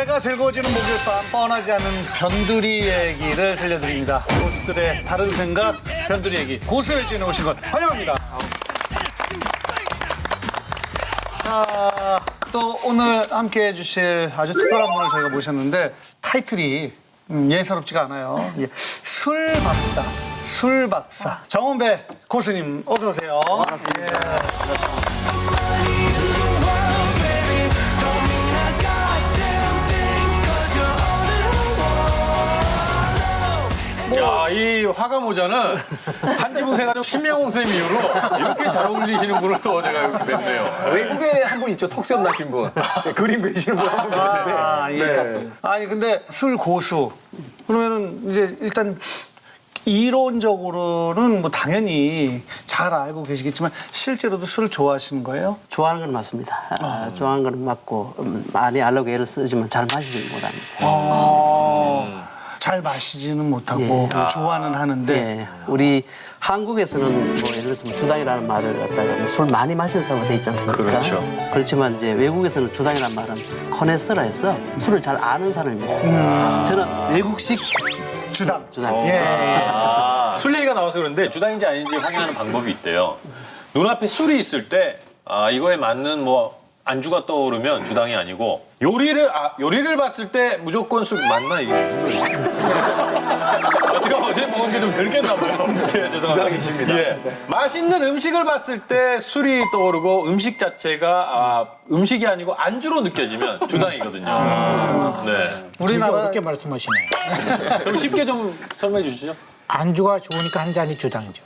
배가 즐거워지는 목요일 밤 뻔하지 않은 변두리 얘기를 들려드립니다. 고수들의 다른 생각, 변두리 얘기. 고수열진에 오신 걸 환영합니다. 자, 또 오늘 함께 해주실 아주 특별한 분을 저희가 모셨는데 타이틀이 예사롭지가 않아요. 예. 술박사, 술박사. 정원배 고수님 어서 오세요. 반갑습니다. 야, 이 화가 모자는 한지붕 세가족 신명홍 쌤 이후로 이렇게 잘 어울리시는 분을 또 제가 여기서 뵀네요. 외국에 한 분 있죠. 턱수염 나신 분. 네, 그림 그리시는 분 한 분 계시는데. 예. 아니 근데 술 고수 그러면은 이제 일단 이론적으로는 뭐 당연히 잘 알고 계시겠지만 실제로도 술을 좋아하시는 거예요? 좋아하는 건 맞습니다. 좋아하는 건 맞고 많이 알려고 애를 쓰지만 잘 마시지는 못합니다. 잘 마시지는 못하고 좋아는 하는데 예, 우리 한국에서는 뭐 예를 들어서 뭐 주당이라는 말을 갖다가 뭐술 많이 마시는 사람으로 돼 있지 않습니까? 그렇죠. 그렇지만 이제 외국에서는 주당이라는 말은 커네서라 해서 술을 잘 아는 사람입니다. 저는 외국식 주당. 주당. 술 얘기가 나와서 그런데 주당인지 아닌지 확인하는 방법이 있대요. 눈앞에 술이 있을 때 이거에 맞는 뭐 안주가 떠오르면 주당이 아니고 요리를 봤을 때 무조건 술 맞나 이게 무슨 소리예요? 제가 어제 먹은 게 좀 덜 깼나 봐요. 예, 죄송합니다. 주당이십니다. 예. 맛있는 음식을 봤을 때 술이 떠오르고 음식 자체가 음식이 아니고 안주로 느껴지면 주당이거든요. 네. 우리나라 어렵게 말씀하시네요. 그럼 쉽게 좀 설명해 주시죠. 안주가 좋으니까 한 잔이 주당이죠.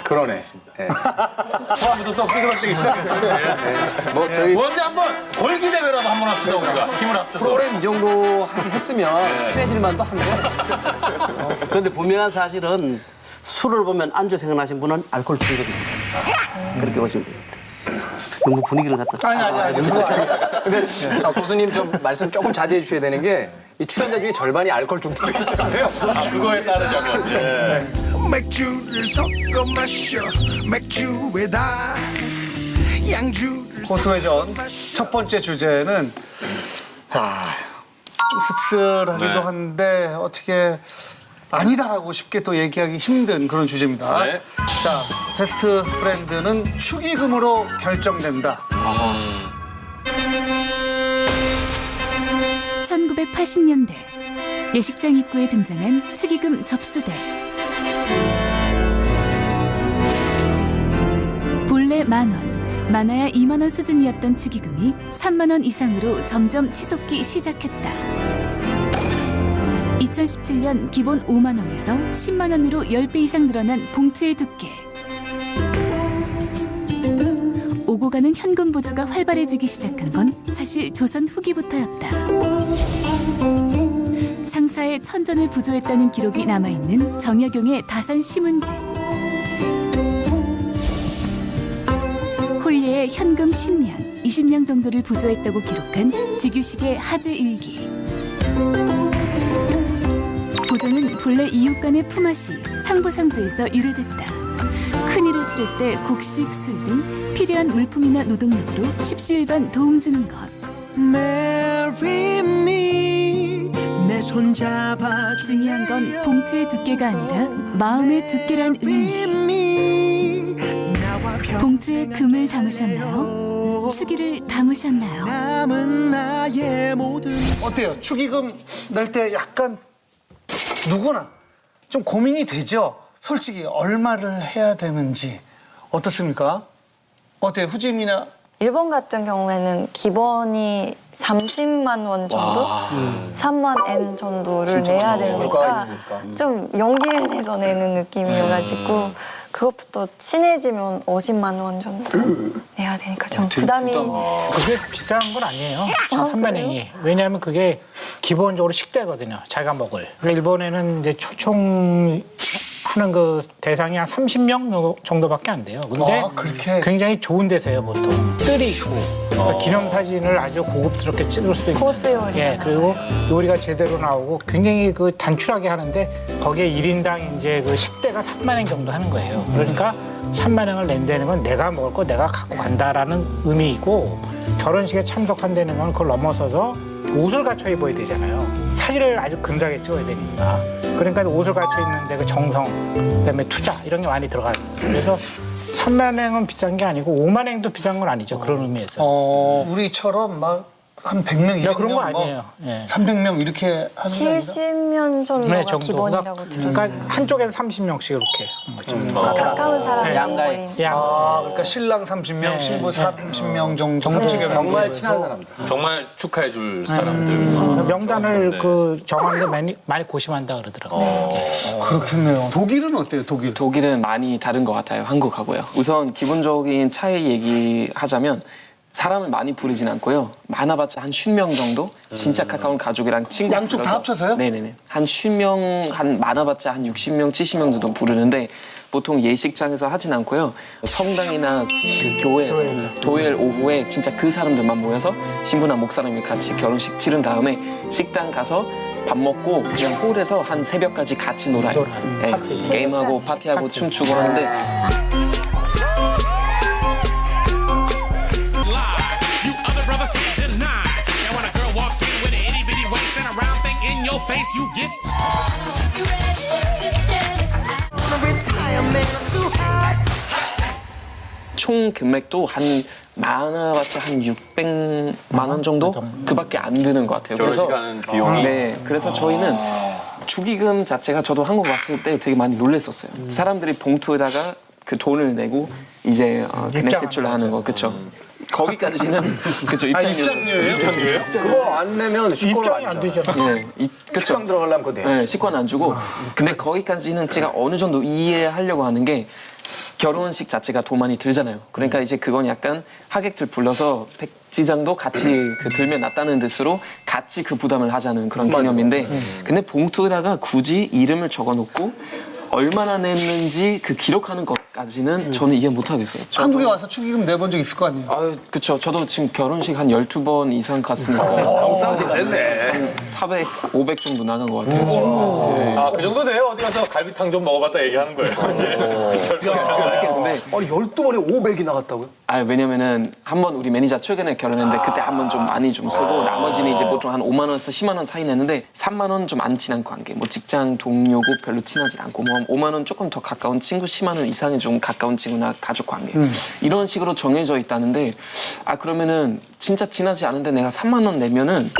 그러네. 처음부터 또 삐그덕대기 시작했어요. 뭐 저희 먼저 한번 골기 대회라도 한번 합시다 우리가 힘을 합쳐서. 프로그램 이 정도 하긴 했으면 친해질 만도 한데. 그런데 분명한 사실은 술을 보면 안주 생각나신 분은 알코올 중독입니다. 그렇게 보시면 됩니다. 너무 분위기를 갖다 아니. 근데 고수님 좀 말씀 조금 자제해 주셔야 되는 게 이 출연자 중에 절반이 알코올 중독이거든요. 그거에 따르자면 예. 맥주를 섞어 마셔 맥주에다 양주를 고수회전 첫 번째 주제는 좀 씁쓸하기도 네. 한데 어떻게 아니다라고 쉽게 또 얘기하기 힘든 그런 주제입니다. 네. 자, 베스트 프렌드는 축의금으로 결정된다. 1980년대 예식장 입구에 등장한 축의금 접수대. 본래 10,000원, 많아야 20,000원 수준이었던 축의금이 30,000원 이상으로 점점 치솟기 시작했다. 2017년 기본 50,000원에서 100,000원으로 10배 이상 늘어난 봉투의 두께. 오고 가는 현금 보조가 활발해지기 시작한 건 사실 조선 후기부터였다. 상사의 천전을 부조했다는 기록이 남아있는 정약용의 다산 시문집. 홀례의 현금 10냥, 20냥 정도를 부조했다고 기록한 지규식의 하제 일기. 보조는 본래 이웃 간의 품앗이, 상보상조에서 유래됐다. 큰일을 치를 때 곡식, 술 등 필요한 물품이나 노동력으로 십시일반 도움 주는 것. Marry me 내 손잡아 중요한 건 봉투의 두께가 아니라 마음의 두께란 의미. 봉투에 금을 담으셨나요? 축의를 담으셨나요? 남은 나의 모든 어때요? 축의금 낼 때 약간 누구나 좀 고민이 되죠? 솔직히 얼마를 해야 되는지 어떻습니까? 어때요? 후짐이나 일본 같은 경우에는 기본이 30만 원 정도? 3만 엔 정도를 내야 물가가 되니까 있으니까. 좀 용기를 내서 내는 느낌이어가지고 그것부터 친해지면 50만 원 정도 내야 되니까 좀 부담이 그게 비싼 건 아니에요. 3만원이. 왜냐하면 그게 기본적으로 식대거든요. 자기가 먹을. 그러니까 일본에는 이제 총 하는 그 대상이 한 30명 정도밖에 안 돼요. 근데 그렇게? 굉장히 좋은 데서요, 보통. 뜰이 있고 그러니까 기념사진을 아주 고급스럽게 찍을 수 있는. 코스 요리. 예, 그리고 요리가 제대로 나오고 굉장히 그 단출하게 하는데 거기에 1인당 이제 그 식대가 3만 원 정도 하는 거예요. 그러니까 3만 원을 낸다는 건 내가 먹을 거 내가 갖고 간다라는 의미이고 결혼식에 참석한다는 건 그걸 넘어서서 옷을 갖춰 입어야 되잖아요. 사진을 아주 근사하게 찍어야 되니까. 그러니까 옷을 갖춰 입는데 그 정성, 그다음에 투자 이런 게 많이 들어가요. 그래서 3만행은 비싼 게 아니고 5만행도 비싼 건 아니죠. 그런 의미에서. 우리처럼 막 한 100명, 200명, 그런 거 아니에요. 예. 300명 이렇게 하는 게 아니라 70명 정도가 네, 정도. 기본이라고 들었어요. 그러니까 한쪽에서 30명씩 이렇게. 가까운 사람 네. 양가인. 그러니까 신랑 30명, 신부 30명 정도. 정말 친한 사람들. 정말 축하해 줄 사람들. 명단을 네. 그 정하는데 많이 고심한다 그러더라고요. 그렇겠네요. 독일은 어때요, 독일? 독일은 많이 다른 것 같아요, 한국하고요. 우선 기본적인 차이 얘기하자면 사람을 많이 부르진 않고요. 많아봤자 한 50명 정도? 진짜 가까운 가족이랑 친구 양쪽 다 합쳐서요? 네네네. 한 50명, 많아봤자 한 60명, 70명 정도 부르는데 보통 예식장에서 하진 않고요. 성당이나 그 교회에서 토요일 오후에 진짜 그 사람들만 모여서 신부나 목사님이 같이 결혼식 치른 다음에 식당 가서 밥 먹고 그냥 홀에서 한 새벽까지 같이 놀아요. 네, 게임하고 파티하고 춤추고 하는데 You other brothers can't deny. Now when a girl walks in with an itty bitty waist and a round thing in your face, you get 총 금액도 한 많아봤자 한 600만 원 정도? 그밖에 안 드는 것 같아요. 결혼식 하는 비용이. 네, 그래서 저희는 축의금 자체가 저도 한국 왔을 때 되게 많이 놀랬었어요. 사람들이 봉투에다가 그 돈을 내고 이제 그냥 제출하는 거, 그렇죠? 거기까지는 그렇죠. 입장료예요? 그거 안 내면 식권을 입장이 안 되죠. 네, 그렇죠. 식당 들어가려면 그거 내요. 네, 식권 안 주고. 근데 거기까지는 제가 어느 정도 이해하려고 하는 게 결혼식 자체가 돈 많이 들잖아요. 그러니까 이제 그건 약간 하객들 불러서 백지장도 같이 그 들면 낫다는 뜻으로 같이 그 부담을 하자는 그런 개념인데 근데 봉투에다가 굳이 이름을 적어놓고 얼마나 냈는지 그 기록하는 것까지는 저는 이해 못 하겠어요. 한국에 와서 축의금 내본 적 있을 거 아니에요? 아유, 그쵸. 저도 지금 결혼식 한 12번 이상 갔으니까. 한 400, 500 정도 나간 것 같아요. 지금. 아, 그 정도 돼요? 어디 가서 갈비탕 좀 먹어봤다 얘기하는 거예요. 근데, 아니 12번에 500이 나갔다고요? 왜냐면은 한 번 우리 매니저 최근에 결혼했는데 그때 한 번 좀 많이 좀 쓰고 나머지는 이제 보통 한 5만 원에서 10만 원 사이 냈는데 3만 원 좀 안 친한 관계. 뭐 직장 동료고 별로 친하지 않고 뭐 5만 원 조금 더 가까운 친구 10만 원 이상의 좀 가까운 친구나 가족 관계. 이런 식으로 정해져 있다는데 그러면은 진짜 친하지 않은데 내가 3만 원 내면은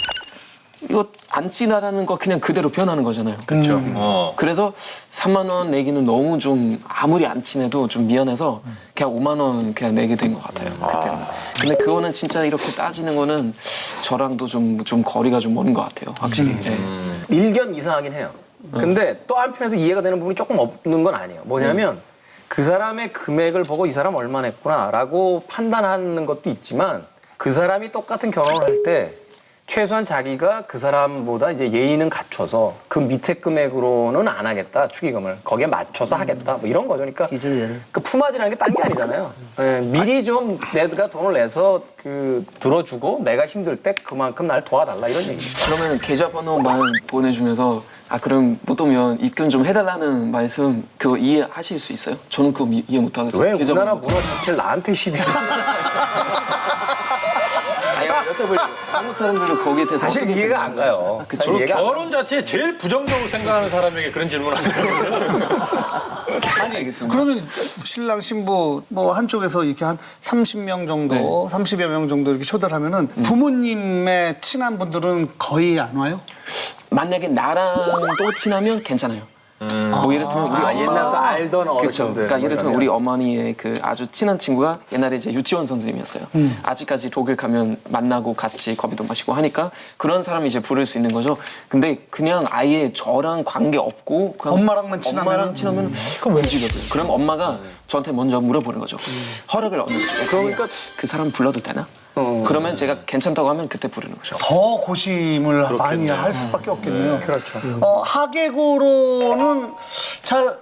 이거 안 친하다는 거 그냥 그대로 변하는 거잖아요. 그렇죠. 그래서 3만 원 내기는 너무 좀 아무리 안 친해도 좀 미안해서 그냥 5만 원 그냥 내게 된 것 같아요. 그때는. 근데 그거는 진짜 이렇게 따지는 거는 저랑도 좀 거리가 좀 먼 것 같아요. 확실히. 네. 일견 이상하긴 해요. 근데 또 한편에서 이해가 되는 부분이 조금 없는 건 아니에요. 뭐냐면 그 사람의 금액을 보고 이 사람 얼마 냈구나라고 판단하는 것도 있지만 그 사람이 똑같은 결혼을 할 때 최소한 자기가 그 사람보다 이제 예의는 갖춰서 그 밑에 금액으로는 안 하겠다, 축의금을. 거기에 맞춰서 하겠다, 뭐 이런 거죠. 그러니까 그 품앗이라는 게 딴 게 아니잖아요. 예, 미리 좀 내가 돈을 내서 그 들어주고 내가 힘들 때 그만큼 날 도와달라 이런 얘기입니다. 그러면 계좌번호만 보내주면서 그럼 못 오면 입금 좀 해달라는 말씀 그거 이해하실 수 있어요? 저는 그거 이해 못 하겠어요. 왜 우리나라 문화 자체를 나한테 시비를 여쭤보려고. 한국 사람들은 거기에 대해서 사실 어떻게 이해가 안 생각하세요? 가요. 그쵸. 저는 이해가 안 결혼 자체에 제일 부정적으로 생각하는 사람에게 그런 질문을 하더라고요. 그러면 신랑 신부 뭐 한쪽에서 이렇게 한 30명 정도, 30여 명 정도 이렇게 초대를 하면은 부모님의 친한 분들은 거의 안 와요? 만약에 나랑 또 친하면 괜찮아요. 뭐 예를 들면 우리 옛날부터 알던 그렇죠. 어른들. 그러니까 예를 들면 우리 어머니의 그 아주 친한 친구가 옛날에 이제 유치원 선생님이었어요. 아직까지 독일 가면 만나고 같이 커피도 마시고 하니까 그런 사람이 이제 부를 수 있는 거죠. 근데 그냥 아예 저랑 관계 없고 그냥 엄마랑만 친하면? 엄마랑 친하면 그럼 왜 지거든. 그럼 엄마가 저한테 먼저 물어보는 거죠. 허락을 얻는 거죠. 그러니까 그 사람 불러도 되나? 그러면 제가 괜찮다고 하면 그때 부르는 거죠. 더 고심을 많이 할 수밖에 없겠네요. 그렇죠. 하객으로는 잘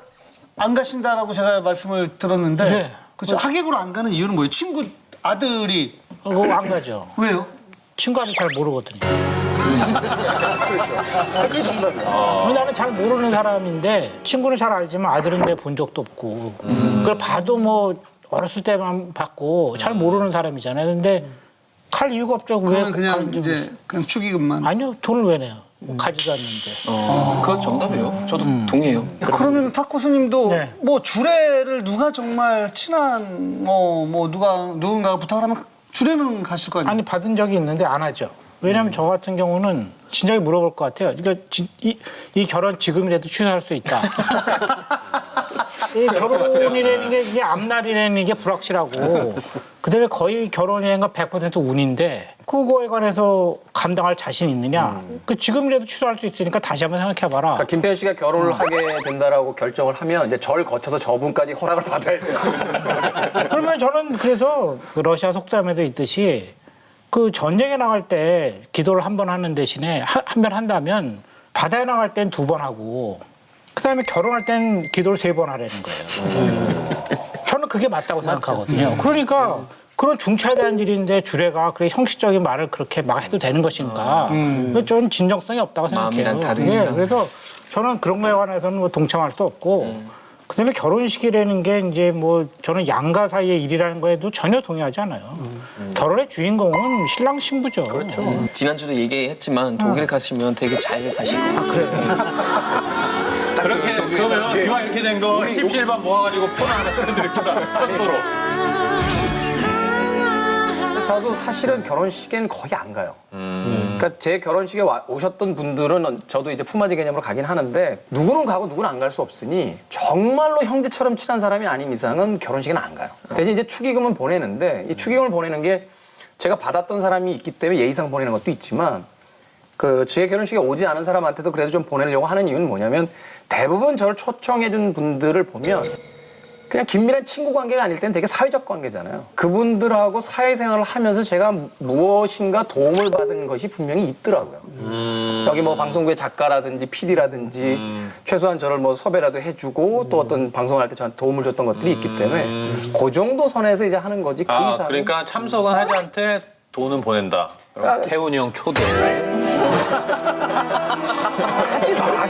안 가신다라고 제가 말씀을 들었는데, 네. 그렇죠. 하객으로 안 가는 이유는 뭐예요? 친구 아들이 그거 안 가죠. 왜요? 친구하면 잘 모르거든요. 나는 잘 모르는 사람인데 친구는 잘 알지만 아들은 내 본 적도 없고 그걸 봐도 뭐 어렸을 때만 봤고 잘 모르는 사람이잖아요. 근데 갈 이유가 없죠. 왜 그러면 그냥 가는지 이제 그냥 축의금만. 아니요, 돈을 왜 내요? 가지도 않는데. 그거 정답이에요. 저도 동의해요. 그러면 탁구수님도 네. 뭐 주례를 누가 정말 친한 뭐 누군가가 부탁을 하면 주례는 가실 거 아니에요? 아니 받은 적이 있는데 안 하죠. 왜냐하면 저 같은 경우는 진작에 물어볼 것 같아요. 그러니까 이 결혼 지금이라도 취소할 수 있다. 이 결혼이라는 게 이게 앞날이라는 게 불확실하고 그다음에 거의 결혼이라는 건 100% 운인데 그거에 관해서 감당할 자신 있느냐? 그 지금이라도 취소할 수 있으니까 다시 한번 생각해봐라. 그러니까 김태현 씨가 결혼을 하게 된다라고 결정을 하면 이제 절 거쳐서 저분까지 허락을 받아야 돼요. 그러면 저는 그래서 그 러시아 속담에도 있듯이 그 전쟁에 나갈 때 기도를 한 번 하는 대신에 한 번 한다면 바다에 나갈 땐 2번 하고 그다음에 결혼할 땐 기도를 3번 하라는 거예요. 저는 그게 맞다고 생각하거든요. 그러니까 그런 중차대한 일인데 주례가 그래 형식적인 말을 그렇게 막 해도 되는 것인가? 저는 진정성이 없다고 생각해요. 마음이랑 다르니까. 예, 그래서 저는 그런 거에 관해서는 뭐 동참할 수 없고. 그다음에 결혼식이라는 게 이제 뭐 저는 양가 사이의 일이라는 거에도 전혀 동의하지 않아요. 결혼의 주인공은 신랑 신부죠. 그렇죠. 지난주도 얘기했지만 독일 가시면 되게 잘 사실 거예요. 아, 그래. 그렇게 그러면 기왕 이렇게 된 거 17반 모아가지고 폰 하나 끊어드립시다. 편도로. 저도 사실은 결혼식엔 거의 안 가요. 그러니까 제 결혼식에 오셨던 분들은 저도 이제 품앗이 개념으로 가긴 하는데 누구는 가고 누구는 안 갈 수 없으니 정말로 형제처럼 친한 사람이 아닌 이상은 결혼식은 안 가요. 대신 이제 축의금은 보내는데 이 축의금을 보내는 게 제가 받았던 사람이 있기 때문에 예의상 보내는 것도 있지만 그 제 결혼식에 오지 않은 사람한테도 그래도 좀 보내려고 하는 이유는 뭐냐면 대부분 저를 초청해준 분들을 보면 그냥 긴밀한 친구 관계가 아닐 때는 되게 사회적 관계잖아요. 그분들하고 사회생활을 하면서 제가 무엇인가 도움을 받은 것이 분명히 있더라고요. 여기 뭐 방송국의 작가라든지 PD라든지 최소한 저를 뭐 섭외라도 해주고 또 어떤 방송할 때 저한테 도움을 줬던 것들이 있기 때문에 그 정도 선에서 이제 하는 거지 그 이상. 그러니까 참석은 하지 않되 돈은 보낸다. 그럼 태훈이 형 초대. 하지 마.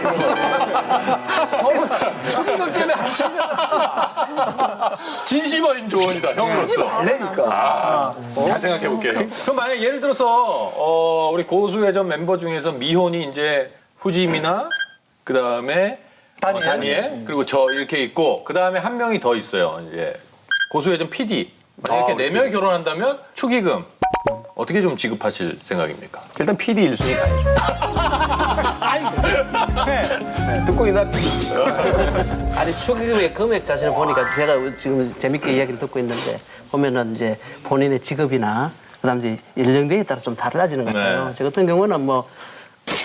축의금 때문에 하지 마. 진심 어린 조언이다, 하지 형으로서. 말라니까. 잘 생각해 볼게요. 그럼 만약 예를 들어서 우리 고수회전 멤버 중에서 미혼이 이제 후짐이나 그 다음에 다니엘 그리고 저 이렇게 있고 그 다음에 한 명이 더 있어요. 이제 고수회전 PD. 만약 이렇게 4명이 결혼한다면 축의금 어떻게 좀 지급하실 생각입니까? 일단 PD 1순위 가야죠. 듣고 있나? 아니 축의금의 금액 자체를 보니까 제가 지금 재밌게 이야기를 듣고 있는데 보면은 이제 본인의 직업이나 그다음 이제 연령대에 따라 좀 달라지는 것 같아요. 네. 저 같은 경우는 뭐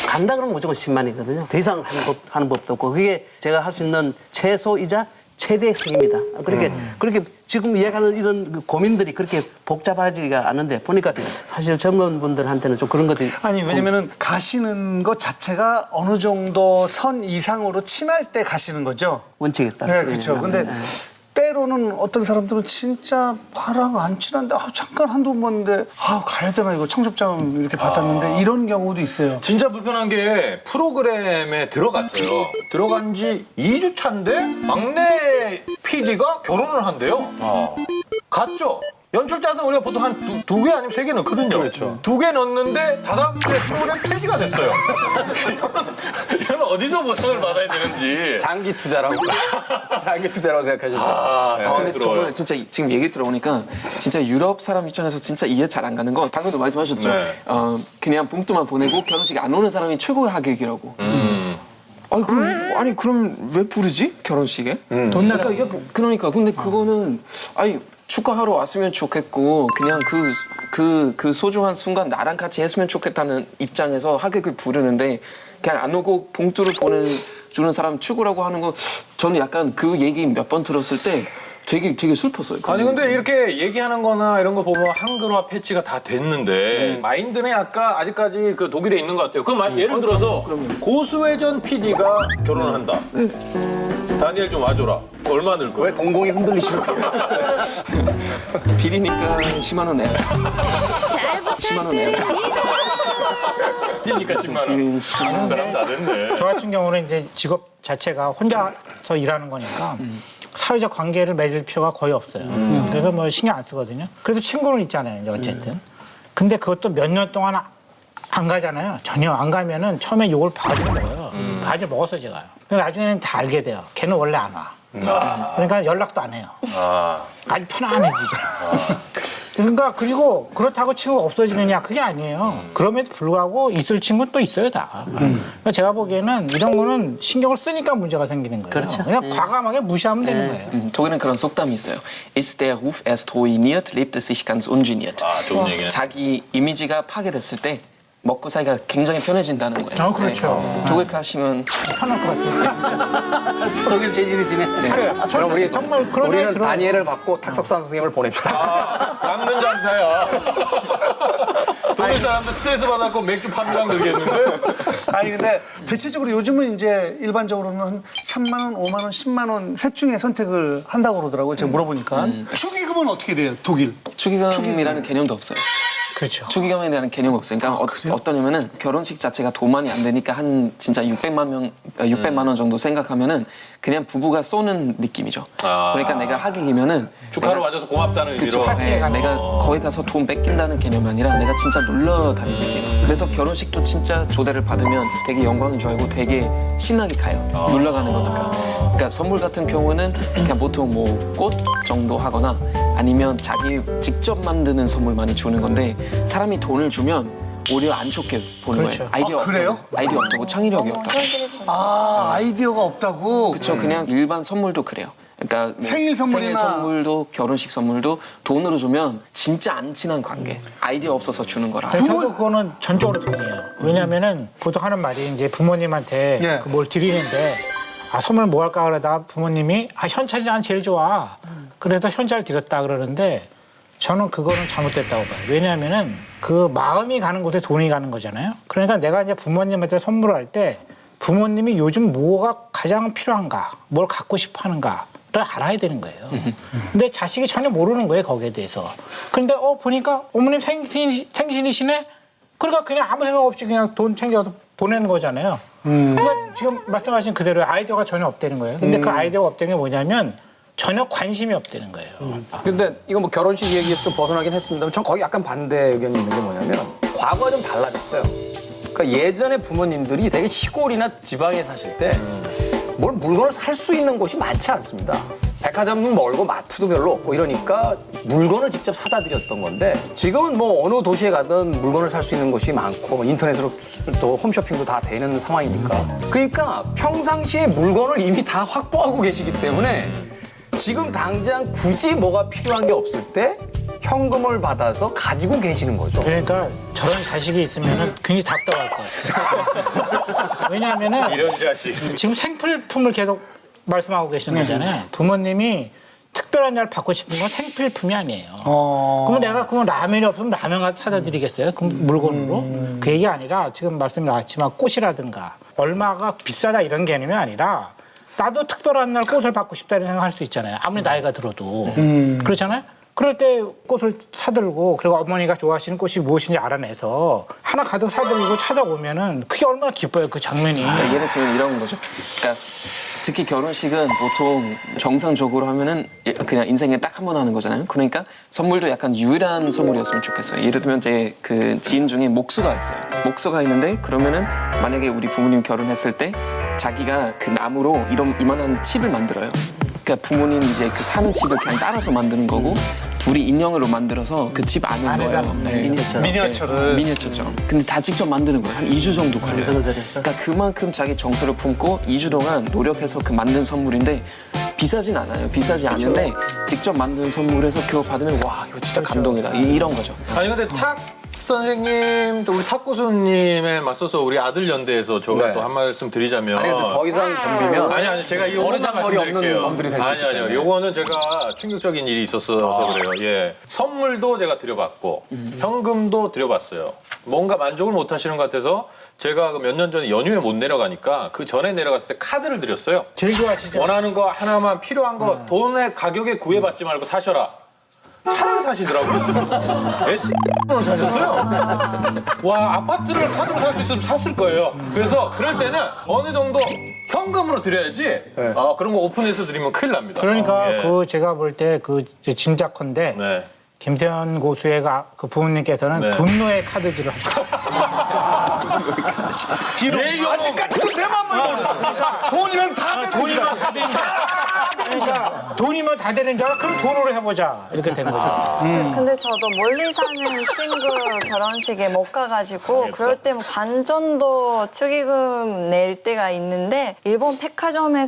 간다 그러면 무조건 10만이거든요. 더 이상 하는 법도 없고 그게 제가 할 수 있는 최소이자 최대의 승입니다. 그렇게 지금 이야기하는 이런 그 고민들이 그렇게 복잡하지가 않은데 보니까 사실 젊은 분들한테는 좀 그런 것들이 아니 왜냐면은 가시는 것 자체가 어느 정도 선 이상으로 친할 때 가시는 거죠. 원칙에 따라서. 네, 그렇죠. 근데 때로는 어떤 사람들은 진짜 나랑 안 친한데 잠깐 한두 번 봤는데 가야 되나 이거 청첩장 이렇게 받았는데 이런 경우도 있어요. 진짜 불편한 게 프로그램에 들어갔어요. 들어간 지 2주 차인데 막내 PD가 결혼을 한대요. 갔죠? 연출자는 우리가 보통 한 두 개 아니면 3개 넣거든요. 그렇죠. 2개 넣었는데 다다음 주에 프로그램 폐지가 됐어요. 이건 어디서 보상을 받아야 되는지. 장기 투자라고. 장기 투자라고 생각하시면. 근데 당황스러워요. 저는 진짜 지금 얘기 들어보니까 진짜 유럽 사람 입장에서 진짜 이해 잘 안 가는 건 방금도 말씀하셨죠. 네. 그냥 봉투만 보내고 결혼식에 안 오는 사람이 최고의 하객이라고. 그럼 왜 부르지 결혼식에? 돈 내라. 그러니까 근데 그거는 축하하러 왔으면 좋겠고 그냥 그 소중한 순간 나랑 같이 했으면 좋겠다는 입장에서 하객을 부르는데 그냥 안 오고 봉투를 보내주는 사람 축구라고 하는 거 저는 약간 그 얘기 몇 번 들었을 때 되게 슬펐어요. 아니 근데 이렇게 얘기하는 거나 이런 거 보면 한글화 패치가 다 됐는데 마인드는 약간 아직까지 그 독일에 있는 것 같아요. 그럼 예를 들어서 고수회전 PD가 결혼을 한다. 다니엘 좀 와줘라. 얼마 늘 거야? 왜 동공이 흔들리십니까? 비리니까 10만 원 내요. 10만 원 내요. 그러니까 10만 원. 사람 다 됐네. 저 같은 경우는 이제 직업 자체가 혼자서 일하는 거니까 사회적 관계를 맺을 필요가 거의 없어요. 그래서 뭐 신경 안 쓰거든요. 그래도 친구는 있잖아요, 이제 어쨌든. 근데 그것도 몇 년 동안 안 가잖아요. 전혀 안 가면은 처음에 욕을 바지 먹어요. 바지 먹었어요, 제가. 근데 나중에는 다 알게 돼요. 걔는 원래 안 와. 그러니까 연락도 안 해요. 아주 편안해지죠. 그러니까 그리고 그렇다고 친구가 없어지느냐 그게 아니에요. 그럼에도 불구하고 있을 친구는 또 있어요 다. 그러니까 제가 보기에는 이런 거는 신경을 쓰니까 문제가 생기는 거예요. 그렇죠. 그냥 과감하게 무시하면 되는 거예요. 독일은 그런 속담이 있어요. Ist der Ruf erst ruiniert, lebt es sich ganz ungeniert. 아, 좋은 얘기네. 자기 이미지가 파괴됐을 때 먹고 살기가 굉장히 편해진다는 거예요. 그렇죠. 독일 가시면 편할 것 같아요. 독일 재질이시네. 그럼 우리 정말 그런 우리는 그런- 다니엘을 받고 탁석산 선생님을 보냅시다. 남는 장사야. 독일 사람들 스트레스 받았고 맥주 판매랑 늘겠는데. 아니 근데 대체적으로 요즘은 이제 일반적으로는 한 3만 원, 5만 원, 10만 원 셋 중에 선택을 한다고 그러더라고요. 제가 물어보니까. 축의금은 어떻게 돼요? 독일. 축의금이라는 개념도 없어요. 그렇죠. 축의금에 대한 개념이 없어요. 그러니까 어떠냐면은 결혼식 자체가 돈만이 안 되니까 한 진짜 600만 원 정도 생각하면은 그냥 부부가 쏘는 느낌이죠. 그러니까 내가 하객이면은 축하로 와줘서 고맙다는 의미로. 내가 거기 가서 돈 뺏긴다는 개념이 아니라 내가 진짜 놀러 다니는 느낌. 그래서 결혼식도 진짜 초대를 받으면 되게 영광인 줄 알고 되게 신나게 가요. 놀러 가는 거니까. 그러니까 선물 같은 경우는 그냥 보통 뭐 꽃 정도 하거나 아니면 자기 직접 만드는 선물 많이 주는 건데 사람이 돈을 주면 오히려 안 좋게 보는 그렇죠. 거예요. 아이디어 그래요? 없다고. 아이디어 없다고 창의력이 없다고. 아이디어가 없다고. 그렇죠. 그냥 일반 선물도 그래요. 그러니까 뭐 생일 선물이나- 생일 선물도 결혼식 선물도 돈으로 주면 진짜 안 친한 관계. 아이디어 없어서 주는 거라. 저도 그거는 전적으로 동의해요. 왜냐면은 보통 하는 말이 이제 부모님한테 예. 그 뭘 드리는데 선물 뭐 할까 그러다가 부모님이 현찰이 난 제일 좋아. 그래서 현찰 드렸다 그러는데 저는 그거는 잘못됐다고 봐요. 왜냐하면은 그 마음이 가는 곳에 돈이 가는 거잖아요. 그러니까 내가 이제 부모님한테 선물을 할 때 부모님이 요즘 뭐가 가장 필요한가, 뭘 갖고 싶어 하는가를 알아야 되는 거예요. 근데 자식이 전혀 모르는 거예요, 거기에 대해서. 그런데 보니까 어머님 생신이시네? 그러니까 그냥 아무 생각 없이 그냥 돈 챙겨서 보내는 거잖아요. 그러니까 지금 말씀하신 그대로 아이디어가 전혀 없다는 거예요. 근데 그 아이디어가 없다는 게 뭐냐면 전혀 관심이 없다는 거예요. 근데 이거 뭐 결혼식 얘기에서 좀 벗어나긴 했습니다만 전 거기 약간 반대 의견이 있는 게 뭐냐면 과거와 좀 달라졌어요. 그러니까 예전에 부모님들이 되게 시골이나 지방에 사실 때 뭘 물건을 살 수 있는 곳이 많지 않습니다. 백화점은 멀고 마트도 별로 없고 이러니까 물건을 직접 사다 드렸던 건데 지금은 뭐 어느 도시에 가든 물건을 살 수 있는 곳이 많고 뭐 인터넷으로 또 홈쇼핑도 다 되는 상황이니까 그러니까 평상시에 물건을 이미 다 확보하고 계시기 때문에 지금 당장 굳이 뭐가 필요한 게 없을 때 현금을 받아서 가지고 계시는 거죠. 그러니까 저런 자식이 있으면 굉장히 답답할 것 같아요. 왜냐하면은 이런 자식. 지금 생필품을 계속 말씀하고 계시는 거잖아요. 부모님이 특별한 날 받고 싶은 건 생필품이 아니에요. 그러면 내가 라면이 없으면 라면 사다 드리겠어요? 그럼 물건으로? 그 얘기 아니라 지금 말씀이 나왔지만 꽃이라든가 얼마가 비싸다 이런 개념이 아니라 나도 특별한 날 꽃을 받고 싶다는 생각할 수 있잖아요. 아무리 나이가 들어도. 그렇잖아요? 그럴 때 꽃을 사들고 그리고 어머니가 좋아하시는 꽃이 무엇인지 알아내서 하나 가득 사들고 찾아오면은 그게 얼마나 기뻐요, 그 장면이. 그러니까 예를 들면 이런 거죠. 그러니까 특히 결혼식은 보통 정상적으로 하면은 그냥 인생에 딱 한 번 하는 거잖아요. 그러니까 선물도 약간 유일한 선물이었으면 좋겠어요. 예를 들면 제 그 지인 중에 목수가 있어요. 목수가 있는데 그러면은 만약에 우리 부모님 결혼했을 때 자기가 그 나무로 이만한 칩을 만들어요. 그러니까 부모님 이제 그 사는 칩을 그냥 따라서 만드는 거고 둘이 인형으로 만들어서 그 칩 안에 넣어요. 네. 미니어처를. 미니어처처럼. 근데 다 직접 만드는 거예요. 한 2주 정도 걸려요. 그러니까 그만큼 자기 정서를 품고 2주 동안 노력해서 그 만든 선물인데 비싸진 않아요. 비싸지 않은데 직접 만든 선물에서 그거 받으면 와 이거 진짜 감동이다. 이런 거죠. 아니 근데 탁 선생님 또 우리 탁 교수님에 맞서서 우리 아들 연대에서 저가 네. 또 한 말씀 드리자면 아니 근데 더 이상 덤비면 아니 제가 이 버르장머리 없는 놈들이 살 수 있기 때문에. 요거는 제가 충격적인 일이 있어서 그래요. 예. 선물도 제가 드려봤고 현금도 드려봤어요. 뭔가 만족을 못 하시는 것 같아서 제가 몇 년 전에 연휴에 못 내려가니까 그 전에 내려갔을 때 카드를 드렸어요. 제일 좋아하시죠? 원하는 거 하나만 필요한 거 돈의 가격에 구애받지 말고 사셔라. 차를 사시더라고요. S를 사셨어요. 와, 아파트를 카드로 살 수 있으면 샀을 거예요. 그래서 그럴 때는 어느 정도 현금으로 드려야지. 그런 거 오픈해서 드리면 큰일 납니다. 그러니까 예. 그 제가 볼 때 그 진짜컨대 네. 김태현 고수의 그 부모님께서는 네. 분노의 카드질을 하셨어요. 아직까지도 내 맘을 모르. 돈이면 다 되는 줄 알아. 그러니까 돈이면 다 되는 줄 알아? 그럼 돈으로 해보자. 이렇게 된 거죠. 근데 저도 멀리 사는 친구 결혼식에 못 가가지고 그럴 때 뭐 반 정도 축의금 낼 때가 있는데 일본 백화점에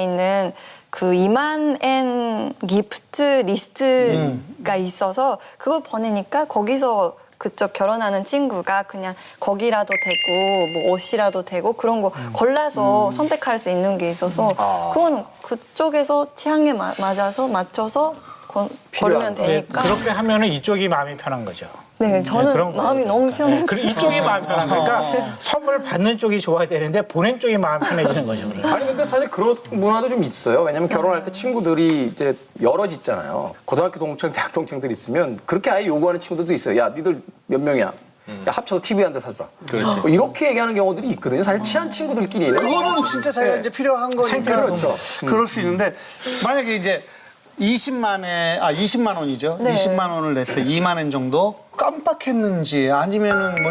있는 그 2만 엔 기프트 리스트가 있어서 그걸 보내니까 거기서 그쪽 결혼하는 친구가 그냥 거기라도 되고 뭐 옷이라도 되고 그런 거 골라서 선택할 수 있는 게 있어서 그건 그쪽에서 취향에 맞춰서 고르면 되니까. 그렇게 하면은 이쪽이 마음이 편한 거죠. 네, 저는 그런 마음이 너무 편했어요. 그리고 이쪽이 마음이 편한 거니까 선물 받는 쪽이 좋아야 되는데 보낸 쪽이 마음 편해지는 거죠. 그러면. 아니 근데 사실 그런 문화도 좀 있어요. 왜냐면 결혼할 때 친구들이 이제 여럿 있잖아요. 고등학교 동창, 대학 동창들 있으면 그렇게 아예 요구하는 친구들도 있어요. 야, 니들 몇 명이야? 야, 합쳐서 TV 한 대 사주라. 그렇지. 뭐 이렇게 얘기하는 경우들이 있거든요. 사실 친한 친구들끼리는. 그거는 진짜 자기가 이제 필요한 거니까 그렇죠. 그럴 수 있는데 만약에 이제 20만 원이죠. 네. 20만 원을 냈어요. 2만 원 정도 깜빡했는지 아니면은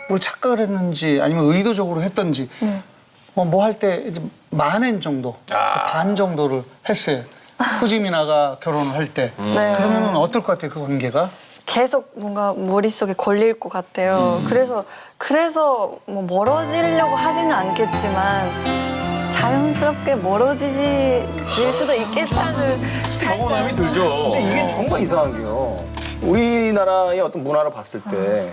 뭘 착각을 했는지 아니면 의도적으로 했던지 뭐 할 때 이제 10,000엔 정도 반 정도를 했어요. 후지미나가 결혼을 할 때. 네. 그러면은 어떨 것 같아요, 그 관계가? 계속 뭔가 머릿속에 걸릴 것 같아요. 그래서 뭐 멀어지려고 하지는 않겠지만 자연스럽게 멀어질 수도 있겠다는 서운함이 들죠. 근데 이게 정말 이상한 게요. 우리나라의 어떤 문화를 봤을 때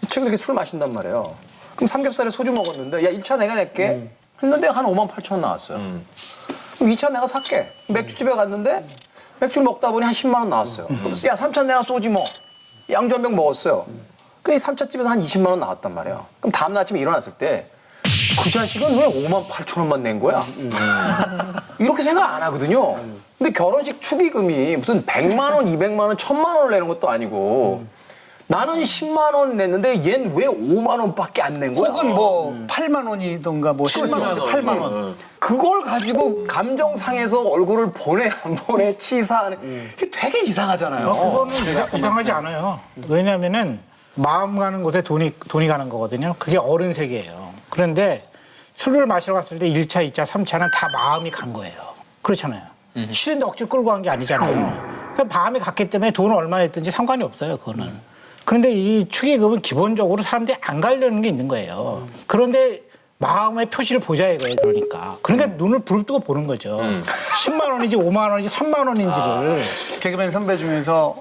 친구들이 이렇게 술 마신단 말이에요. 그럼 삼겹살에 소주 먹었는데 야 1차 내가 낼게 했는데 한 58,000원 나왔어요. 그럼 2차 내가 살게. 맥주집에 갔는데 맥주를 먹다 보니 한 10만 원 나왔어요. 그럼 야 3차 내가 쏘지 뭐. 양주 한 병 먹었어요. 그 3차 집에서 한 20만 원 나왔단 말이에요. 그럼 다음날 아침에 일어났을 때 그 자식은 왜 58,000원만 낸 거야? 이렇게 생각 안 하거든요. 근데 결혼식 축의금이 무슨 100만 원, 200만 원, 1000만 원을 내는 것도 아니고 나는 10만 원 냈는데 얜 왜 5만 원밖에 안 낸 거야? 혹은 뭐 8만 원이던가 뭐 10만 원, 8만 원. 그걸 가지고 감정 상해서 얼굴을 보내 안 보내 치사하는 이게 되게 이상하잖아요. 그거는 이상하지 않아요. 왜냐하면은 마음 가는 곳에 돈이 가는 거거든요. 그게 어른 세계예요. 그런데 술을 마시러 갔을 때 1차, 2차, 3차는 다 마음이 간 거예요. 그렇잖아요. 싫은데 억지로 끌고 간 게 아니잖아요. 그러니까 마음이 갔기 때문에 돈을 얼마 냈든지 상관이 없어요. 그거는. 그런데 이 축의금은 기본적으로 사람들이 안 가려는 게 있는 거예요. 그런데 마음의 표시를 보자 이거예요. 그러니까 눈을 부릅뜨고 보는 거죠. 10만 원인지 5만 원인지 3만 원인지를. 개그맨 선배 중에서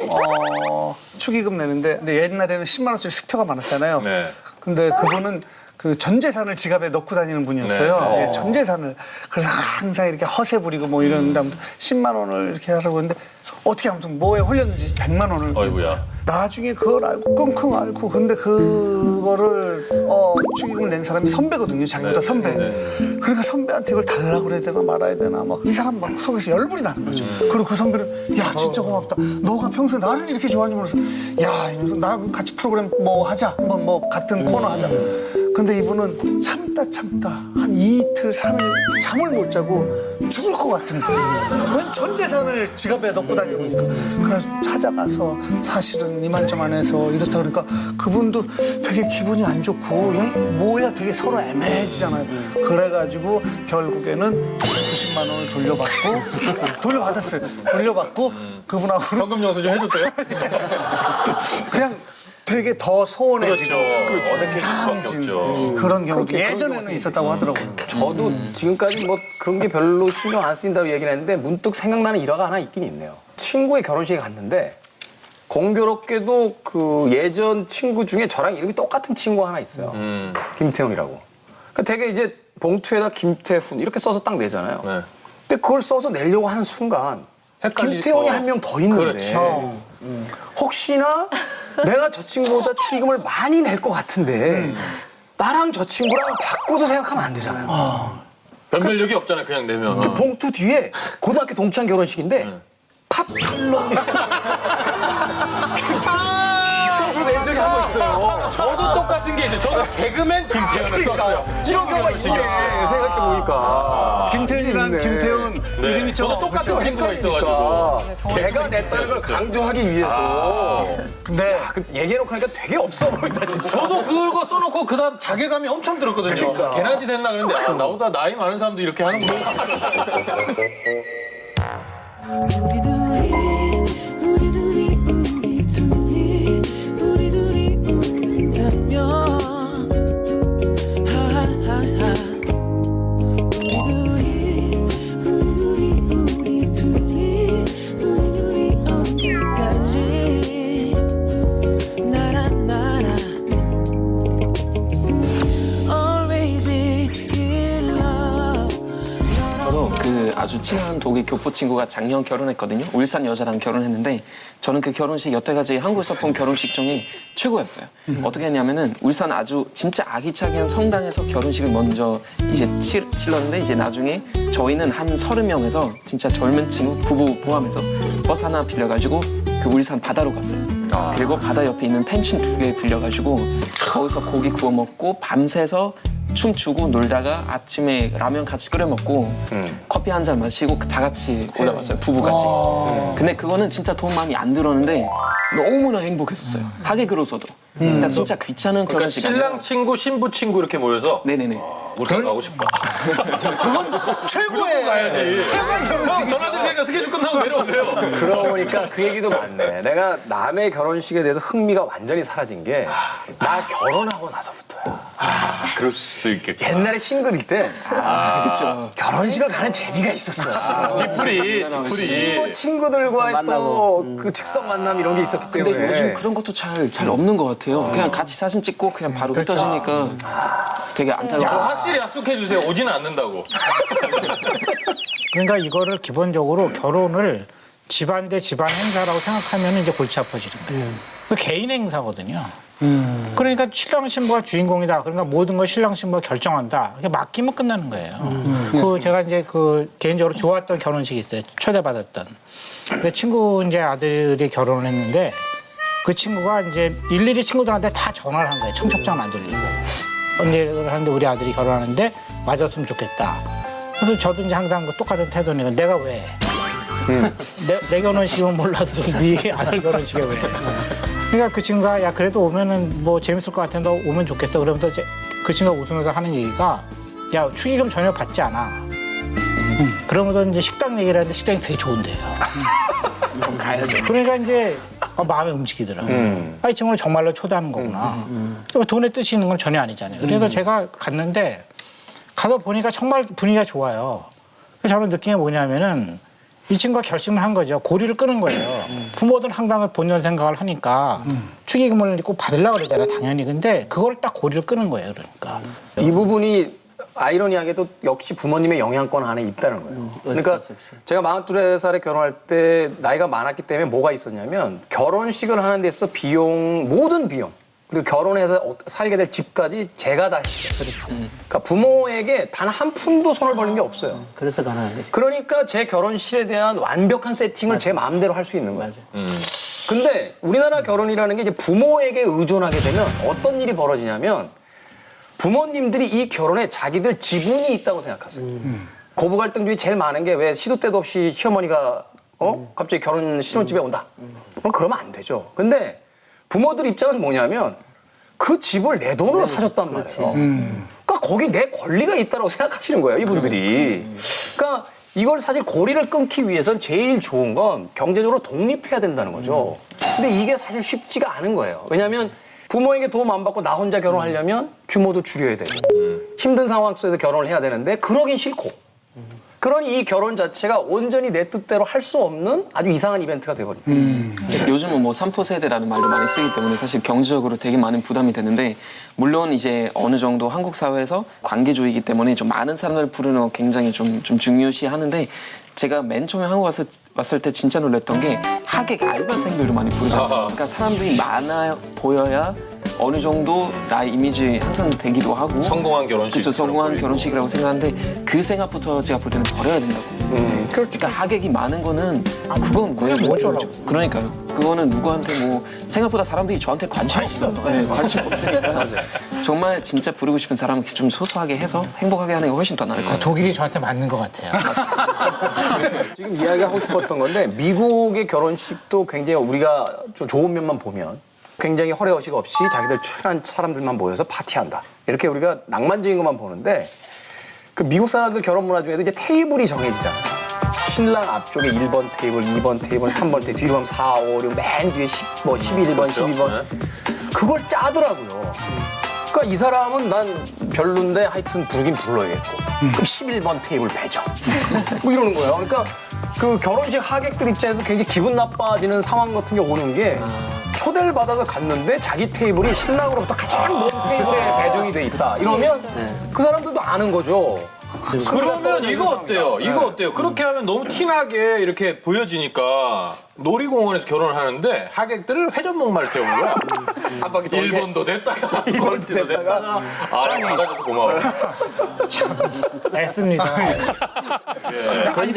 축의금 내는데 근데 옛날에는 10만 원짜리 수표가 많았잖아요. 네. 근데 그분은 그 전 재산을 지갑에 넣고 다니는 분이었어요. 네. 예, 전 재산을. 그래서 항상 이렇게 허세 부리고 뭐 이런 다음에 10만 원을 이렇게 하라고 했는데 어떻게 아무튼 뭐에 홀렸는지 100만 원을. 어이구야. 나중에 그걸 알고 끙끙 앓고 근데 그거를 축의금을 낸 사람이 선배거든요. 자기보다 선배. 그러니까 선배한테 이걸 달라고 그래야 되나 말아야 되나 막 이 사람 막 속에서 열불이 나는 거죠. 그리고 그 선배는 야 진짜 고맙다. 너가 평소에 나를 이렇게 좋아하는지 몰라서 야 이러면서 나랑 같이 프로그램 뭐 하자. 뭐 같은 코너 하자. 근데 이분은 참다 한 이틀 3일 잠을 못 자고 죽을 것 같은 거예요. 왜 전 재산을 지갑에 넣고 다니니까. 그래서 찾아가서 사실은 이만저만 해서 이렇다 그러니까 그분도 되게 기분이 안 좋고 야, 뭐야 되게 서로 애매해지잖아요. 그래가지고 결국에는 90만 원을 돌려받았어요. 돌려받고 그분하고 현금 영수 좀 해줬대요? 그냥 되게 더 소원해지고 그렇죠. 어색해질 수밖에 이상해진 없죠. 그런 경우도 예전에는 있었다고 하더라고요. 저도 지금까지 뭐 그런 게 별로 신경 안 쓰인다고 얘기를 했는데 문득 생각나는 일화가 하나 있긴 있네요. 친구의 결혼식에 갔는데 공교롭게도 그 예전 친구 중에 저랑 이름이 똑같은 친구가 하나 있어요. 김태훈이라고. 그러니까 되게 이제 봉투에다 김태훈 이렇게 써서 딱 내잖아요. 네. 근데 그걸 써서 내려고 하는 순간 김태훈이 한 명 더 있는데 그렇죠. 혹시나 내가 저 친구보다 축의금을 많이 낼 것 같은데 나랑 저 친구랑 바꿔서 생각하면 안 되잖아요. 변별력이 없잖아요. 그냥 내면. 그 봉투 뒤에 고등학교 동창 결혼식인데 탑 컬러 리스트 써서 낸 적이 한 번 있어요. 저도 똑같은 게 있어요. 저도 개그맨 김태현을 썼어요. 이런 경우가 있네. 생각해보니까. 김태현이랑 김태훈 이름이 좀 저도 똑같은 친구가 있어가지고. 내가 냈다는 걸 강조하기 위해서. 근데 그 얘기해놓고 하니까 되게 없어 보인다, 진짜. 저도 그거 써놓고 그다음 자괴감이 엄청 들었거든요. 개나지 됐나 그랬는데 아, 나보다 나이 많은 사람도 이렇게 하는구나. 우리 둘이 우리 둘이 웃는다면 하하하 우리 둘이 언제까지 나라 Always be in love 저도 그 아주 친한 독일 교포 친구가 작년 결혼했거든요. 울산 여자랑 결혼했는데 저는 그 결혼식 여태까지 한국에서 본 결혼식 중에 최고였어요. 어떻게 했냐면은 울산 아주 진짜 아기자기한 성당에서 결혼식을 먼저 이제 치렀는데 이제 나중에 저희는 한 30명에서 진짜 젊은 친구 부부 포함해서 버스 하나 빌려가지고 그 울산 바다로 갔어요. 그리고 바다 옆에 있는 펜션 2개 빌려가지고 거기서 고기 구워 먹고 밤새서 춤추고 놀다가 아침에 라면 같이 끓여 먹고 커피 한 잔 마시고 다 같이 올라갔어요. 부부같이. 근데 그거는 진짜 돈 많이 안 들었는데 너무나 행복했었어요. 하게 그로서도. 그러니까 진짜 귀찮은 그러니까 결혼식 아니라. 신랑 친구, 신부 친구 이렇게 모여서 네네네. 울산 가고 싶다. 최고의 가야지. 형 전화 드리니까 스케줄 끝나고 내려오세요. 그러고 보니까 그 얘기도 많네. 내가 남의 결혼식에 대해서 흥미가 완전히 사라진 게 나 결혼하고 나서부터야. 그럴 수 있겠다. 옛날에 싱글일 때 그렇죠. 결혼식을 가는 재미가 있었어. 뒤풀이. 뭐 친구들과의 또 그 즉석 만남 이런 게 있었기 때문에. 근데 요즘 그런 것도 잘 없는 것 같아요. 그냥 같이 사진 찍고 그냥 바로 흩어지니까 되게 안타까워. 확실히 약속해 주세요. 오지는 않는다고. 그러니까 이거를 기본적으로 결혼을 집안 대 집안 행사라고 생각하면 이제 골치 아파지는 거예요. 그 개인 행사거든요. 그러니까 신랑 신부가 주인공이다. 그러니까 모든 걸 신랑 신부가 결정한다. 그냥 맡기면 끝나는 거예요. 그 제가 이제 그 개인적으로 좋았던 결혼식이 있어요. 초대받았던. 내 친구 이제 아들이 결혼을 했는데 그 친구가 이제 일일이 친구들한테 다 전화를 한 거예요. 청첩장 안 돌리고. 언제를 하는데 우리 아들이 결혼하는데 맞았으면 좋겠다. 그래서 저도 이제 항상 그 똑같은 태도니까 내가 왜? 내 결혼식은 몰라도 네 아들 결혼식에 왜? 그러니까 그 친구가 야 그래도 오면은 뭐 재밌을 것 같은데 오면 좋겠어. 그러면서 이제 그 친구가 웃으면서 하는 얘기가 야 축의금 전혀 받지 않아. 그러면서 이제 식당 얘기를 하는데 식당이 되게 좋은데요. 가야죠. 그러니까 이제 마음이 움직이더라고요. 이 친구는 정말로 초대하는 거구나. 돈의 뜻이 있는 건 전혀 아니잖아요. 그래서 제가 갔는데 가서 보니까 정말 분위기가 좋아요. 그래서 저는 느낀 게 뭐냐면은 이 친구가 결심을 한 거죠. 고리를 끄는 거예요. 부모들은 항상 본전 생각을 하니까 축의금을 꼭 받으려고 그러잖아요, 당연히. 근데 그걸 딱 고리를 끄는 거예요, 그러니까. 이 부분이 아이러니하게도 역시 부모님의 영향권 안에 있다는 거예요. 그러니까 제가 42살에 결혼할 때 나이가 많았기 때문에 뭐가 있었냐면 결혼식을 하는 데 있어서 비용, 모든 비용, 그리고 결혼해서 살게 될 집까지 제가 다 했어요. 그러니까 부모에게 단 한 푼도 손을 벌린 게 없어요. 그래서 가능한 거지. 그러니까 제 결혼식에 대한 완벽한 세팅을 제 마음대로 할 수 있는 거예요. 근데 우리나라 결혼이라는 게 이제 부모에게 의존하게 되면 어떤 일이 벌어지냐면 부모님들이 이 결혼에 자기들 지분이 있다고 생각하세요. 고부 갈등 중에 제일 많은 게 왜 시도 때도 없이 시어머니가 갑자기 결혼 신혼집에 온다. 그러면 안 되죠. 근데 부모들 입장은 뭐냐면 그 집을 내 돈으로 사줬단 말이에요. 그러니까 거기 내 권리가 있다고 생각하시는 거예요, 이분들이. 그러니까 이걸 사실 고리를 끊기 위해선 제일 좋은 건 경제적으로 독립해야 된다는 거죠. 근데 이게 사실 쉽지가 않은 거예요. 왜냐하면 부모에게 도움 안 받고 나 혼자 결혼하려면 규모도 줄여야 되고 힘든 상황 속에서 결혼을 해야 되는데 그러긴 싫고 그러니 이 결혼 자체가 온전히 내 뜻대로 할 수 없는 아주 이상한 이벤트가 돼버립니다. 요즘은 뭐 3포 세대라는 말도 많이 쓰기 때문에 사실 경제적으로 되게 많은 부담이 되는데 물론 이제 어느 정도 한국 사회에서 관계주의이기 때문에 좀 많은 사람을 부르는 거 굉장히 좀 중요시 하는데 제가 맨 처음에 한국 왔을 때 진짜 놀랐던 게 하객 알바생들도 많이 부르잖아요. 그러니까 사람들이 많아 보여야 어느 정도 나의 이미지 항상 되기도 하고 성공한 결혼식. 그렇죠. 성공한 결혼식이라고 생각하는데 그 생각부터 제가 볼 때는 버려야 된다고. 그러니까 하객이 많은 거는 그건 뭐 어쩌라고. 그러니까요. 그거는 누구한테 뭐 생각보다 사람들이 저한테 관심 없어요. 네, 관심 없으니까 정말 진짜 부르고 싶은 사람은 좀 소소하게 해서 행복하게 하는 게 훨씬 더 나을 것 같아요. 독일이 저한테 맞는 것 같아요. 지금 이야기하고 싶었던 건데 미국의 결혼식도 굉장히 우리가 좀 좋은 면만 보면 굉장히 허례허식 없이 자기들 친한 사람들만 모여서 파티한다. 이렇게 우리가 낭만적인 것만 보는데 그 미국 사람들 결혼 문화 중에도 이제 테이블이 정해지잖아요. 신랑 앞쪽에 1번 테이블, 2번 테이블, 3번 테이블, 뒤로 가면 4, 5, 6, 맨 뒤에 11번, 12번. 그걸 짜더라고요. 그러니까 이 사람은 난 별론데 하여튼 부르긴 불러야겠고. 그럼 11번 테이블 배정. 뭐 이러는 거예요. 그러니까 그 결혼식 하객들 입장에서 굉장히 기분 나빠지는 상황 같은 게 오는 게 초대를 받아서 갔는데 자기 테이블이 신랑으로부터 가장 먼 테이블에 배정이 돼 있다. 이러면 그 사람들도 아는 거죠. 그러면 이거 어때요? 이거 어때요? 그렇게 하면 너무 티나게 이렇게 보여지니까 놀이공원에서 결혼을 하는데 하객들을 회전목마를 태우는 거야. 한 바퀴 돌게. 1번도 됐다가 2번도 됐다가. 아, 받아줘서 고마워. 애씁니다.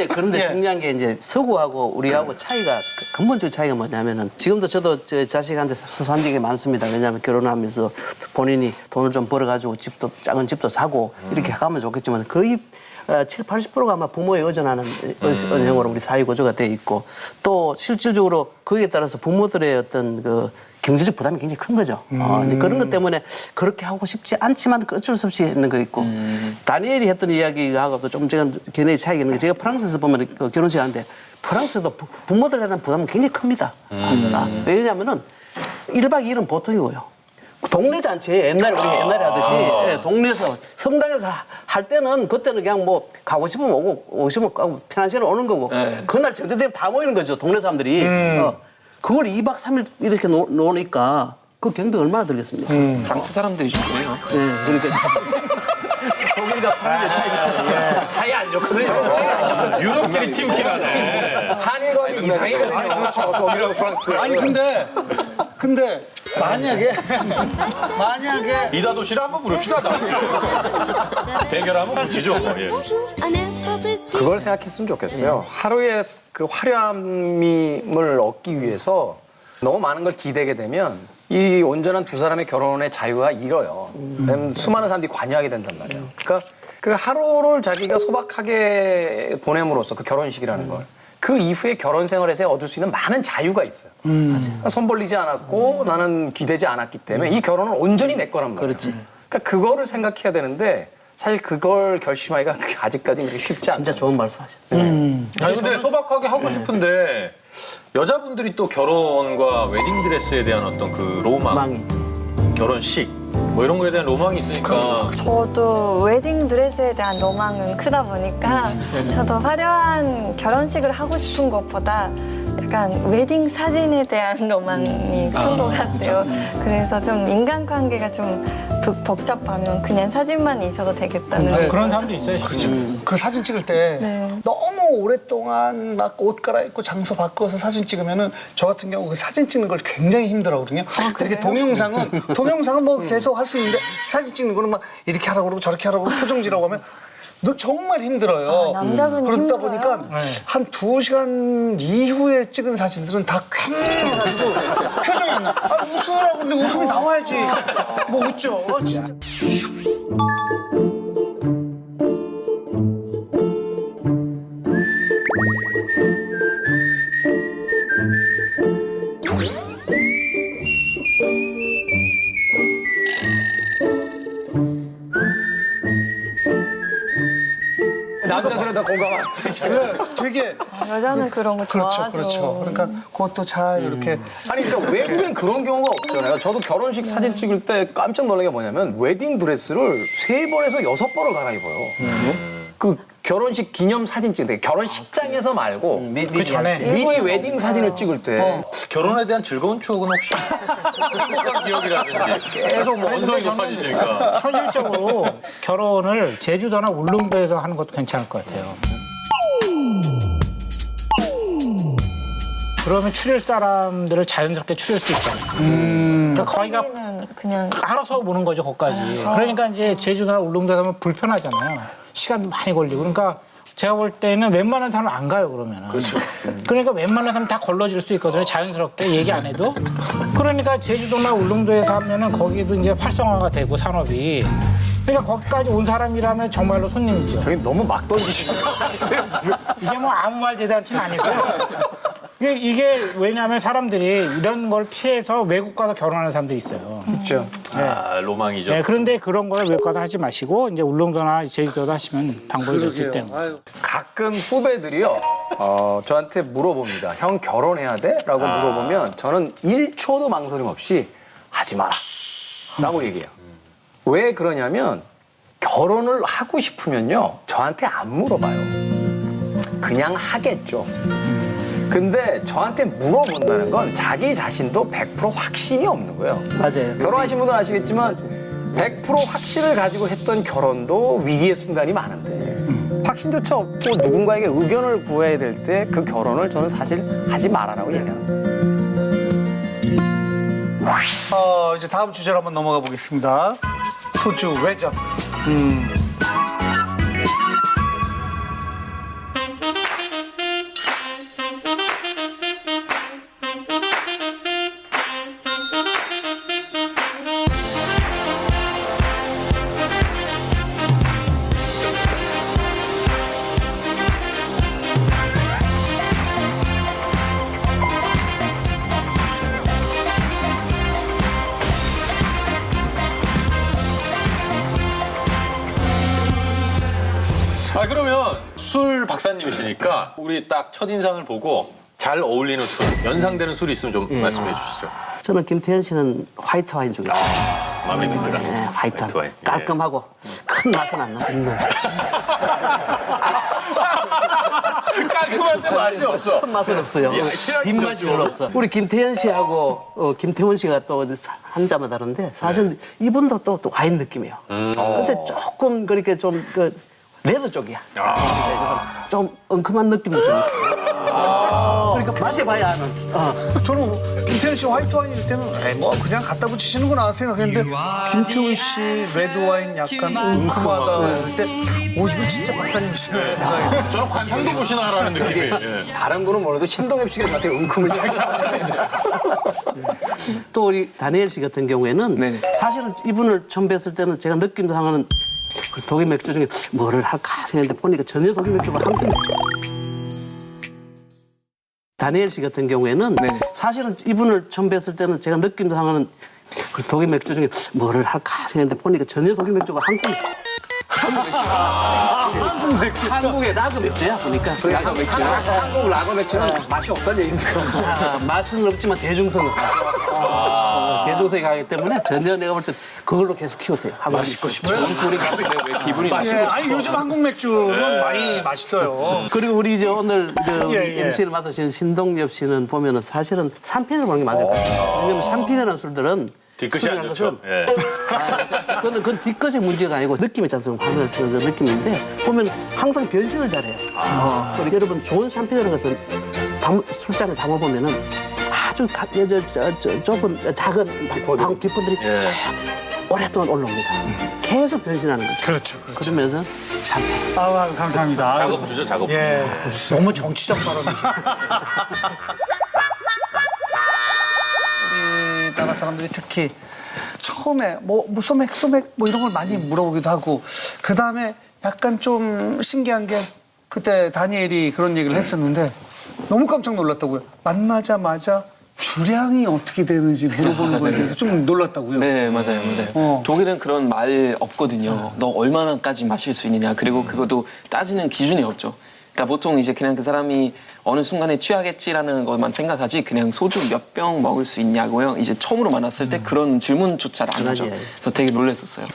그런데 중요한 게 이제 서구하고 우리하고 차이가 근본적 차이가 뭐냐면은 지금도 저도 저 자식한테 사소한 적이 많습니다. 왜냐하면 결혼하면서 본인이 돈을 좀 벌어가지고 집도 작은 집도 사고 이렇게 가면 좋겠지만 거의 7, 80%가 아마 부모에 의존하는 은행으로 우리 사회 구조가 돼 있고 또 실질적으로 거기에 따라서 부모들의 어떤 그 경제적 부담이 굉장히 큰 거죠. 근데 그런 것 때문에 그렇게 하고 싶지 않지만 어쩔 수 없이 했는 거 있고 다니엘이 했던 이야기하고도 좀 제가 견해의 차이가 있는 게 제가 프랑스에서 보면 그 결혼식 하는데 프랑스도 부모들에 대한 부담은 굉장히 큽니다. 왜냐하면은 1박 2일은 보통이고요. 동네 잔치에 옛날에 우리 옛날에 하듯이 예, 동네에서 성당에서 할 때는 그때는 그냥 뭐 가고 싶으면 오고 싶으면 가고 편한 시간에 오는 거고 그날 전대 되면 다 모이는 거죠. 동네 사람들이. 그걸 2박 3일 이렇게 놓으니까 그 경비 얼마나 들겠습니까? 프랑스 사람들이 좀 그래요. 예, 그러니까 독일과 프랑스 차이가 사이 안 좋거든요. 유럽끼리 팀킬하네. 한일과는 이상이거든요. 독일하고 프랑스. 아니 근데 만약에 이다도시를 한번 부릅시다. 대결 한번 붙이죠. 예. 그걸 생각했으면 좋겠어요. 하루의 그 화려함을 얻기 위해서 너무 많은 걸 기대게 되면 이 온전한 두 사람의 결혼의 자유가 잃어요. 왜냐면 수많은 사람들이 관여하게 된단 말이에요. 그러니까 그 하루를 자기가 소박하게 보냄으로써 그 결혼식이라는 걸 그 이후에 결혼 생활에서 얻을 수 있는 많은 자유가 있어요. 손 벌리지 않았고 나는 기대지 않았기 때문에 이 결혼은 온전히 내 거란 말이에요. 그러니까 그거를 생각해야 되는데 사실 그걸 결심하기가 아직까지 그렇게 쉽지 않죠. 진짜 좋은 말씀하셨어요. 아니 근데 소박하게 하고 싶은데 여자분들이 또 결혼과 웨딩드레스에 대한 어떤 그 로망, 결혼식 뭐 이런 거에 대한 로망이 있으니까 저도 웨딩 드레스에 대한 로망은 크다 보니까 저도 화려한 결혼식을 하고 싶은 것보다 약간 웨딩 사진에 대한 로망이 큰 것 같아요. 그래서 좀 인간관계가 좀 복잡하면 그냥 사진만 있어도 되겠다는. 그런 사람도 있어요. 그 사진 찍을 때 네. 너무 오랫동안 막 옷 갈아입고 장소 바꿔서 사진 찍으면은 저 같은 경우 그 사진 찍는 걸 굉장히 힘들어하거든요. 이렇게 동영상은 뭐 계속 할 수 있는데 사진 찍는 거는 막 이렇게 하라고 그러고 저렇게 하라고 그러고 표정지라고 하면 너 정말 힘들어요. 남자분이 그러다 힘들어요? 보니까 한 2시간 이후에 찍은 사진들은 다 퀭해가지고 표정이 안 나. 아, 웃으라고 근데 웃음이 나와야지. 뭐 웃죠. 진짜. 남자들은 다 공감하죠. 네, 되게 여자는 그런 거 좋아하죠. 그렇죠. 그러니까 그것도 잘 이렇게 아니 그러니까 외국엔 그런 경우가 없잖아요. 저도 결혼식 사진 찍을 때 깜짝 놀란 게 뭐냐면 웨딩 드레스를 3번에서 6번을 갈아입어요. 그 결혼식 기념 사진 찍을 때 결혼식장에서 말고 그 전에 미리 웨딩 사진을 찍을 때 결혼에 대한 즐거운 추억은 혹시 행복한 기억이라든지 계속 뭐 언성이 높아지시니까 현실적으로 결혼을 제주도나 울릉도에서 하는 것도 괜찮을 것 같아요. 그러면 추릴 사람들을 자연스럽게 추릴 수 있잖아요. 그러니까 거기가 거기는 그냥 알아서 보는 거죠, 거기까지. 그러니까 이제 제주도나 울릉도에 가면 불편하잖아요. 시간도 많이 걸리고. 그러니까 제가 볼 때는 웬만한 사람은 안 가요, 그러면은. 그렇죠. 그러니까 웬만한 사람 다 걸러질 수 있거든요, 자연스럽게 얘기 안 해도. 그러니까 제주도나 울릉도에서 하면은 거기도 이제 활성화가 되고 산업이. 그러니까 거기까지 온 사람이라면 정말로 손님이죠. 저기 너무 막 던지시는 거 아니세요, 지금? 이게 뭐 아무 말 대잔치는 아니고요. 이게 왜냐하면 사람들이 이런 걸 피해서 외국 가서 결혼하는 사람들이 있어요. 그렇죠. 아, 로망이죠. 네, 그런데 그런 거를 외국 가서 하지 마시고 이제 울릉도나 제주도도 하시면 방법이 좋기 때문에. 가끔 후배들이요, 저한테 물어봅니다. 형 결혼해야 돼? 라고 물어보면 저는 1초도 망설임 없이 하지 마라. 라고 얘기해요. 왜 그러냐면 결혼을 하고 싶으면요, 저한테 안 물어봐요. 그냥 하겠죠. 근데 저한테 물어본다는 건 자기 자신도 100% 확신이 없는 거예요. 맞아요. 결혼하신 분들은 아시겠지만 100% 확신을 가지고 했던 결혼도 위기의 순간이 많은데 확신조차 없고 누군가에게 의견을 구해야 될 때 그 결혼을 저는 사실 하지 말아라고 얘기합니다. 이제 다음 주제로 한번 넘어가 보겠습니다. 토주 외적. 아, 그러면 술 박사님이시니까 우리 딱 첫인상을 보고 잘 어울리는 술, 연상되는 술이 있으면 좀 말씀해 주시죠. 저는 김태현 씨는 화이트 와인 중에 있어요. 마음에 듭니다. 네, 화이트 화이트 와인. 와인. 깔끔하고 큰 맛은 안 나고 있는. 깔끔한데 맛이 없어. 큰 맛은 없어요. 뒷맛이 별로 없어. 우리 김태현 씨하고 김태원 씨가 또 한 잔만 다른데 사실 이분도 또 와인 느낌이에요. 근데 조금 그렇게 좀 레드 쪽이야. 좀 엉큼한 느낌도 좀. 그러니까 마셔봐야 하는. 저는 김태훈 씨 화이트 와인일 때는 뭐 그냥 갖다 붙이시는구나 생각했는데 김태훈 씨 레드 와인 약간 웅큼하다 할 때 이분 진짜 박사님이시네. 저는 관상도 보시나라는 느낌이. 예. 다른 분은 몰라도 신동엽 씨가 저한테 은큼을 잘 나와야죠. 또 우리 다니엘 씨 같은 경우에는 네네. 사실은 이분을 처음 뵀을 때는 제가 느낌상으로는 그래서 독일 맥주 중에 뭐를 할까 생각했는데 보니까 전혀 독일 맥주가 한국 맥주. 다니엘 씨 같은 경우에는 네네. 사실은 이분을 처음 뵀을 때는 제가 느낌상으로는 그래서 독일 맥주 중에 뭐를 할까 생각했는데 보니까 전혀 독일 맥주가 한국 맥주. 한국 맥주. 한국의 라거 맥주야 보니까. 라거 맥주. 한국 라거 맥주는 맛이 없다는 얘기인데요. 맛은 없지만 대중성은 대중성이 강하기 때문에 전혀 내가 볼 때 그걸로 계속 키우세요. 맛있고 싶죠. 좋은 소리가 왜 기분이 예, 나시고 아니 요즘 한국 맥주는 많이 맛있어요. 그리고 우리 이제 오늘 예. MC를 맡으신 신동엽 씨는 보면은 사실은 샴페인을 먹는 게 맞을 것 같아요. 왜냐면 샴페인이라는 술들은 뒤끝이 술이라는 안 좋죠. 것은 예. 그건 그건 뒤끝의 문제가 아니고 느낌 있지 않습니까? 하늘 피면서 느낌인데 보면 항상 변신을 잘해요. 그리고 여러분 좋은 샴페인이라는 것은 술잔에 담아보면은 아주 좁은 작은 기포들이 쭉 오랫동안 올라옵니다. 계속 변신하는 거죠. 그렇죠. 그러면서 샴페인. 감사합니다. 작업주죠, 작업주. 예. 너무 정치적 발언이죠. 우리나라 사람들이 특히 처음에 뭐 소맥 뭐 이런 걸 많이 물어보기도 하고 그 다음에 약간 좀 신기한 게 그때 다니엘이 그런 얘기를 했었는데 너무 깜짝 놀랐다고요. 만나자마자 주량이 어떻게 되는지 물어보는 거에 대해서 좀 놀랐다고요. 네, 맞아요. 독일은 그런 말 없거든요. 너 얼마나까지 마실 수 있느냐. 그리고 그것도 따지는 기준이 없죠. 그러니까 보통 이제 그냥 그 사람이 어느 순간에 취하겠지라는 것만 생각하지 그냥 소주 몇 병 먹을 수 있냐고요. 이제 처음으로 만났을 때 그런 질문조차 안 하죠. 그래서 되게 놀랐었어요.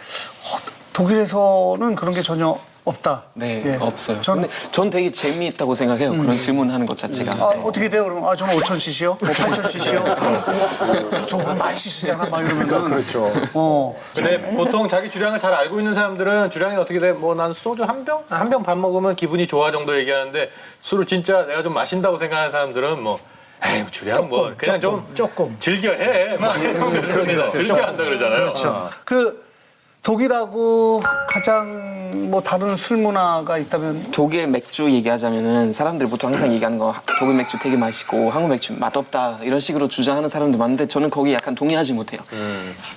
독일에서는 그런 게 전혀 없다. 네, 예. 없어요. 전 근데 전 되게 재미있다고 생각해요. 그런 질문하는 것 자체가. 네. 어떻게 돼요? 그러면 저는 5,000cc요? 뭐 8,000cc요? 저거 많이 시잖아 막 이러면 그렇죠. 근데 보통 자기 주량을 잘 알고 있는 사람들은 주량이 어떻게 돼? 뭐 난 소주 한 병 반 먹으면 기분이 좋아 정도 얘기하는데 술을 진짜 내가 좀 마신다고 생각하는 사람들은 뭐 에이, 주량 뭐 그냥 조금. 즐겨 해. 막 그렇죠. 즐겨 한다 그러잖아요. 그렇죠. 그 독일하고 가장 뭐 다른 술 문화가 있다면 독일 맥주 얘기하자면은 사람들 보통 항상 얘기하는 거 독일 맥주 되게 맛있고 한국 맥주 맛없다 이런 식으로 주장하는 사람도 많은데 저는 거기 약간 동의하지 못해요.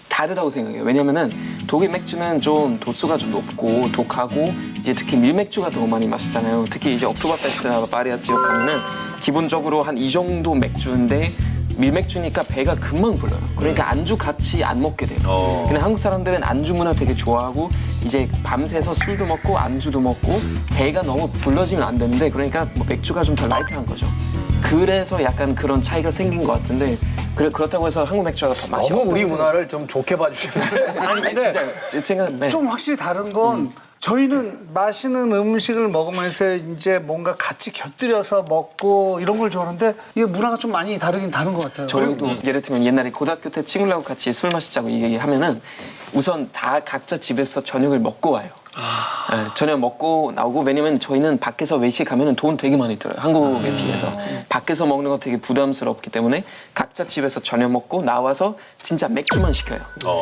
다르다고 생각해요. 왜냐면은 독일 맥주는 좀 도수가 좀 높고 독하고 이제 특히 밀맥주가 너무 많이 마시잖아요. 특히 이제 옥토버페스트나 바바리아 지역 가면은 기본적으로 한 이 정도 맥주인데 밀맥주니까 배가 금방 불러요. 그러니까 안주 같이 안 먹게 돼요. 근데 한국 사람들은 안주 문화 되게 좋아하고 이제 밤새서 술도 먹고 안주도 먹고 배가 너무 불러지면 안 되는데 그러니까 뭐 맥주가 좀 더 라이트한 거죠. 그래서 약간 그런 차이가 생긴 것 같은데 그렇다고 해서 한국 맥주가 더 맛이 너무 우리 없다고 문화를 좀 좋게 봐주시는데. 아니 근데 진짜 생각 네. 좀 확실히 다른 건 저희는 맛있는 음식을 먹으면서 이제 뭔가 같이 곁들여서 먹고 이런 걸 좋아하는데 이게 문화가 좀 많이 다르긴 다른 것 같아요. 저희도 예를 들면 옛날에 고등학교 때 친구들하고 같이 술 마시자고 얘기하면은 우선 다 각자 집에서 저녁을 먹고 와요. 네, 저녁 먹고 나오고 왜냐면 저희는 밖에서 외식하면은 돈 되게 많이 들어요. 한국에 비해서. 밖에서 먹는 거 되게 부담스럽기 때문에 각자 집에서 저녁 먹고 나와서 진짜 맥주만 시켜요.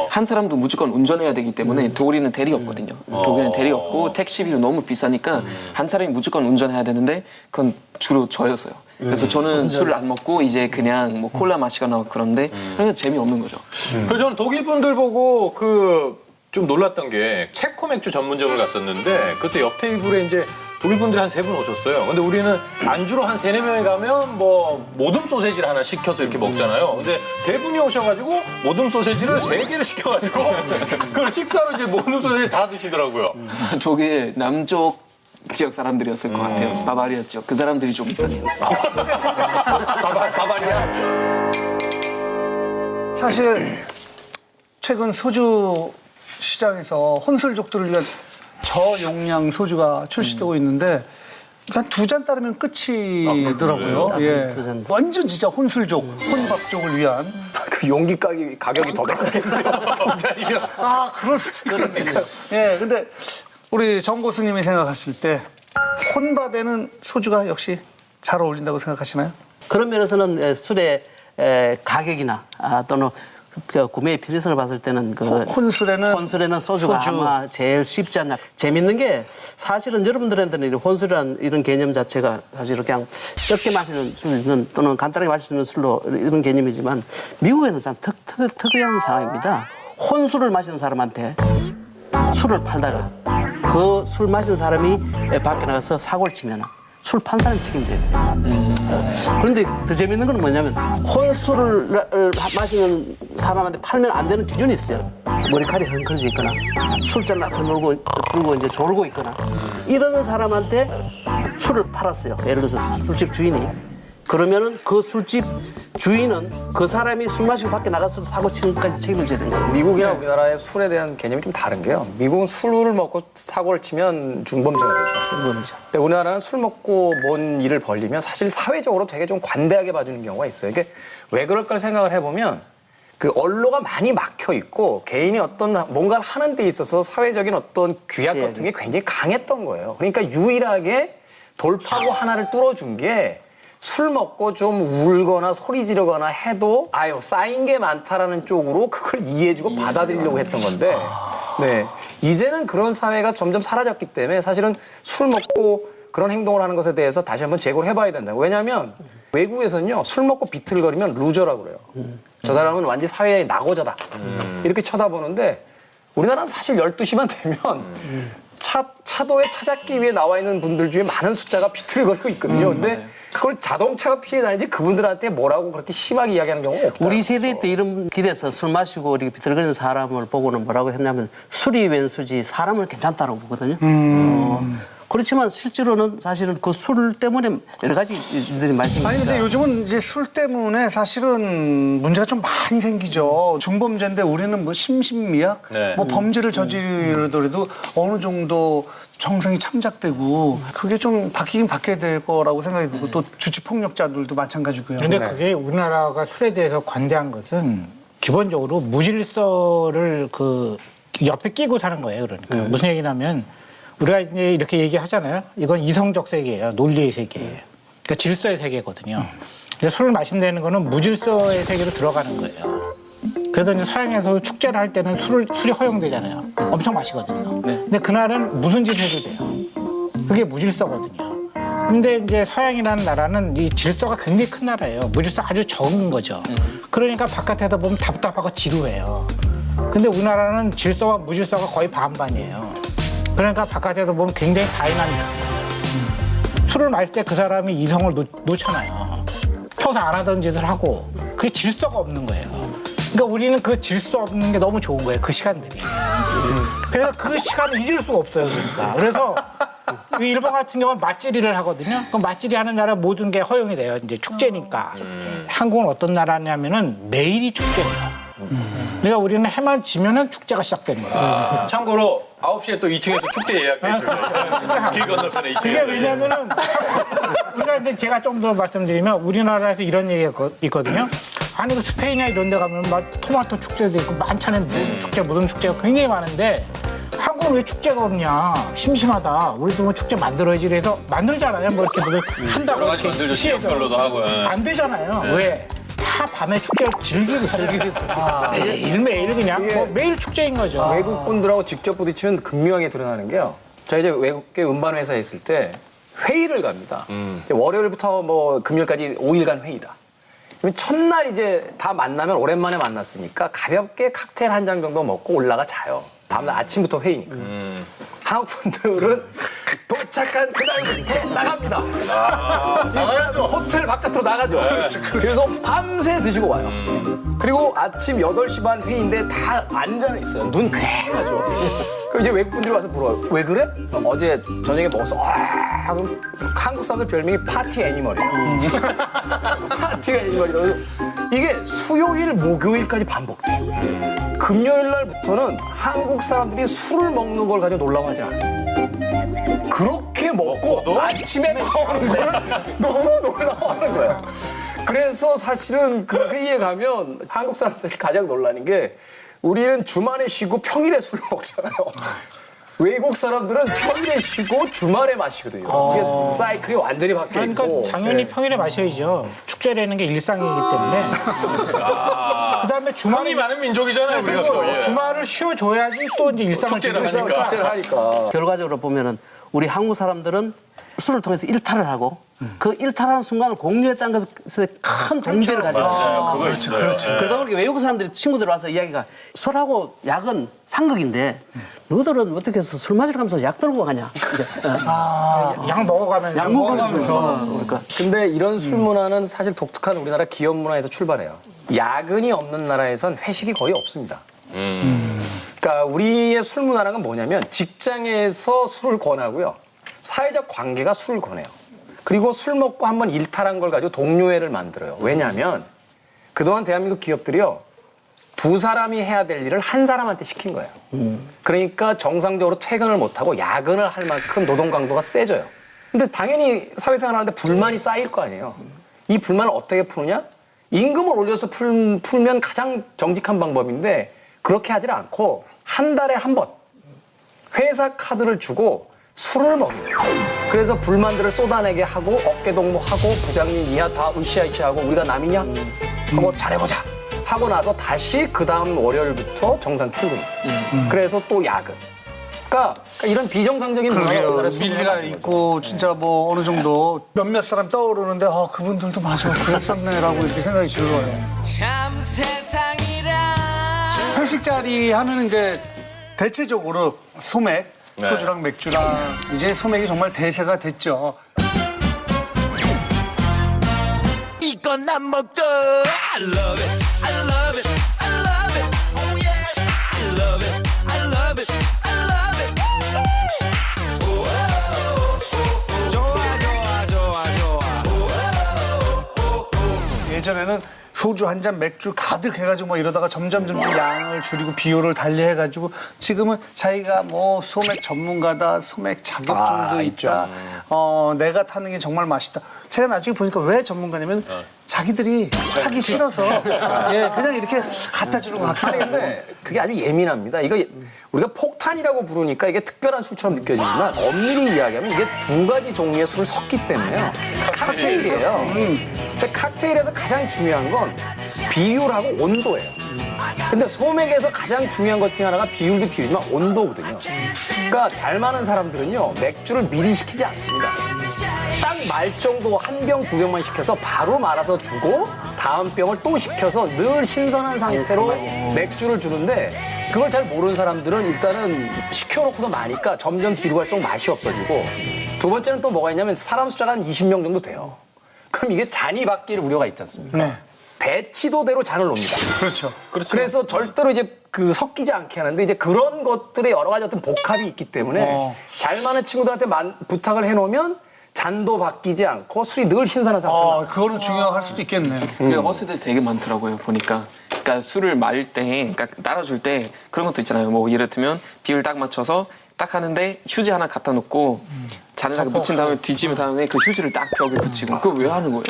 한 사람도 무조건 운전해야 되기 때문에 독일은 대리 없거든요. 독일은 대리 없고 택시비도 너무 비싸니까 한 사람이 무조건 운전해야 되는데 그건 주로 저였어요. 그래서 저는 술을 안 먹고 이제 그냥 뭐 콜라 마시거나 그런데 그냥 재미없는 거죠. 그래서 저는 독일 분들 보고 좀 놀랐던 게 체코 맥주 전문점을 갔었는데 그때 옆 테이블에 이제 독일 분들이 한 3분 오셨어요. 근데 우리는 안주로 한 3-4명이 가면 뭐 모듬 소세지를 하나 시켜서 이렇게 먹잖아요. 근데 3분이 오셔가지고 모듬 소세지를 3개를 시켜가지고 그걸 식사로 이제 모듬 소세지 다 드시더라고요. 독일 남쪽 지역 사람들이었을 것 같아요. 바바리아 지역. 그 사람들이 좀 이상해요. 바바리아. 사실 최근 소주 시장에서 혼술족들을 위한 저용량 소주가 출시되고 있는데 한 2잔 따르면 끝이더라고요. 예. 완전 진짜 혼술족, 혼밥족을 위한. 그 용기 가격이 더 들어가겠는데요. 아, 그럴 수도 있겠네요. 예, 근데 우리 정 교수님이 생각하실 때 혼밥에는 소주가 역시 잘 어울린다고 생각하시나요? 그런 면에서는 술의 가격이나 또는 그 구매의 편의성을 봤을 때는 혼술에는 소주가 아마 제일 쉽지 않나. 재밌는 게 사실은 여러분들한테는 혼술이라는 이런 개념 자체가 사실 그냥 적게 마시는 술은 또는 간단하게 마실 수 있는 술로 이런 개념이지만 미국에는 참 특이한 상황입니다. 혼술을 마시는 사람한테 술을 팔다가 그 술 마시는 사람이 밖에 나가서 사고를 치면 술 판 사람이 책임져야 돼요. 그런데 더 재밌는 건 뭐냐면 혼술을 마시는 사람한테 팔면 안 되는 기준이 있어요. 머리칼이 헝클어져 있거나 술잔 앞에 들고 이제 졸고 있거나 이런 사람한테 술을 팔았어요. 예를 들어서 술집 주인이. 그러면은 그 술집 주인은 그 사람이 술 마시고 밖에 나가서 사고 치는 것까지 책임을 져야 되는 거예요. 미국이나 우리나라의 술에 대한 개념이 좀 다른 게요. 미국은 술을 먹고 사고를 치면 중범죄가 되죠. 중범죄. 근데 우리나라는 술 먹고 뭔 일을 벌리면 사실 사회적으로 되게 좀 관대하게 봐주는 경우가 있어요. 이게 왜 그럴까 생각을 해보면 그 언로가 많이 막혀 있고 개인이 어떤 뭔가를 하는 데 있어서 사회적인 어떤 규약 같은 게 굉장히 강했던 거예요. 그러니까 유일하게 돌파구 하나를 뚫어준 게 술 먹고 좀 울거나 소리 지르거나 해도 쌓인 게 많다라는 쪽으로 그걸 이해해주고 받아들이려고 했던 건데 네 이제는 그런 사회가 점점 사라졌기 때문에 사실은 술 먹고 그런 행동을 하는 것에 대해서 다시 한번 재고를 해봐야 된다. 왜냐하면 외국에서는요 술 먹고 비틀거리면 루저라고 그래요. 저 사람은 완전 사회의 낙오자다 이렇게 쳐다보는데 우리나라는 사실 12시만 되면 차도에 차 잡기 위해 나와 있는 분들 중에 많은 숫자가 비틀거리고 있거든요. 근데 그걸 자동차가 피해 다니지 그분들한테 뭐라고 그렇게 심하게 이야기하는 경우가 없다. 우리 세대 때 이런 길에서 술 마시고 이렇게 비틀거리는 사람을 보고는 뭐라고 했냐면 술이 왼수지 사람을 괜찮다고 보거든요. 그렇지만 실제로는 사실은 그 술 때문에 여러 가지 일들이 많이 생깁니다. 아니 근데 요즘은 이제 술 때문에 사실은 문제가 좀 많이 생기죠. 중범죄인데 우리는 뭐 심신미약, 뭐 범죄를 저지르더라도 어느 정도 정성이 참작되고 그게 좀 바뀌긴 바뀌어야 될 거라고 생각이 들고 또 주치폭력자들도 마찬가지고요. 근데 그게 우리나라가 술에 대해서 관대한 것은 기본적으로 무질서를 그 옆에 끼고 사는 거예요. 그러니까 무슨 얘기냐면 우리가 이제 이렇게 얘기하잖아요. 이건 이성적 세계예요. 논리의 세계예요. 그러니까 질서의 세계거든요. 이제 술을 마신다는 거는 무질서의 세계로 들어가는 거예요. 그래서 이제 서양에서 축제를 할 때는 술이 허용되잖아요. 엄청 마시거든요. 근데 그날은 무슨 짓을 해도 돼요. 그게 무질서거든요. 근데 이제 서양이라는 나라는 이 질서가 굉장히 큰 나라예요. 무질서가 아주 적은 거죠. 그러니까 바깥에서 보면 답답하고 지루해요. 근데 우리나라는 질서와 무질서가 거의 반반이에요. 그러니까 바깥에서 보면 굉장히 다이나믹한 거예요. 술을 마실 때 그 사람이 이성을 놓잖아요. 평소 안 하던 짓을 하고 그게 질서가 없는 거예요. 그러니까 우리는 그 질서 없는 게 너무 좋은 거예요. 그 시간들이. 그래서 그 시간을 잊을 수가 없어요. 그러니까. 그래서 일본 같은 경우는 맛질이를 하거든요. 그럼 맛질이 하는 나라 모든 게 허용이 돼요. 이제 축제니까. 한국은 어떤 나라냐면은 매일이 축제예요. 그러니까 우리는 해만 지면은 축제가 시작되는 거예요. 참고로 9시에 또 2층에서 축제 예약돼 있습니다. 길 건너편에 2층에. 그게 왜냐면은 그러니까 이제 제가 좀 더 말씀드리면 우리나라에서 이런 얘기가 있거든요. 아니 그 스페인이나 이런 데 가면 막 토마토 축제도 있고 많잖아요. 무슨 축제가 굉장히 많은데 한국은 왜 축제가 없냐? 심심하다. 우리도 뭐 축제 만들어야지. 그래서 만들잖아요. 뭐 이렇게 뭐 한다고 여러 가지 이렇게 만들죠. 지역별로도 하고. 안 되잖아요. 왜? 다 밤에 축제를 즐기고 매일 그냥 뭐 매일 축제인 거죠. 외국 분들하고 직접 부딪히면 극명하게 드러나는 게요. 제가 이제 외국계 음반 회사에 있을 때 회의를 갑니다. 이제 월요일부터 뭐 금요일까지 5일간 회의다. 그러면 첫날 이제 다 만나면 오랜만에 만났으니까 가볍게 칵테일 한 잔 정도 먹고 올라가 자요. 다음날 아침부터 회의니까. 한국 분들은 도착한 그날부터 나갑니다. 나가야죠. 호텔 바깥으로 나가죠. 그래서 밤새 드시고 와요. 그리고 아침 8시 반 회의인데 다 앉아 있어요. 눈 퀭하죠. 그럼 이제 외국 분들이 와서 물어요. 왜 그래? 어제 저녁에 먹었어. 그럼 한국 사람들 별명이 파티 애니멀이에요. 파티 애니멀이라고. 이게 수요일, 목요일까지 반복돼요. 금요일 날부터는 한국 사람들이 술을 먹는 걸 가지고 놀라워하지 않아요. 그렇게 먹고 아침에 나오는 걸 너무 놀라워하는 거예요. 그래서 사실은 그 회의에 가면 한국 사람들이 가장 놀라는 게 우리는 주말에 쉬고 평일에 술을 먹잖아요. 외국 사람들은 평일에 쉬고 주말에 마시거든요. 이게 사이클이 완전히 바뀌어 있고. 그러니까 당연히 평일에 마셔야죠. 축제라는 게 일상이기 때문에. 그다음에 흥이 많은 민족이잖아요, 우리가 또. 예. 주말을 쉬어줘야지 또 이제 일상을 축제를 즐길 수 하니까. 축제를 하니까. 결과적으로 보면은 우리 한국 사람들은 술을 통해서 일탈을 하고 그 일탈하는 순간을 공유했다는 것에 큰 동지를 가지고 있어요. 그거 있어요. 그러다 보니까 외국 사람들이 친구들 와서 이야기가 술하고 약은 상극인데 너희들은 어떻게 해서 술 마시러 가면서 약 들고 가냐. 이제, 약 먹어가면서. 약 먹으면서. 그러니까. 근데 이런 술 문화는 사실 독특한 우리나라 기업 문화에서 출발해요. 야근이 없는 나라에선 회식이 거의 없습니다. 그러니까 우리의 술 문화라는 건 뭐냐면 직장에서 술을 권하고요. 사회적 관계가 술을 권해요. 그리고 술 먹고 한번 일탈한 걸 가지고 동료회를 만들어요. 왜냐하면 그동안 대한민국 기업들이요. 2사람이 해야 될 일을 한 사람한테 시킨 거예요. 그러니까 정상적으로 퇴근을 못하고 야근을 할 만큼 노동 강도가 세져요. 근데 당연히 사회생활 하는데 불만이 쌓일 거 아니에요. 이 불만을 어떻게 푸느냐? 임금을 올려서 풀면 가장 정직한 방법인데 그렇게 하질 않고 한 달에 한 번 회사 카드를 주고 술을 먹여요. 그래서 불만들을 쏟아내게 하고 어깨동무하고 부장님 이야 다 으쌰으쌰하고 우리가 남이냐? 하고 잘해보자. 하고 나서 다시 그 다음 월요일부터 정상 출근. 그래서 또 야근. 그러니까 이런 비정상적인 문화가 우리나라에 밀리가 있고 진짜 뭐 어느 정도 몇몇 사람 떠오르는데 그분들도 맞아 그랬었네라고 이렇게 생각이 들어요. 참 세상이라. 회식 자리 하면 이제 대체적으로 소맥, 소주랑 맥주랑 이제 소맥이 정말 대세가 됐죠. 이건 난 먹고 I love it, I love it, I love it, oh yes I love it, I love it, I love it 좋아 좋아 좋아 좋아 예전에는 소주 한 잔 맥주 가득 해가지고 뭐 이러다가 점점 양을 줄이고 비율을 달리 해가지고 지금은 자기가 뭐 소맥 전문가다, 소맥 자격증도 있다. 내가 타는 게 정말 맛있다. 제가 나중에 보니까 왜 전문가냐면 자기들이 타기 싫어서 그냥 이렇게 갖다 주는 거 아니 같아요. 근데 그게 아주 예민합니다. 이거 우리가 폭탄이라고 부르니까 이게 특별한 술처럼 느껴지지만 엄밀히 이야기하면 이게 두 가지 종류의 술을 섞기 때문에요. 칵테일이에요. 근데 칵테일에서 가장 중요한 건 비율하고 온도예요. 근데 소맥에서 가장 중요한 것 중에 하나가 비율도 비율이지만 온도거든요. 그러니까 잘 마는 사람들은요, 맥주를 미리 시키지 않습니다. 딱 말 정도 한 병, 두 병만 시켜서 바로 말아서 주고 다음 병을 또 시켜서 늘 신선한 상태로 맥주를 주는데 그걸 잘 모르는 사람들은 일단은 시켜놓고서 마니까 점점 뒤로 갈수록 맛이 없어지고 두 번째는 또 뭐가 있냐면 사람 숫자가 한 20명 정도 돼요. 그럼 이게 잔이 바뀔 우려가 있지 않습니까? 네. 배치도대로 잔을 놓습니다. 그렇죠. 그래서 절대로 이제 그 섞이지 않게 하는데 이제 그런 것들의 여러 가지 어떤 복합이 있기 때문에 잘 마는 친구들한테 부탁을 해놓으면 잔도 바뀌지 않고 술이 늘 신선한 상태로 그거는 중요할 수도 있겠네. 그리고 허스들 되게 많더라고요 보니까. 그러니까 술을 마실 때, 그러니까 따라줄 때 그런 것도 있잖아요. 뭐 예를 들면 비율 딱 맞춰서 딱 하는데 휴지 하나 갖다 놓고 잔에다가 묻힌 다음에 뒤집은 다음에 그 휴지를 딱 벽에 붙이고 그거 왜 하는 거예요?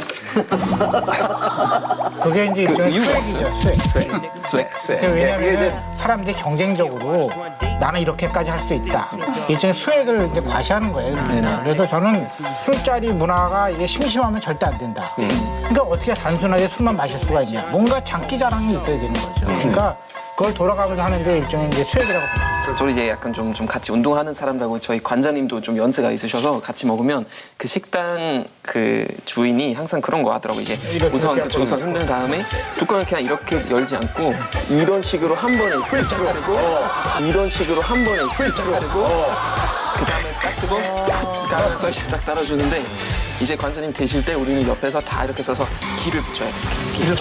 그게 이제 일종의 이유가 수액이죠, 수액. 스웩. 왜냐하면 사람들이 경쟁적으로 나는 이렇게까지 할 수 있다. 일종의 수액을 이제 과시하는 거예요. 그러니까. 그래서 저는 술자리 문화가 이게 심심하면 절대 안 된다. 그러니까 어떻게 단순하게 술만 마실 수가 있냐. 뭔가 장기 자랑이 있어야 되는 거죠. 그러니까 그걸 돌아가면서 하는데 일종의 이제 수액이라고 보죠. 저도 이제 약간 좀 같이 운동하는 사람들하고 저희 관장님도 좀 연세가 있으셔서 같이 먹으면 그 식당 그 주인이 항상 그런 거 하더라고요. 이제 우선 그 조선 흔든 다음에 뚜껑을 그냥 이렇게 열지 않고 이런 식으로 한 번에 트위스트로 하고 이런 식으로 한 번에 트위스트로 하고 그 다음에 딱 뜨고 가면서 딱 따라주는데 이제 관장님 드실 때 우리는 옆에서 다 이렇게 써서 기를 붙여야 돼요. 기를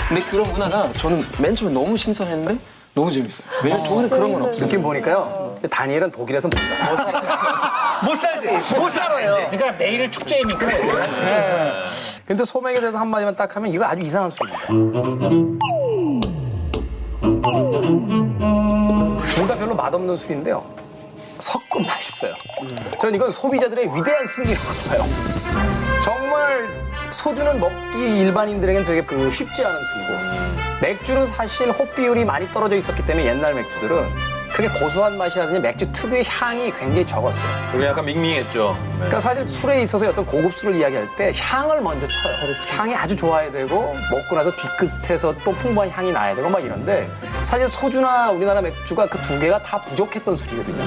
근데 그런 문화가 저는 맨 처음에 너무 신선했는데 너무 재밌어요. 왜냐면 독일에 그런 건 없어요. 느낌 보니까요. 다니엘은 독일에서 못 살아. 못 살지. 못 살아요. 그러니까 매일 축제니까. 근데 소맥에 대해서 한마디만 딱 하면 이거 아주 이상한 술입니다. 둘 다 별로 맛없는 술인데요. 섞으면 맛있어요. 저는 이건 소비자들의 위대한 승리라고 봐요. 정말 소주는 먹기 일반인들에겐 되게 쉽지 않은 술이고 맥주는 사실 홉 비율이 많이 떨어져 있었기 때문에 옛날 맥주들은 그게 고소한 맛이라든지 맥주 특유의 향이 굉장히 적었어요. 그게 약간 밍밍했죠. 그러니까 사실 술에 있어서 어떤 고급 술을 이야기할 때 향을 먼저 쳐요. 향이 아주 좋아야 되고 먹고 나서 뒤끝에서 또 풍부한 향이 나야 되고 막 이런데 사실 소주나 우리나라 맥주가 그 두 개가 다 부족했던 술이거든요.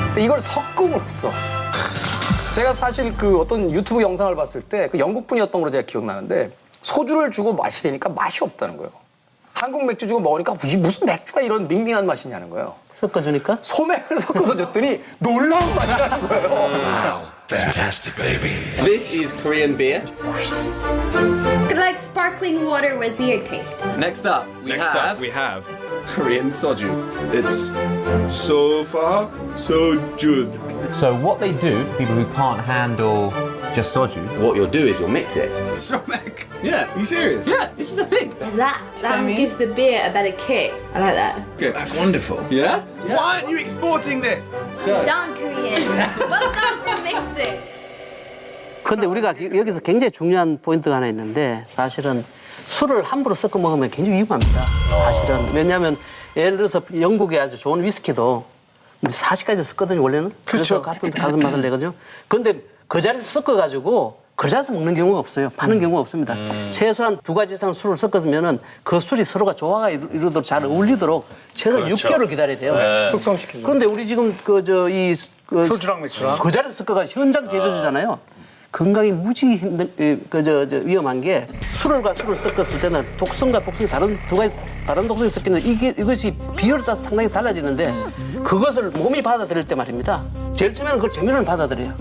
근데 이걸 섞음으로써 제가 사실 그 어떤 유튜브 영상을 봤을 때 그 영국 분이었던 걸로 제가 기억나는데 소주를 주고 마시려니까 맛이 없다는 거예요. 한국 맥주 주고 먹으니까 무슨 맥주가 이런 밍밍한 맛이냐는 거예요. 섞어주니까? 소맥을 섞어서 줬더니 놀라운 맛이라는 거예요. Fantastic, baby. This is Korean beer. It's like sparkling water with beer taste. Next up, we have Korean soju. It's so far so good. So what they do, for people who can't handle just soju, what you'll do is you'll mix it. Somek. Yeah, Are you serious? yeah, this is a thing. That gives the beer a better kick. I like that. Good. That's wonderful. Yeah? Why aren't you exporting this? Done Korean. Welcome to Mix It. 근데 우리가 여기서 굉장히 중요한 포인트가 하나 있는데 사실은 술을 함부로 섞어 먹으면 굉장히 위험합니다. 사실은. 왜냐하면 예를 들어서 영국의 아주 좋은 위스키도 40까지 섞거든요, 원래는. 그렇죠. 그래서 같은 가슴 맛을 내거든요. 그런데 그 자리에서 섞어가지고 그 자리에서 먹는 경우가 없어요. 파는 경우가 없습니다. 최소한 2가지 이상 술을 섞었으면은 그 술이 서로가 조화가 이루도록 잘 어울리도록 최소한 그렇죠. 6개월을 기다려야 돼요. 숙성시키죠. 그런데 우리 지금 소주랑 맥주랑. 그 자리에서 섞어가지고 현장 제조주잖아요. 건강이 무지 힘든, 위험한 게 술과 술을 섞었을 때는 독성과 독성이 다른 독성이 섞이는 이것이 비율에 따라서 상당히 달라지는데 그것을 몸이 받아들일 때 말입니다. 제일 처음에는 그걸 재미로 받아들여요.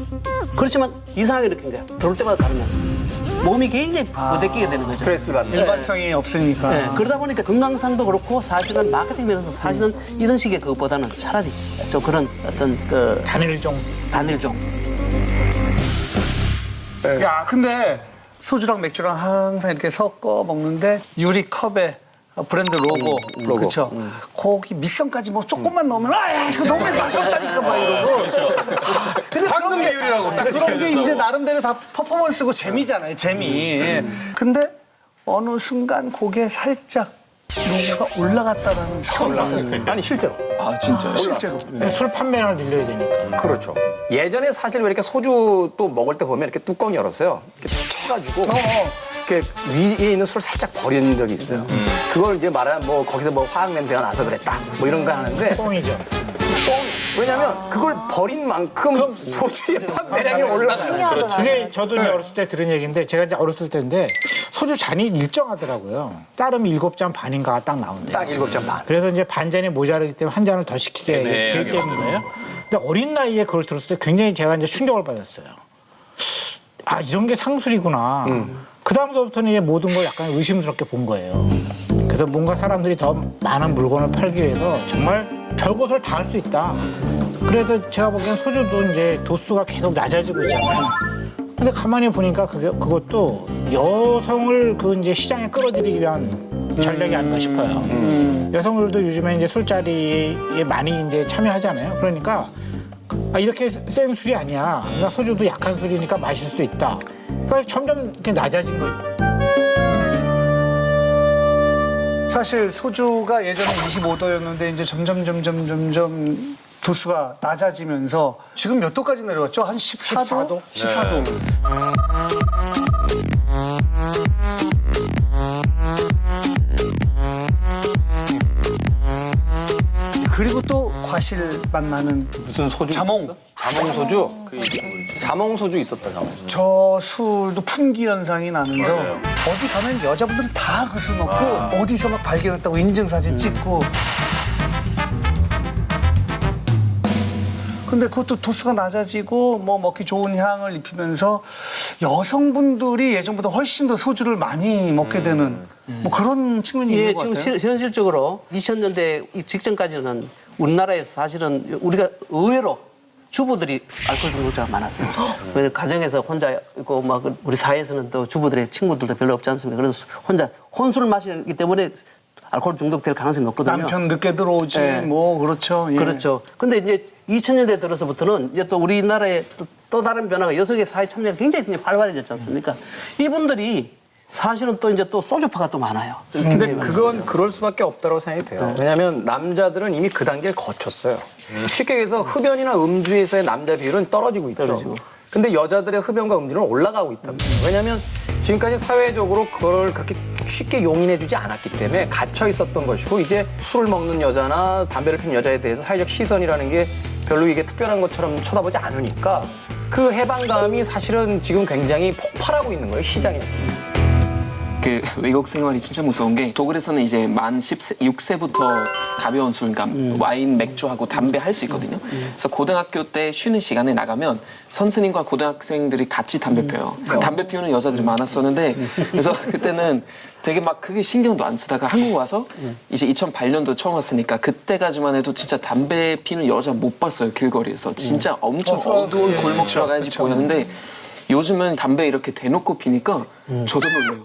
그렇지만 이상하게 느낀 거야. 들어올 때마다 다르면. 몸이 굉장히 부대끼게 되는 거죠. 스트레스를 받는. 일관성이 없으니까. 네, 그러다 보니까 건강상도 그렇고 사실은 마케팅 면에서 사실은 이런 식의 그것보다는 차라리 좀 그런 어떤 단일종. 야, 근데 소주랑 맥주랑 항상 이렇게 섞어 먹는데 유리컵에 브랜드 로고, 그렇죠. 거기 밑선까지 뭐 조금만 넣으면 이거 너무 맛이 없다니까 막 이러고. 근데 황금 비율이라고 딱 그런 게 이제 지켜준다고. 나름대로 다 퍼포먼스고 재미잖아요, 재미. 근데 어느 순간 고기에 살짝 농도가 올라갔다라는 처음 있어요. 아니 실제로. 아 진짜요? 실제로. 술 판매량을 늘려야 되니까. 그렇죠. 예전에 사실 왜 이렇게 소주 또 먹을 때 보면 이렇게 뚜껑 열어서요. 이렇게 쳐가지고 이렇게 위에 있는 술 살짝 버리는 적이 있어요. 그걸 이제 말하면 뭐 거기서 뭐 화학 냄새가 나서 그랬다. 뭐 이런 거 하는데 뻥이죠. 왜냐면 그걸 버린 만큼 소주의 판매량이 올라가요. 그게 저도 이제 어렸을 때 들은 얘기인데 제가 이제 어렸을 때인데 소주 잔이 일정하더라고요. 따르면 7잔 반인가가 딱 나온대요. 딱 7잔 반. 그래서 이제 반잔이 모자르기 때문에 한 잔을 더 시키게 되기 때문인 거예요. 근데 어린 나이에 그걸 들었을 때 굉장히 제가 이제 충격을 받았어요. 아, 이런 게 상술이구나. 그다음부터는 이제 모든 걸 약간 의심스럽게 본 거예요. 그래서 뭔가 사람들이 더 많은 물건을 팔기 위해서 정말 별것을 다 할 수 있다. 그래도 제가 보기엔 소주도 이제 도수가 계속 낮아지고 있잖아요. 근데 가만히 보니까 그것도 여성을 그 이제 시장에 끌어들이기 위한 전략이 아닌가 싶어요. 여성들도 요즘에 이제 술자리에 많이 이제 참여하잖아요. 그러니까 아, 이렇게 센 술이 아니야. 그러니까 소주도 약한 술이니까 마실 수 있다. 그러니까 점점 이렇게 낮아진 거예요. 사실 소주가 예전에 25도였는데 이제 점점 도수가 낮아지면서 지금 몇 도까지 내려왔죠? 한 14도? 14도. 그리고 또 과실 맛 나는 무슨 소주? 자몽. 자몽 소주? 자몽 소주 있었다, 자몽. 저 술도 품귀 현상이 나면서 어디 가면 여자분들은 다 그 술 먹고 어디서 막 발견했다고 인증사진 찍고. 근데 그것도 도수가 낮아지고 뭐 먹기 좋은 향을 입히면서 여성분들이 예전보다 훨씬 더 소주를 많이 먹게 되는 뭐 그런 측면이 있는 것 같아요. 지금 현실적으로 2000년대 직전까지는 우리나라에서 사실은 우리가 의외로 주부들이 알코올 중독자가 많았어요. 왜냐면 가정에서 혼자 있고 막 우리 사회에서는 또 주부들의 친구들도 별로 없지 않습니까? 그래서 혼자 혼술을 마시기 때문에 알코올 중독될 가능성이 높거든요. 남편 늦게 들어오지 예. 뭐 그렇죠. 예. 그렇죠. 근데 이제 2000년대 들어서부터는 이제 또 우리나라의 또 다른 변화가 여성의 사회 참여가 굉장히 활발해졌지 않습니까? 이분들이 사실은 또 이제 또 소주파가 또 많아요. 근데 그건 그럴 수밖에 없다고 생각이 돼요. 왜냐하면 남자들은 이미 그 단계를 거쳤어요. 쉽게 얘기해서 흡연이나 음주에서의 남자 비율은 떨어지고 있죠. 근데 여자들의 흡연과 음주는 올라가고 있단 말이에요. 왜냐하면 지금까지 사회적으로 그걸 그렇게 쉽게 용인해주지 않았기 때문에 갇혀 있었던 것이고 이제 술을 먹는 여자나 담배를 피우는 여자에 대해서 사회적 시선이라는 게 별로 이게 특별한 것처럼 쳐다보지 않으니까 그 해방감이 사실은 지금 굉장히 폭발하고 있는 거예요, 시장에서. 그 외국 생활이 진짜 무서운 게 독일에서는 이제 만 16세부터 가벼운 술, 그러니까 와인, 맥주하고 담배 할 수 있거든요. 그래서 고등학교 때 쉬는 시간에 나가면 선생님과 고등학생들이 같이 담배 피워요. 담배 피우는 여자들이 많았었는데 그래서 그때는 되게 막 그게 신경도 안 쓰다가 한국 와서 이제 2008년도 처음 왔으니까 그때까지만 해도 진짜 담배 피우는 여자 못 봤어요, 길거리에서. 진짜 엄청 어두운 골목 들어가야지 보였는데 요즘은 담배 이렇게 대놓고 피니까 저도 놀래요.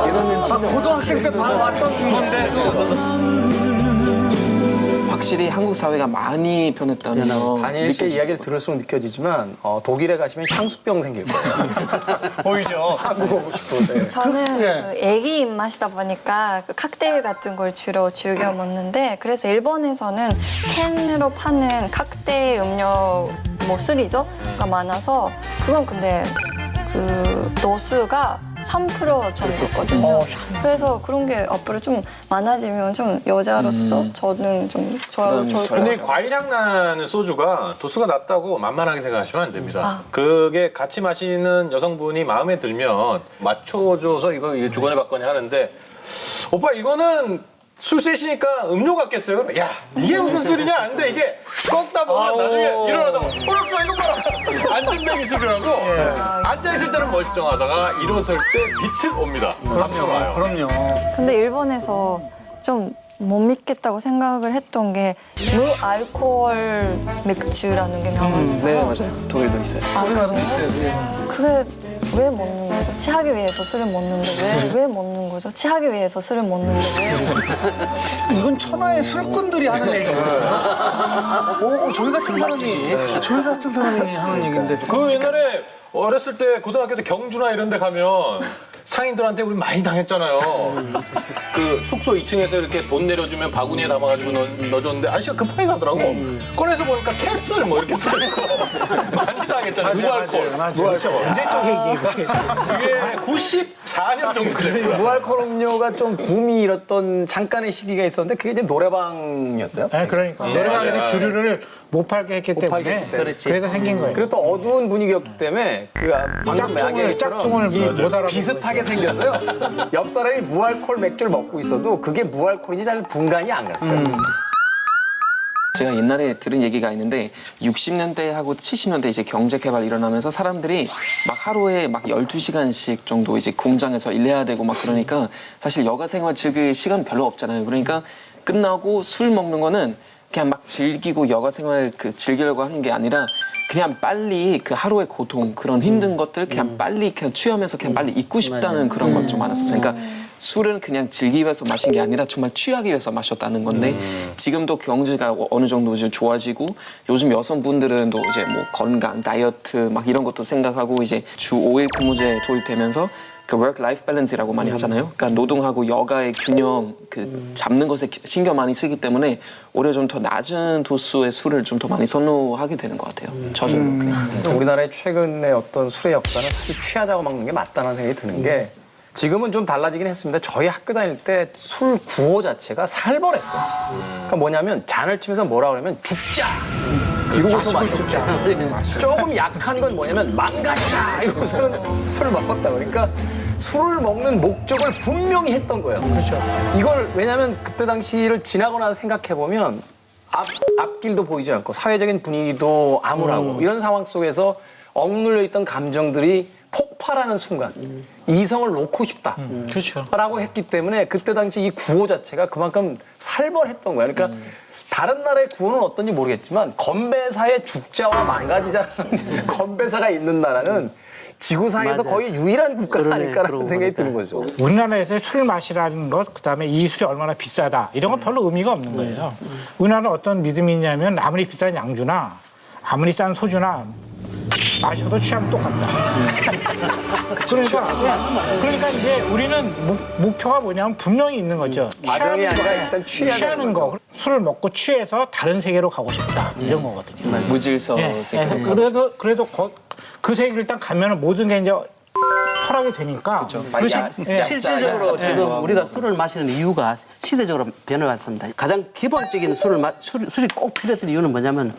얘는 진짜 고등학생 때 바로 왔던 건데도. 확실히 한국 사회가 많이 변했다는 거. 다니엘 씨의 이야기를 들을수록 느껴지지만 독일에 가시면 향수병 생길 거예요. 오히려. 한국 오고 싶은데. 저는 그 애기 입맛이다 보니까 그 칵테일 같은 걸 주로 즐겨 먹는데 그래서 일본에서는 캔으로 파는 칵테일 음료 뭐 술이죠?가 많아서 그건 근데 그 도수가 3% 정도거든요. 그래서 그런 게 앞으로 좀 많아지면 좀 여자로서 저는 좀 좋을 것 근데 같아요. 과일향 나는 소주가 도수가 낮다고 만만하게 생각하시면 안 됩니다. 그게 같이 마시는 여성분이 마음에 들면 맞춰줘서 이거 주거니 받거니 하는데 오빠 이거는 술 셋이니까 음료 같겠어요? 야 이게 무슨 술이냐? 근데 이게 꺾다 보면 나중에 일어나다가 어렵어 이거 봐라 안진뱅이 술이라고 앉아있을 때는 멀쩡하다가 일어설 때 비틀 옵니다. 와요. 그럼요. 근데 일본에서 좀 못 믿겠다고 생각을 했던 게 무알코올 맥주라는 게 나왔어요. 네, 맞아요. 독일도 있어요. 아, 그래요? 그게 왜 먹는 거죠? 취하기 위해서 술을 먹는데 왜 먹는 거죠? 취하기 위해서 술을 먹는데 왜? 이건 천하의 술꾼들이 하는 얘기예요. 저희 같은 사람이 하는 얘기인데. 그 옛날에 어렸을 때 고등학교 때 경주나 이런 데 가면 상인들한테 우리 많이 당했잖아요. 그 숙소 2층에서 이렇게 돈 내려주면 바구니에 담아가지고 넣어줬는데 아저씨가 급하게 가더라고. 꺼내서 보니까 캐슬 뭐 이렇게 써있고 많이 당했잖아요. 무알콜. 언제 쪽에 이게 그게 94년 정도 됐고요. 무알콜 음료가 좀 붐이 일었던 잠깐의 시기가 있었는데 그게 이제 노래방이었어요. 네, 그러니까 노래방에서 주류를 못 팔게 했기 때문에 그래서 생긴 거예요. 그리고 또 어두운 분위기였기 때문에 그 방금 짝퉁을 이야기처럼 못 알아보고 비슷하게 생겨서요. 옆 사람이 무알콜 맥주를 먹고 있어도 그게 무알콜인지 잘 분간이 안 갔어요. 제가 옛날에 들은 얘기가 있는데 60년대하고 70년대 이제 경제 개발 일어나면서 사람들이 막 하루에 막 12시간씩 정도 이제 공장에서 일해야 되고 막 그러니까 사실 여가 생활 즐길 시간 별로 없잖아요. 그러니까 끝나고 술 먹는 거는 그냥 막 즐기고 여가 생활 그 즐기려고 하는 게 아니라 그냥 빨리 그 하루의 고통 그런 힘든 것들 그냥 빨리 그냥 취하면서 그냥 빨리 잊고 싶다는 그런 것 좀 많았었어요. 그러니까 술은 그냥 즐기기 위해서 마신 게 아니라 정말 취하기 위해서 마셨다는 건데 지금도 경제가 어느 정도 이제 좋아지고 요즘 여성분들은 또 이제 뭐 건강, 다이어트 막 이런 것도 생각하고 이제 주 5일 근무제 도입되면서 그 work-life balance라고 많이 하잖아요. 그러니까 노동하고 여가의 균형 그 잡는 것에 신경 많이 쓰기 때문에 오히려 좀 더 낮은 도수의 술을 좀 더 많이 선호하게 되는 것 같아요. 저는 그냥. 우리나라의 최근의 어떤 술의 역사는 사실 취하자고 먹는 게 맞다는 생각이 드는 게 지금은 좀 달라지긴 했습니다. 저희 학교 다닐 때 술 구호 자체가 살벌했어요. 그러니까 뭐냐면 잔을 치면서 뭐라 그러면 죽자! 이러고서 마셨자. 조금 약한 건 뭐냐면 망가자! 이러고서는 술을 먹었다. 그러니까 술을 먹는 목적을 분명히 했던 거예요. 그렇죠. 이걸 왜냐면 그때 당시를 지나고 나서 생각해보면 앞길도 보이지 않고 사회적인 분위기도 암울하고 이런 상황 속에서 억눌려 있던 감정들이 폭발하는 순간 이성을 놓고 싶다 그렇죠. 라고 했기 때문에 그때 당시 이 구호 자체가 그만큼 살벌했던 거예요. 그러니까 다른 나라의 구호는 어떤지 모르겠지만 건배사의 죽자와 망가지자는 건배사가 있는 나라는 지구상에서 맞아요. 거의 유일한 국가가 아닐까라는 그러고 생각이 보니까. 드는 거죠. 우리나라에서 술을 마시라는 것, 그다음에 이 술이 얼마나 비싸다 이런 건 별로 의미가 없는 거예요. 우리나라는 어떤 믿음이 있냐면 아무리 비싼 양주나 아무리 싼 소주나 마셔도 취하면 똑같다. 그러니까 이제 우리는 목표가 뭐냐면 분명히 있는 거죠. 과정이 아니라 일단 취하는 거. 술을 먹고 취해서 다른 세계로 가고 싶다 이런 거거든요. 무질서 예, 세계. 그래도 그 세계를 일단 가면 모든 게 이제 허락이 되니까. 실질적으로 지금 우리가 술을 마시는 이유가 시대적으로 변해왔습니다. 가장 기본적인 술이 꼭 필요했던 이유는 뭐냐면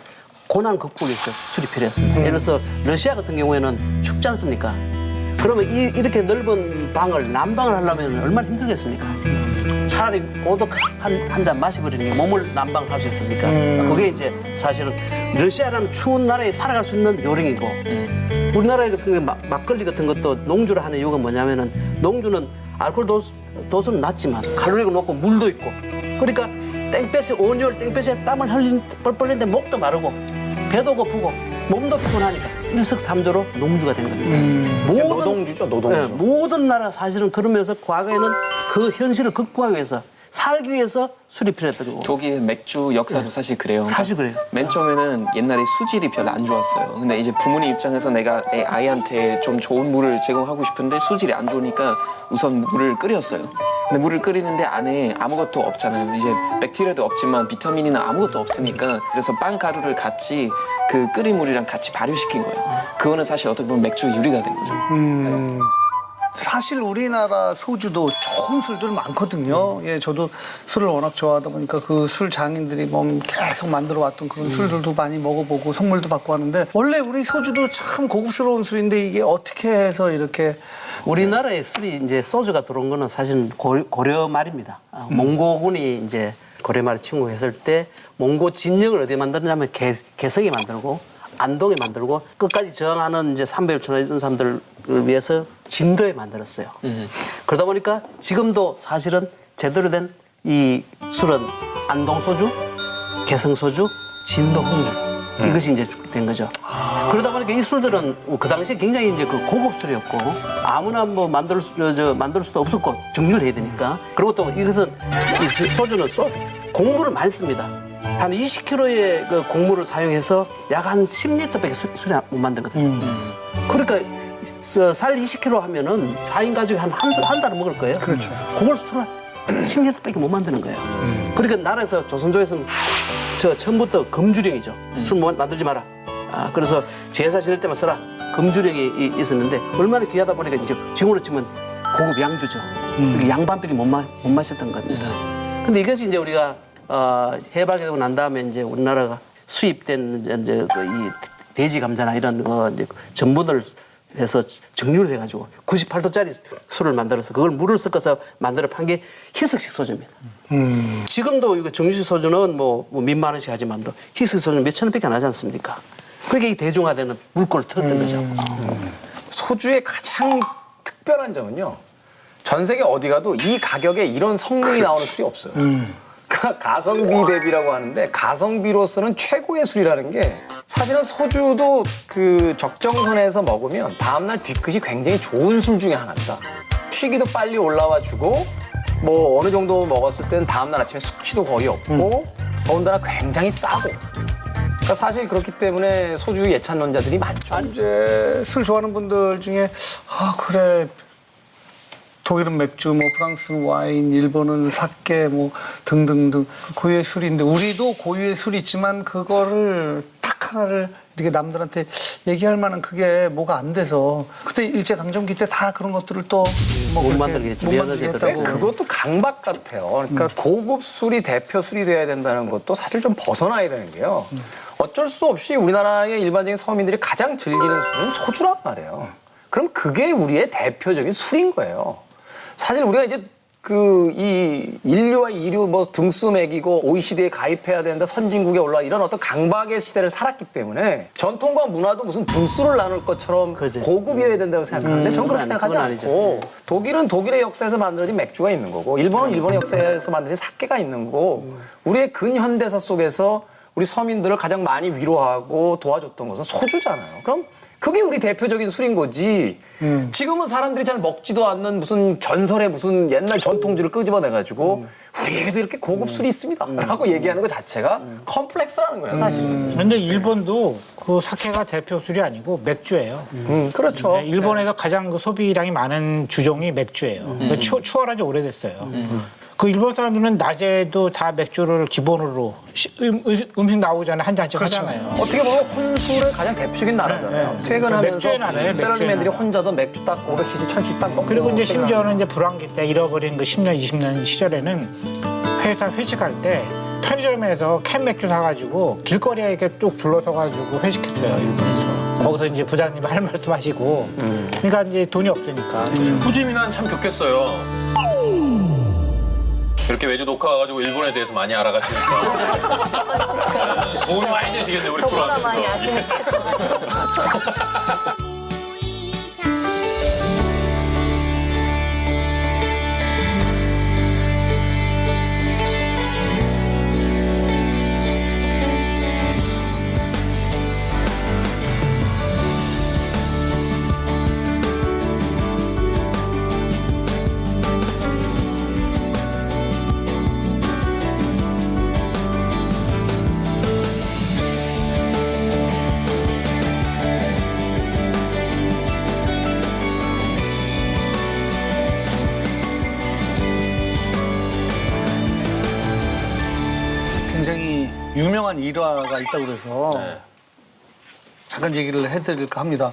고난 극복에 있어 술이 필요했습니다. 예를 들어서 러시아 같은 경우에는 춥지 않습니까? 그러면 이렇게 넓은 방을 난방을 하려면 얼마나 힘들겠습니까? 차라리 고독 한 잔 마셔버리는 게 몸을 난방할 수 있으니까 그게 이제 사실은 러시아라는 추운 나라에 살아갈 수 있는 요령이고 우리나라 같은 경우 막걸리 같은 것도 농주를 하는 이유가 뭐냐면은 농주는 알코올 도수는 낮지만 칼로리가 높고 물도 있고 그러니까 땡볕에 온열 땡볕에 땀을 뻘뻘리는데 목도 마르고 배도 고프고 몸도 피곤하니까 일석삼조로 농주가 된 겁니다. 노동주죠, 노동주. 네, 모든 나라 사실은 그러면서 과거에는 그 현실을 극복하기 위해서 살기 위해서 술이 필요했던 거고. 독일 맥주 역사도 사실 그래요. 사실 그래요. 맨 처음에는 옛날에 수질이 별로 안 좋았어요. 근데 이제 부모님 입장에서 내가 내 아이한테 좀 좋은 물을 제공하고 싶은데 수질이 안 좋으니까 우선 물을 끓였어요. 근데 물을 끓이는데 안에 아무것도 없잖아요. 이제 백테리아도 없지만 비타민이나 아무것도 없으니까 그래서 빵 가루를 같이 그 끓인 물이랑 같이 발효시킨 거예요. 그거는 사실 어떻게 보면 맥주 유리가 된 거죠. 사실 우리나라 소주도 좋은 술들 많거든요. 예, 저도 술을 워낙 좋아하다 보니까 그 술 장인들이 계속 만들어 왔던 그런 술들도 많이 먹어보고 선물도 받고 하는데 원래 우리 소주도 참 고급스러운 술인데 이게 어떻게 해서 이렇게 우리나라에 술이 이제 소주가 들어온 거는 사실 고려 말입니다. 몽고군이 이제 고려 말에 침공했을 때 몽고 진영을 어디에 만들었냐면 개성에 만들고 안동에 만들고 끝까지 저항하는 이제 300여 이런 사람들을 위해서 진도에 만들었어요. 그러다 보니까 지금도 사실은 제대로 된 이 술은 안동 소주, 개성 소주, 진도 홍주 이것이 이제 된 거죠. 그러다 보니까 이 술들은 그 당시에 굉장히 이제 그 고급 술이었고 아무나 뭐 만들 수도 없었고 정리를 해야 되니까 그리고 또 이것은 이 소주는 곡물을 많이 씁니다. 한 20kg의 그 곡물을 사용해서 약 한 10리터밖에 술이 못 만들거든요. 그러니까 살 20kg 하면은 4인 가족이 한 달은 먹을 거예요. 그렇죠. 그걸 술 10리터밖에 못 만드는 거예요. 그러니까 나라에서 조선조에서는 처음부터 금주령이죠. 술 만들지 마라. 그래서 제사 지낼 때만 써라. 금주령이 있었는데 얼마나 귀하다 보니까 이제 지금으로 치면 고급 양주죠. 양반밖에 못 마셨던 겁니다. 근데 이것이 이제 우리가 해방이 되고 난 다음에 이제 우리나라가 수입된 이제 이 돼지 감자나 이런 거 이제 전분을 해서 정류를 해가지고 98도짜리 술을 만들어서 그걸 물을 섞어서 만들어 판 게 희석식 소주입니다. 지금도 이거 정류식 소주는 뭐 몇만 원씩 하지만도 희석식 소주는 몇천 원밖에 안 하지 않습니까? 그게 이 대중화되는 물꼬를 틀었던 거죠. 소주의 가장 특별한 점은요. 전 세계 어디 가도 이 가격에 이런 성능이 나오는 술이 없어요. 가성비 대비라고 하는데 가성비로서는 최고의 술이라는 게 사실은 소주도 그 적정선에서 먹으면 다음날 뒤끝이 굉장히 좋은 술 중에 하나입니다. 취기도 빨리 올라와주고 뭐 어느 정도 먹었을 때는 다음날 아침에 숙취도 거의 없고 더군다나 굉장히 싸고 그러니까 사실 그렇기 때문에 소주 예찬론자들이 많죠. 이제 술 좋아하는 분들 중에 그래 독일은 맥주, 뭐 프랑스는 와인, 일본은 사케, 뭐 등등등 고유의 술인데 우리도 고유의 술이 있지만 그거를 딱 하나를 이렇게 남들한테 얘기할 만한 그게 뭐가 안 돼서 그때 일제 강점기 때 다 그런 것들을 또 못 만들겠죠. 했다고. 그것도 강박 같아요. 그러니까 고급 술이 대표 술이 돼야 된다는 것도 사실 좀 벗어나야 되는 게요. 어쩔 수 없이 우리나라의 일반적인 서민들이 가장 즐기는 술은 소주란 말이에요. 그럼 그게 우리의 대표적인 술인 거예요. 사실 우리가 이제 이 인류와 이류 뭐 등수 매기고 OECD에 가입해야 된다, 선진국에 올라 이런 어떤 강박의 시대를 살았기 때문에 전통과 문화도 무슨 등수를 나눌 것처럼 고급이어야 된다고 생각하는데 전 그렇게 생각하지 않고 독일은 독일의 역사에서 만들어진 맥주가 있는 거고 일본은 일본의 역사에서 만들어진 사케가 있는 거고 우리의 근현대사 속에서 우리 서민들을 가장 많이 위로하고 도와줬던 것은 소주잖아요. 그럼 그게 우리 대표적인 술인 거지. 지금은 사람들이 잘 먹지도 않는 무슨 전설의 무슨 옛날 전통주를 끄집어내가지고 우리에게도 이렇게 고급 술이 있습니다. 라고 얘기하는 것 자체가 컴플렉스라는 거예요, 사실은. 근데 일본도 그 사케가 대표 술이 아니고 맥주예요. 그렇죠. 네, 일본에서 가장 그 소비량이 많은 주종이 맥주예요. 추월한 지 오래됐어요. 그 일본 사람들은 낮에도 다 맥주를 기본으로 음식 나오기 전에 한 잔씩 하잖아요. 어떻게 보면 혼술의 가장 대표적인 나라잖아요. 퇴근하면서 맥주의 나라예요, 샐러리맨들이 맥주의 혼자서 맥주 딱 500cc, 1000cc 딱 먹고 그리고 이제 심지어는 이제 불황기 때 잃어버린 그 10년, 20년 시절에는 회사 회식할 때 편의점에서 캔 맥주 사가지고 길거리에 이렇게 쭉 둘러서가지고 회식했어요, 일본에서. 거기서 이제 부장님 할 말씀 하시고. 그러니까 이제 돈이 없으니까. 후지민은 참 좋겠어요. 이렇게 매주 녹화 와가지고 일본에 대해서 많이 알아가시니까 도움이 많이 되시겠네 우리 저보다 많이 프로한테. 아시니까. 굉장히 유명한 일화가 있다고 그래서 잠깐 얘기를 해드릴까 합니다.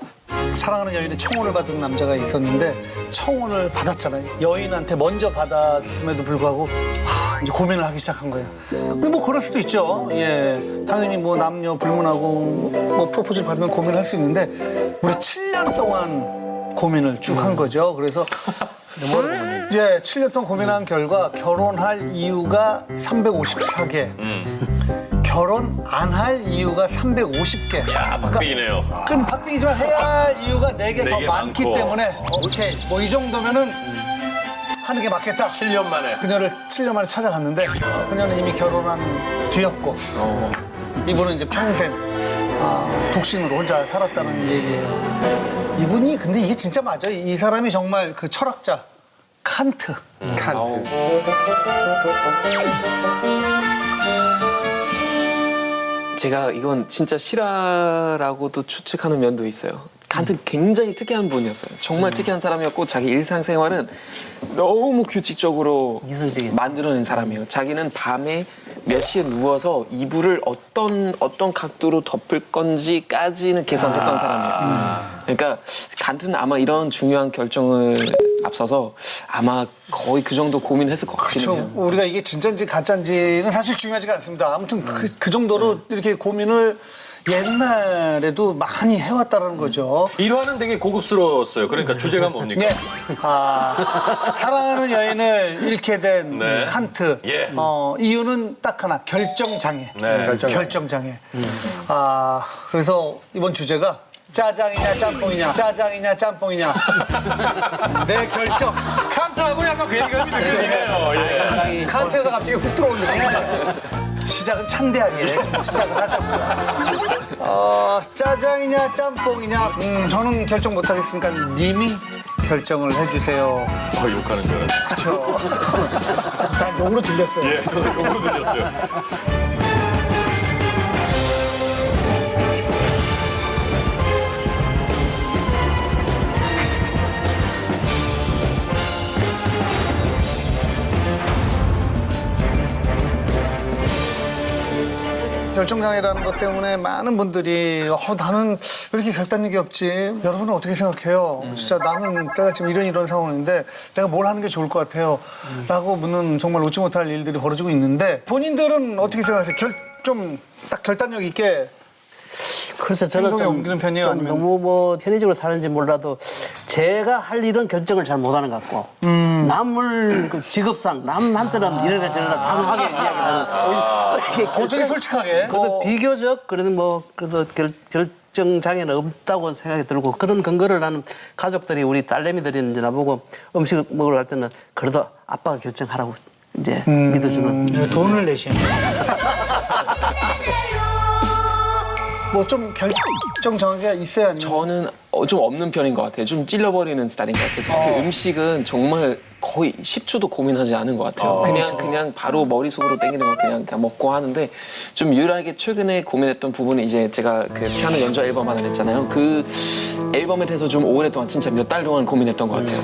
사랑하는 여인의 청혼을 받은 남자가 있었는데 청혼을 받았잖아요. 여인한테 먼저 받았음에도 불구하고 이제 고민을 하기 시작한 거예요. 근데 뭐 그럴 수도 있죠. 예, 당연히 뭐 남녀 불문하고 뭐 프로포즈를 받으면 고민할 수 있는데 무려 7년 동안 고민을 쭉 한 거죠. 그래서 이제 7년 동안 고민한 결과 결혼할 이유가 354개. 결혼 안 할 이유가 350개. 야, 박빙이네요. 근데 박빙이지만 해야 할 이유가 4개 더 개 많기 많고. 때문에 오케이 뭐 이 정도면은 하는 게 맞겠다. 7년 만에. 그녀를 7년 만에 찾아갔는데 그녀는 이미 결혼한 뒤였고 이분은 이제 평생 독신으로 혼자 살았다는 얘기예요. 이분이 근데 이게 진짜 맞아요. 이 사람이 정말 그 철학자 칸트. 칸트. 제가 이건 진짜 실화라고도 추측하는 면도 있어요. 칸트는 굉장히 특이한 분이었어요. 정말 특이한 사람이었고 자기 일상생활은 너무 규칙적으로 이성적인. 만들어낸 사람이에요. 자기는 밤에 몇 시에 누워서 이불을 어떤 각도로 덮을 건지까지는 계산했던 사람이에요. 그러니까 칸트는 아마 이런 중요한 결정을 앞서서 아마 거의 그 정도 고민했을 것 같긴 해요. 우리가 이게 진짜인지 가짜인지는 사실 중요하지가 않습니다. 아무튼 그 정도로 이렇게 고민을 옛날에도 많이 해왔다는 거죠. 일화는 되게 고급스러웠어요. 그러니까 주제가 뭡니까? 네. 사랑하는 여인을 잃게 된 네. 칸트. 예. 이유는 딱 하나, 결정장애. 네. 결정장애. 그래서 이번 주제가 짜장이냐 짬뽕이냐, 짜장이냐 짬뽕이냐. 내 결정. 칸트하고 약간 괴리감이 느껴지네요. 예. 칸트에서 갑자기 훅 들어오는데. 시작은 창대하게 시작을 하자고요. 짜장이냐 짬뽕이냐. 저는 결정 못하겠으니까 님이 결정을 해주세요. 욕하는 줄 알았어요. 그렇죠. 난 욕으로 들렸어요. 예, 저도 욕으로 들렸어요. 결정장애라는 것 때문에 많은 분들이 나는 왜 이렇게 결단력이 없지? 여러분은 어떻게 생각해요? 진짜 나는 내가 지금 이런 상황인데 내가 뭘 하는 게 좋을 것 같아요? 라고 묻는 정말 웃지 못할 일들이 벌어지고 있는데 본인들은 어떻게 생각하세요? 좀 딱 결단력 있게 그래서 저는 행동에 옮기는 편이에요? 좀 아니면? 너무 뭐 편의적으로 사는지 몰라도 제가 할 일은 결정을 잘 못하는 것 같고 남을 그 직업상 남한테는 이래라 저래라 단호하게 이야기하는 되게 솔직하게. 그래도 비교적 그래도 결정 장애는 없다고 생각이 들고 그런 근거를 나는 가족들이 우리 딸내미들이 이제 나보고 음식 먹으러 갈 때는 그래도 아빠가 결정하라고 이제 믿어주는. 돈을 내시는 뭐 좀 결정장애가 있어야 아니면 저는 좀 없는 편인 것 같아요. 좀 찔러버리는 스타일인 것 같아요. 특히 음식은 정말 거의 10초도 고민하지 않은 것 같아요. 그냥 바로 머릿속으로 땡기는 거 그냥 먹고 하는데 좀 유일하게 최근에 고민했던 부분이 이제 제가 그 피아노 연주 앨범 하나 냈잖아요. 그 앨범에 대해서 좀 오랫동안 진짜 몇 달 동안 고민했던 것 같아요.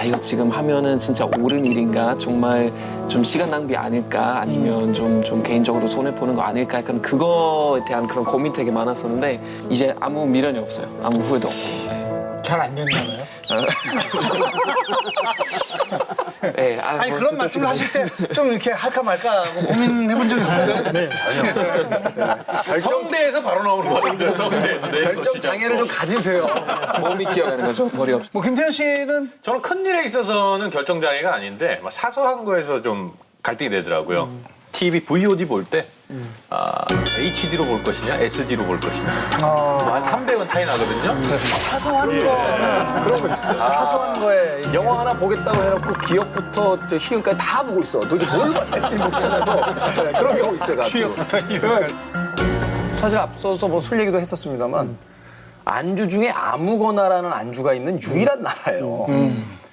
이거 지금 하면은 진짜 옳은 일인가? 정말 좀 시간 낭비 아닐까? 아니면 좀 개인적으로 손해보는 거 아닐까? 약간 그거에 대한 그런 고민 되게 많았었는데 이제 아무 미련이 없어요. 아무 후회도 없고. 잘 안 됐나 봐요. 네, 아니 그런 말씀을 하실 때 좀 이렇게 할까 말까 뭐 고민해본 적이 없어요? 네. 성대에서 바로 나오는 거 같은데, 성대에서. 결정 장애를 좀 가지세요. 몸이 기어가는 거죠. 머리 없이. 뭐 김태현 씨는 저는 큰 일에 있어서는 결정장애가 아닌데 막 사소한 거에서 좀 갈등이 되더라고요. TV, VOD 볼 때 HD로 볼 것이냐, SD로 볼 것이냐. 한 300원 차이 나거든요. 사소한 거는 그런 거 있어요. 사소한 거에 영화 하나 보겠다고 해놓고 기억부터 희음까지 다 보고 있어. 너 이게 뭘 봤는지 못 찾아서 그런 경우 있어요. 기억부터 희음. 사실 앞서서 뭐 술 얘기도 했었습니다만 안주 중에 아무거나라는 안주가 있는 유일한 나라예요.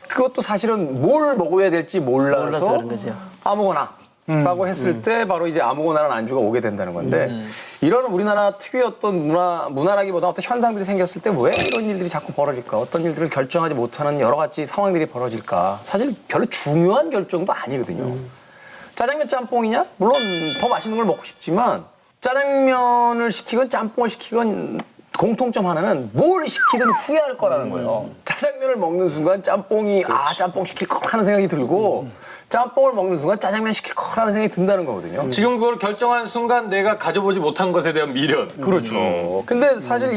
그것도 사실은 뭘 먹어야 될지 몰라서 그런 거죠. 아무거나. 라고 했을 때 바로 이제 아무거나라는 안주가 오게 된다는 건데 이런 우리나라 특유의 어떤 문화라기보다 어떤 현상들이 생겼을 때 왜 이런 일들이 자꾸 벌어질까? 어떤 일들을 결정하지 못하는 여러 가지 상황들이 벌어질까? 사실 별로 중요한 결정도 아니거든요. 짜장면 짬뽕이냐? 물론 더 맛있는 걸 먹고 싶지만 짜장면을 시키건 짬뽕을 시키건 공통점 하나는 뭘 시키든 후회할 거라는 거예요. 짜장면을 먹는 순간 짬뽕이 짬뽕 시킬 거 하는 생각이 들고 짬뽕을 먹는 순간 짜장면 시킬 거라는 생각이 든다는 거거든요. 지금 그걸 결정한 순간 내가 가져보지 못한 것에 대한 미련. 그렇죠. 근데 사실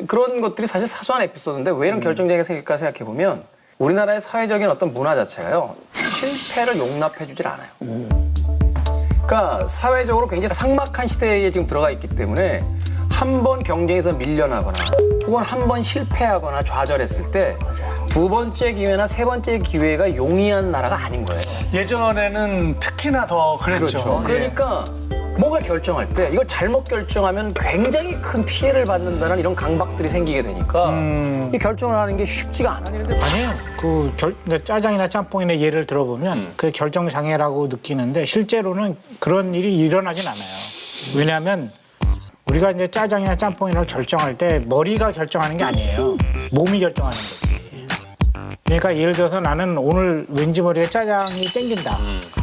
그런 것들이 사실 사소한 에피소드인데 왜 이런 결정장애가 생길까 생각해 보면 우리나라의 사회적인 어떤 문화 자체가요 실패를 용납해 주질 않아요. 그러니까 사회적으로 굉장히 삭막한 시대에 지금 들어가 있기 때문에 한 번 경쟁에서 밀려나거나 혹은 한 번 실패하거나 좌절했을 때 두 번째 기회나 세 번째 기회가 용이한 나라가 아닌 거예요. 예전에는 특히나 더 그랬죠. 그렇죠. 그러니까 뭔가 결정할 때 이걸 잘못 결정하면 굉장히 큰 피해를 받는다는 이런 강박들이 생기게 되니까 이 결정을 하는 게 쉽지가 않아요. 아니에요. 짜장이나 짬뽕이나 예를 들어보면 그 결정 장애라고 느끼는데 실제로는 그런 일이 일어나진 않아요. 왜냐하면 우리가 이제 짜장이나 짬뽕이나 결정할 때 머리가 결정하는 게 아니에요. 몸이 결정하는 거지. 그러니까 예를 들어서 나는 오늘 왠지 모르게 짜장이 땡긴다.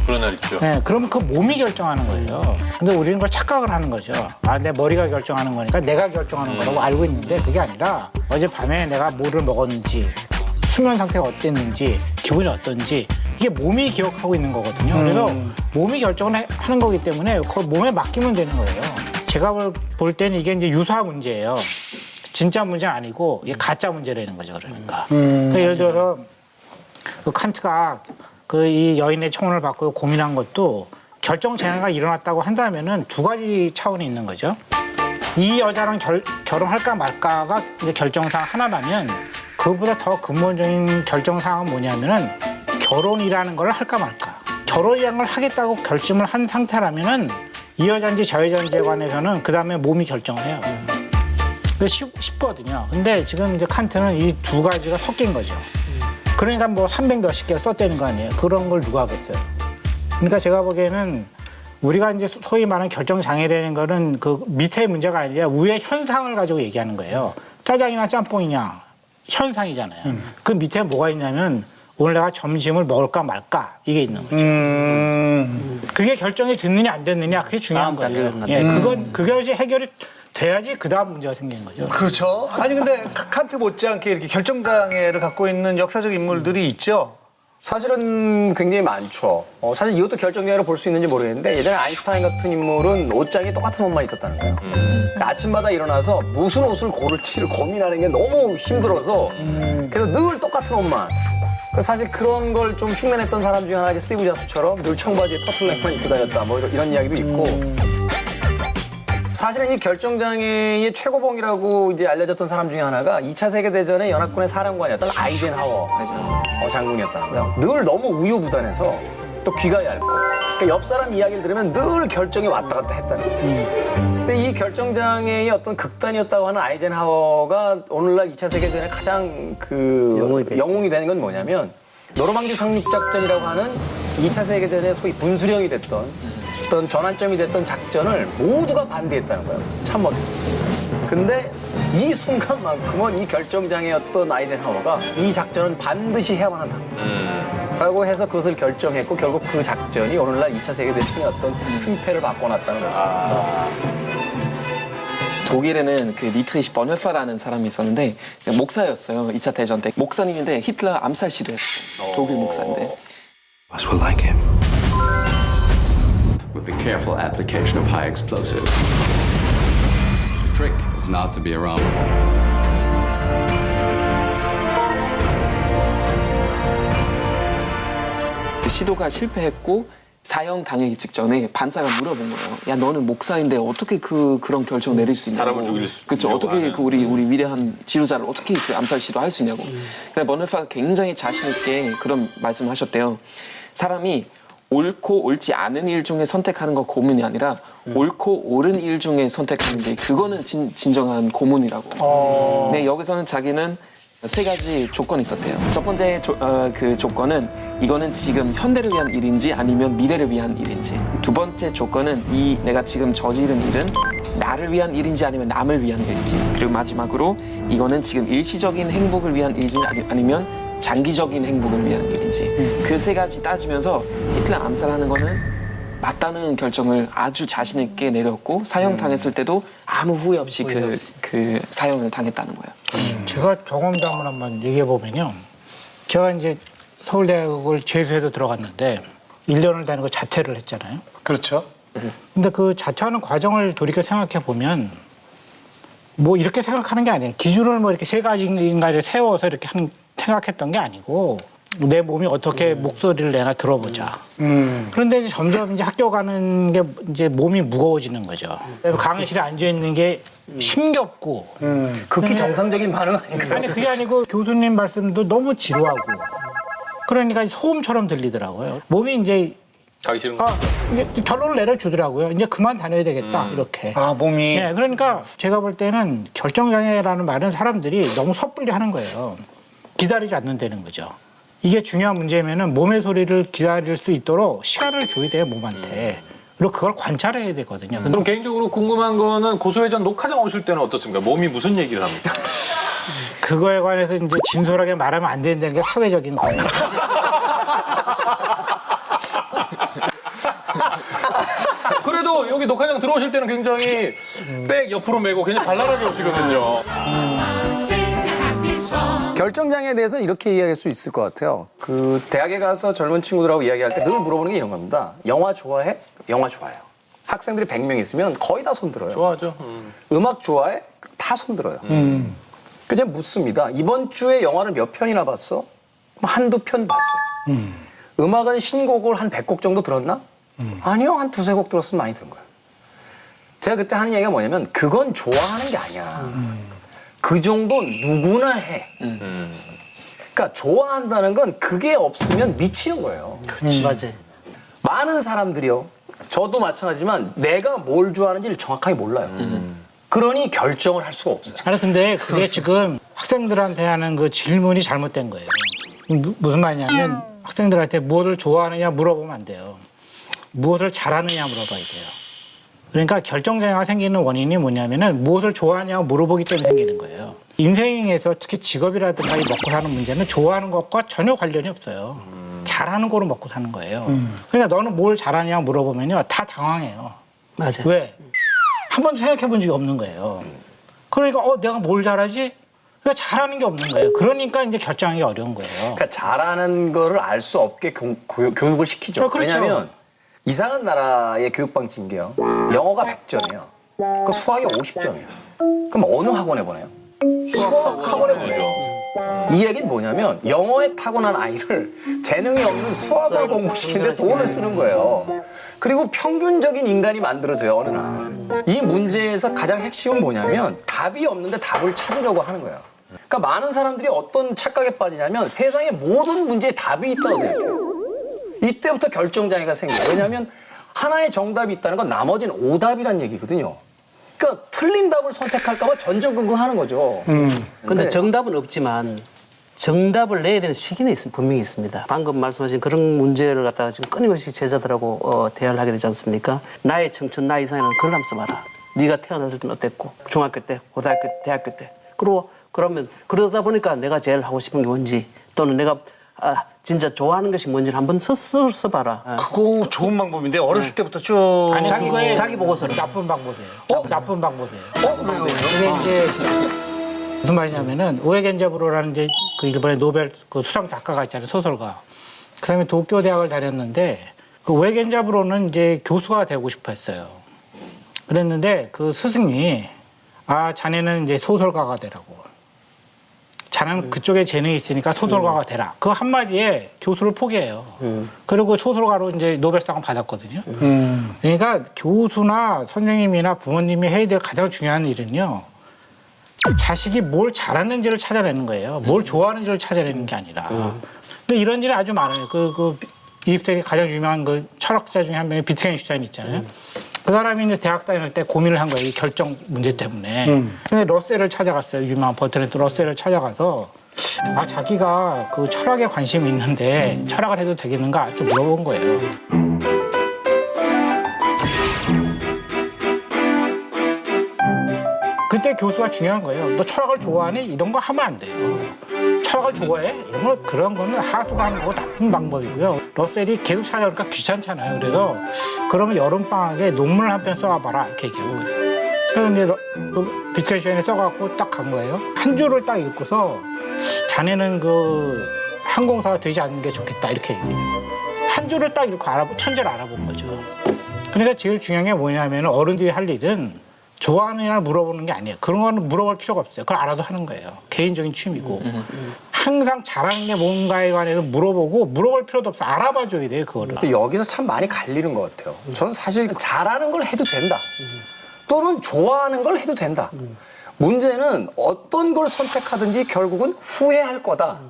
그런 날 있죠. 네, 그럼 그 몸이 결정하는 거예요. 근데 우리는 그걸 착각을 하는 거죠. 아, 내 머리가 결정하는 거니까 내가 결정하는 거라고 알고 있는데 그게 아니라 어젯밤에 내가 뭐를 먹었는지, 수면 상태가 어땠는지, 기분이 어떤지 이게 몸이 기억하고 있는 거거든요. 그래서 몸이 결정을 하는 거기 때문에 그 몸에 맡기면 되는 거예요. 제가 볼 때는 이게 이제 유사 문제예요. 진짜 문제는 아니고 이게 가짜 문제라는 거죠. 그러니까. 그래서 예를 들어서 그 칸트가 그 이 여인의 청혼을 받고 고민한 것도 결정 장애가 일어났다고 한다면은 두 가지 차원이 있는 거죠. 이 여자랑 결혼할까 말까가 이제 결정사항 하나라면 그보다 더 근본적인 결정사항은 뭐냐면은 결혼이라는 걸 할까 말까. 결혼이라는 걸 하겠다고 결심을 한 상태라면은 이 여자인지 저 여자인지에 관해서는 그 다음에 몸이 결정을 해요. 쉽거든요. 근데 지금 이제 칸트는 이 두 가지가 섞인 거죠. 그러니까 뭐 300 몇십 개 썼다는 거 아니에요. 그런 걸 누가 하겠어요. 그러니까 제가 보기에는 우리가 이제 소위 말하는 결정 장애라는 거는 그 밑에 문제가 아니라 위에 현상을 가지고 얘기하는 거예요. 짜장이나 짬뽕이냐 현상이잖아요. 그 밑에 뭐가 있냐면 오늘 내가 점심을 먹을까 말까 이게 있는 거죠. 그게 결정이 됐느냐 안 됐느냐 그게 중요한 거예요. 예, 그것이 해결이 돼야지 그 다음 문제가 생기는 거죠. 그렇죠. 아니 근데 칸트 못지않게 이렇게 결정장애를 갖고 있는 역사적 인물들이 있죠. 사실은 굉장히 많죠. 사실 이것도 결정장애로 볼 수 있는지 모르겠는데 예전에 아인슈타인 같은 인물은 옷장에 똑같은 옷만 있었다는 거예요. 그러니까 아침마다 일어나서 무슨 옷을 고를지를 고민하는 게 너무 힘들어서 그래서 늘 똑같은 옷만. 사실 그런 걸 좀 흉내냈던 사람 중에 하나가 스티브 잡스처럼 늘 청바지에 터틀넥만 입고 다녔다 뭐 이런 이야기도 있고 사실은 이 결정장애의 최고봉이라고 이제 알려졌던 사람 중에 하나가 2차 세계대전의 연합군의 사령관이었던 아이젠하워 장군이었다는 거예요. 늘 너무 우유부단해서 또 귀가 얇고 그러니까 옆 사람 이야기를 들으면 늘 결정이 왔다 갔다 했다는 거예요. 근데 이 결정장애의 어떤 극단이었다고 하는 아이젠하워가 오늘날 2차 세계대전에 가장 영웅이 되는 건 뭐냐면 노르망디 상륙작전이라고 하는 2차 세계대전의 소위 분수령이 됐던 어떤 전환점이 됐던 작전을 모두가 반대했다는 거예요. 참모들. 근데 이 순간만큼은 이 결정장애였던 아이젠하워가 이 작전은 반드시 해야만 한다. 라고 해서 그것을 결정했고 결국 그 작전이 오늘날 2차 세계대전의 어떤 승패를 바꿔놨다는 거예요. 독일에는 그 리트리히 번호파라는 사람이 있었는데 목사였어요. 2차 대전 때. 목사님인데 히틀러 암살 시도했어요. 독일 목사인데. Us will like him. With the careful application of high explosives. The trick is not to be around. 시도가 실패했고 사형 당하기 직전에 반사가 물어본 거예요. 야 너는 목사인데 어떻게 그런 결정 내릴 수 있냐고. 사람을 죽일 수 그렇죠. 어떻게 우리 위대한 지도자를 어떻게 그 암살 시도 할 수 있냐고. 근데 번호파가 굉장히 자신 있게 그런 말씀을 하셨대요. 사람이 옳고 옳지 않은 일 중에 선택하는 거 고문이 아니라 옳고 옳은 일 중에 선택하는 게 그거는 진정한 고문이라고. 네, 여기서는 자기는 3가지 조건이 있었대요. 첫 번째 그 조건은 이거는 지금 현대를 위한 일인지 아니면 미래를 위한 일인지. 두 번째 조건은 이 내가 지금 저지른 일은 나를 위한 일인지 아니면 남을 위한 일인지. 그리고 마지막으로 이거는 지금 일시적인 행복을 위한 일인지 아니면 장기적인 행복을 위한 일인지. 그 3가지 따지면서 히틀러 암살하는 거는 맞다는 결정을 아주 자신 있게 내렸고 사형 당했을 때도 아무 후회 없이 그 사형을 당했다는 거예요. 제가 경험담을 한번 얘기해 보면요. 제가 이제 서울대학을 재수해서 들어갔는데 1년을 다니고 자퇴를 했잖아요. 그렇죠. 근데 그 자퇴하는 과정을 돌이켜 생각해 보면 뭐 이렇게 생각하는 게 아니에요. 기준을 뭐 이렇게 3가지인가를 세워서 이렇게 생각했던 게 아니고 내 몸이 어떻게 목소리를 내나 들어보자. 그런데 이제 점점 이제 학교 가는 게 이제 몸이 무거워지는 거죠. 강의실에 앉아 있는 게 힘겹고. 극히 정상적인 반응 아닌가요? 아니 그게 아니고 교수님 말씀도 너무 지루하고. 그러니까 소음처럼 들리더라고요. 몸이 이제 가기 싫은 거. 이제 결론을 내려주더라고요. 이제 그만 다녀야 되겠다 이렇게. 몸이. 네, 그러니까 제가 볼 때는 결정장애라는 말은 사람들이 너무 섣불리 하는 거예요. 기다리지 않는다는 거죠. 이게 중요한 문제면은 몸의 소리를 기다릴 수 있도록 시간을 줘야 돼요, 몸한테. 그리고 그걸 관찰해야 되거든요. 그럼 개인적으로 궁금한 거는 고소회전 녹화장 오실 때는 어떻습니까? 몸이 무슨 얘기를 합니까? 그거에 관해서 이제 진솔하게 말하면 안 된다는 게 사회적인 거예요. 그래도 여기 녹화장 들어오실 때는 굉장히 백 옆으로 메고 굉장히 발랄하게 오시거든요. 결정장애에 대해서 이렇게 이야기할 수 있을 것 같아요. 그 대학에 가서 젊은 친구들하고 이야기할 때 늘 물어보는 게 이런 겁니다. 영화 좋아해? 영화 좋아해요. 학생들이 100명 있으면 거의 다 손들어요. 좋아하죠. 음악 좋아해? 다 손들어요. 그 제가 묻습니다. 이번 주에 영화를 몇 편이나 봤어? 한두 편 봤어요. 음악은 신곡을 한 100곡 정도 들었나? 아니요. 한 두세 곡 들었으면 많이 들은 거예요. 제가 그때 하는 얘기가 뭐냐면 그건 좋아하는 게 아니야. 그 정도 누구나 해. 그러니까 좋아한다는 건 그게 없으면 미치는 거예요. 맞아요. 많은 사람들이요. 저도 마찬가지지만 내가 뭘 좋아하는지를 정확하게 몰라요. 그러니 결정을 할 수가 없어요. 아니 근데 그게 지금 학생들한테 하는 그 질문이 잘못된 거예요. 무슨 말이냐면 학생들한테 무엇을 좋아하느냐 물어보면 안 돼요. 무엇을 잘하느냐 물어봐야 돼요. 그러니까 결정장애가 생기는 원인이 뭐냐면은 무엇을 좋아하냐고 물어보기 때문에 생기는 거예요. 인생에서 특히 직업이라든가 먹고 사는 문제는 좋아하는 것과 전혀 관련이 없어요. 잘하는 거로 먹고 사는 거예요. 그러니까 너는 뭘 잘하냐고 물어보면요 다 당황해요. 맞아요. 왜? 한 번도 생각해 본 적이 없는 거예요. 그러니까 내가 뭘 잘하지? 그러니까 잘하는 게 없는 거예요. 그러니까 이제 결정하기 어려운 거예요. 그러니까 잘하는 거를 알 수 없게 교육을 시키죠. 그렇죠. 왜냐하면 이상한 나라의 교육 방식인 게요. 영어가 100점이에요. 그 수학이 50점이에요. 그럼 어느 학원에 보내요? 수학 학원에 보내요. 이 얘기는 뭐냐면 영어에 타고난 아이를 재능이 없는 수학을 공부시키는데 돈을 쓰는 거예요. 그리고 평균적인 인간이 만들어져요, 어느 날. 이 문제에서 가장 핵심은 뭐냐면 답이 없는데 답을 찾으려고 하는 거예요. 그러니까 많은 사람들이 어떤 착각에 빠지냐면 세상의 모든 문제에 답이 있다고 생각해요. 이때부터 결정장애가 생겨요. 왜냐하면 하나의 정답이 있다는 건 나머지는 오답이란 얘기거든요. 그러니까 틀린 답을 선택할까 봐 전전긍긍하는 거죠. 근데 정답은 없지만 정답을 내야 되는 시기는 분명히 있습니다. 방금 말씀하신 그런 문제를 갖다가 지금 끊임없이 제자들하고 대화를 하게 되지 않습니까? 나의 청춘, 나의 이상에는 글 한번 써봐라. 네가 태어났을 때는 어땠고, 중학교 때, 고등학교 때, 대학교 때. 그러면 그러다 보니까 내가 제일 하고 싶은 게 뭔지 또는 내가 진짜 좋아하는 것이 뭔지를 한번 써봐라. 그거 좋은 방법인데 어렸을 때부터 쭉 아니, 그거에 자기 보고서를. 나쁜 방법이에요. 나쁜 방법이에요. 왜요? 이게 이제 무슨 말이냐면은 우에겐자부로라는 이제 그 일본의 노벨 그 수상 작가가 있잖아요, 소설가. 그다음에 도쿄 대학을 다녔는데 그 우에겐자부로는 이제 교수가 되고 싶어했어요. 그랬는데 그 스승이 자네는 이제 소설가가 되라고. 자네는 그쪽에 재능이 있으니까 소설가가 되라. 그 한마디에 교수를 포기해요. 그리고 소설가로 이제 노벨상을 받았거든요. 그러니까 교수나 선생님이나 부모님이 해야 될 가장 중요한 일은요. 자식이 뭘 잘하는지를 찾아내는 거예요. 뭘 좋아하는지를 찾아내는 게 아니라. 근데 이런 일이 아주 많아요. 이 세계 가장 유명한 그 철학자 중에 한 명이 비트겐슈타인 있잖아요. 그 사람이 이제 대학 다닐 때 고민을 한 거예요. 이 결정 문제 때문에. 근데 러셀을 찾아갔어요. 유명한 버트랜드 러셀을 찾아가서 자기가 그 철학에 관심이 있는데 철학을 해도 되겠는가 이렇게 물어본 거예요. 그때 교수가 중요한 거예요. 너 철학을 좋아하니? 이런 거 하면 안 돼요. 철학을 좋아해? 이런 거 그런 거는 하수가 하는 거고 나쁜 방법이고요. 러셀이 계속 찾아오니까 귀찮잖아요. 그래서 그러면 여름방학에 논문을 한 편 써와봐라 이렇게 얘기하고 그래서 이제 비트겐슈타인에 써갖고 딱 간 거예요. 한 줄을 딱 읽고서 자네는 그 항공사가 되지 않는 게 좋겠다 이렇게 얘기해요. 한 줄을 딱 읽고 천재를 알아본 거죠. 그러니까 제일 중요한 게 뭐냐면 어른들이 할 일은 좋아하느냐를 물어보는 게 아니에요. 그런 거는 물어볼 필요가 없어요. 그걸 알아서 하는 거예요. 개인적인 취미고. 항상 잘하는 게 뭔가에 관해서 물어볼 필요도 없어. 알아봐줘야 돼요, 그거를. 근데 여기서 참 많이 갈리는 것 같아요. 저는 사실 잘하는 걸 해도 된다. 또는 좋아하는 걸 해도 된다. 문제는 어떤 걸 선택하든지 결국은 후회할 거다.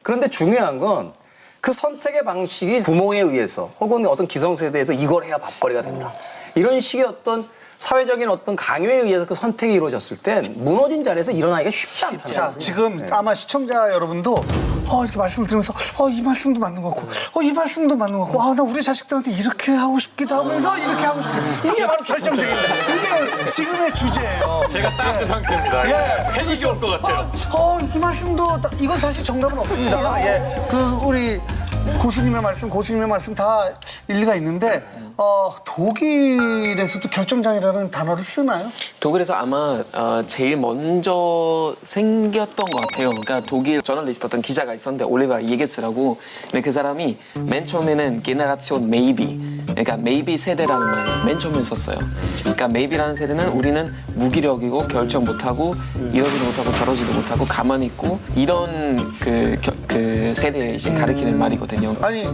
그런데 중요한 건 그 선택의 방식이 부모에 의해서 혹은 어떤 기성세대에서 이걸 해야 밥벌이가 된다. 이런 식의 어떤 사회적인 어떤 강요에 의해서 그 선택이 이루어졌을 땐 무너진 자리에서 일어나기가 쉽지 않다. 자, 지금 아마 시청자 여러분도 이렇게 말씀을 들으면서 이 말씀도 맞는 것 같고 이 말씀도 맞는 것 같고 나 우리 자식들한테 이렇게 하고 싶기도 하면서 이렇게 하고 싶다. 이게 바로 결정적입니다. 이게 지금의 주제예요. 제가 딱 그 상태입니다. 예. 패닉이 올 것 같아요. 이 말씀도 이건 사실 정답은 없습니다. 예, 우리 고수님의 말씀 다 일리가 있는데 독일에서도 결정장애라는 단어를 쓰나요? 독일에서 아마 제일 먼저 생겼던 것 같아요. 그러니까 독일 저널리스트 어떤 기자가 있었는데 올리버 예게스라고. 근데 그 사람이 맨 처음에는 게네라치온 메이비, 그러니까 메이비 세대라는 말을 맨 처음에 썼어요. 그러니까 메이비라는 세대는 우리는 무기력이고 결정 못하고 이러지도 못하고 저러지도 못하고 가만히 있고 이런 그 세대에 이제 가리키는 말이거든요. 아니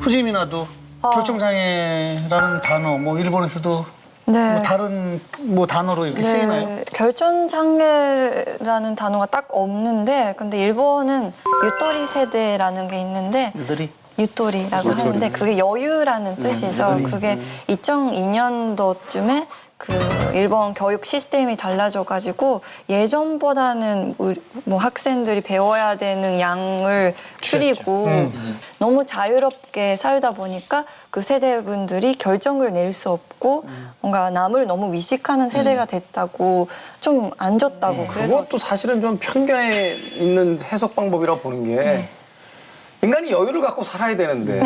후지민아도 결정장애라는 단어 일본에서도 네. 다른 단어로 이렇게 쓰이나요? 결정장애라는 단어가 딱 없는데 근데 일본은 유토리 세대라는 게 있는데 유토리라고 하는데 그게 여유라는 뜻이죠. 그게 2002년도쯤에 그 일본 교육 시스템이 달라져가지고 예전보다는 뭐 학생들이 배워야 되는 양을 줄이고 너무 자유롭게 살다 보니까 그 세대분들이 결정을 낼 수 없고 뭔가 남을 너무 위식하는 세대가 됐다고 좀 안 좋다고 그래서 그것도 사실은 좀 편견에 있는 해석 방법이라고 보는 게 인간이 여유를 갖고 살아야 되는데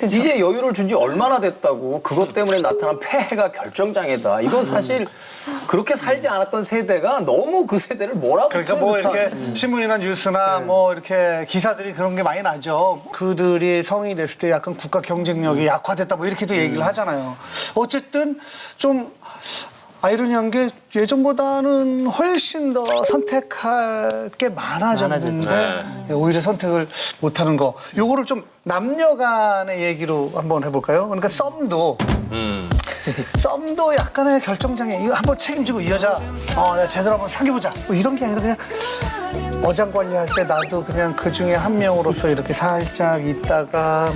이제 여유를 준 지 얼마나 됐다고 그것 때문에 나타난 폐해가 결정장애다. 이건 사실 그렇게 살지 않았던 세대가 너무 그 세대를 몰아붙이는 그러니까 듯한 이렇게 신문이나 뉴스나 이렇게 기사들이 그런 게 많이 나죠. 그들이 성인이 됐을 때 약간 국가 경쟁력이 약화됐다 이렇게도 얘기를 하잖아요. 어쨌든 좀 아이러니한 게 예전보다는 훨씬 더 선택할 게 많아졌는데 오히려 선택을 못하는 거. 요거를 좀 남녀 간의 얘기로 한번 해볼까요? 그러니까 썸도 약간의 결정장애. 이거 한번 책임지고 이 여자 제대로 한번 사귀어보자. 이런 게 아니라 그냥 어장 관리할 때 나도 그냥 그 중에 한 명으로서 이렇게 살짝 있다가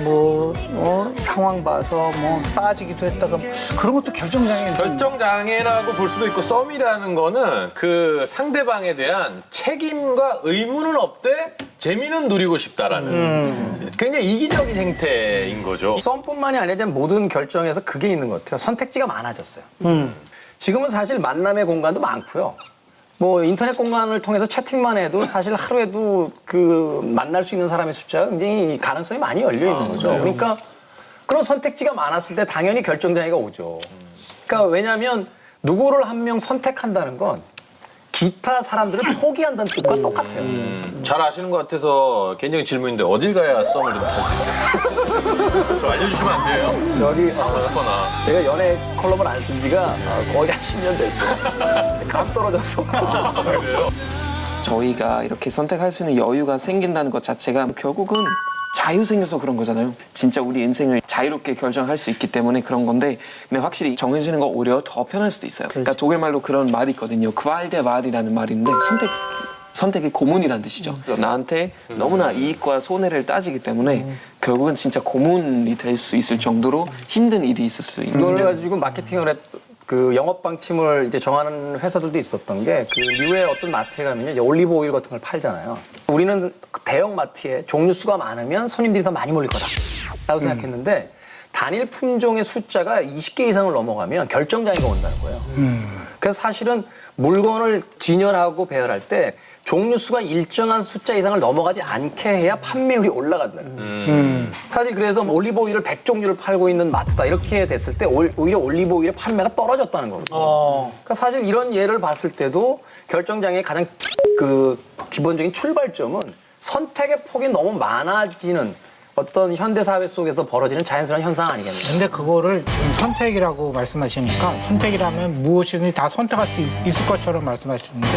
상황 봐서 빠지기도 했다가 그런 것도 결정장애. 결정장애라고 볼 수도 있고 썸이라는 거는 그 상대방에 대한 책임과 의무는 없되 재미는 누리고 싶다라는 굉장히 이기적인 행태인 거죠. 썸뿐만이 아니라 모든 결정에서 그게 있는 것 같아요. 선택지가 많아졌어요. 지금은 사실 만남의 공간도 많고요. 인터넷 공간을 통해서 채팅만 해도 사실 하루에도 그 만날 수 있는 사람의 숫자가 굉장히 가능성이 많이 열려 있는 거죠. 그러니까 그런 선택지가 많았을 때 당연히 결정장애가 오죠. 그러니까 왜냐하면 누구를 한 명 선택한다는 건 기타 사람들을 포기한다는 뜻과 똑같아요. 잘 아시는 것 같아서 개인적인 질문인데 어딜 가야 썸을 좀 탈 수 있어요? 좀 알려주시면 안 돼요? 저기 하고 싶거나. 제가 연애 컬럼을 안 쓴 지가 거의 한 10년 됐어요. 감 떨어져서. 저희가 이렇게 선택할 수 있는 여유가 생긴다는 것 자체가 결국은 자유 생겨서 그런 거잖아요. 진짜 우리 인생을 자유롭게 결정할 수 있기 때문에 그런 건데 근데 확실히 정해지는 거 오히려 더 편할 수도 있어요. 그러니까 독일 말로 그런 말이 있거든요. Qual-der-Wahl이라는 말인데 선택이 고문이라는 뜻이죠. 나한테 너무나 이익과 손해를 따지기 때문에 결국은 진짜 고문이 될 수 있을 정도로 힘든 일이 있을 수 있는 이걸 가지고 마케팅을 그 영업 방침을 이제 정하는 회사들도 있었던 게 그 미국의 어떤 마트에 가면 이제 올리브 오일 같은 걸 팔잖아요. 우리는 대형 마트에 종류 수가 많으면 손님들이 더 많이 몰릴 거다라고 생각했는데 단일 품종의 숫자가 20개 이상을 넘어가면 결정장애가 온다는 거예요. 그래서 사실은 물건을 진열하고 배열할 때 종류 수가 일정한 숫자 이상을 넘어가지 않게 해야 판매율이 올라간다는 거예요. 사실 그래서 올리브 오일을 100종류를 팔고 있는 마트다 이렇게 됐을 때 오히려 올리브 오일의 판매가 떨어졌다는 거거든요. 그러니까 사실 이런 예를 봤을 때도 결정장애의 가장 그 기본적인 출발점은 선택의 폭이 너무 많아지는 어떤 현대사회 속에서 벌어지는 자연스러운 현상 아니겠나요? 근데 그거를 지금 선택이라고 말씀하시니까 선택이라면 무엇이든지 다 선택할 수 있을 것처럼 말씀하시는데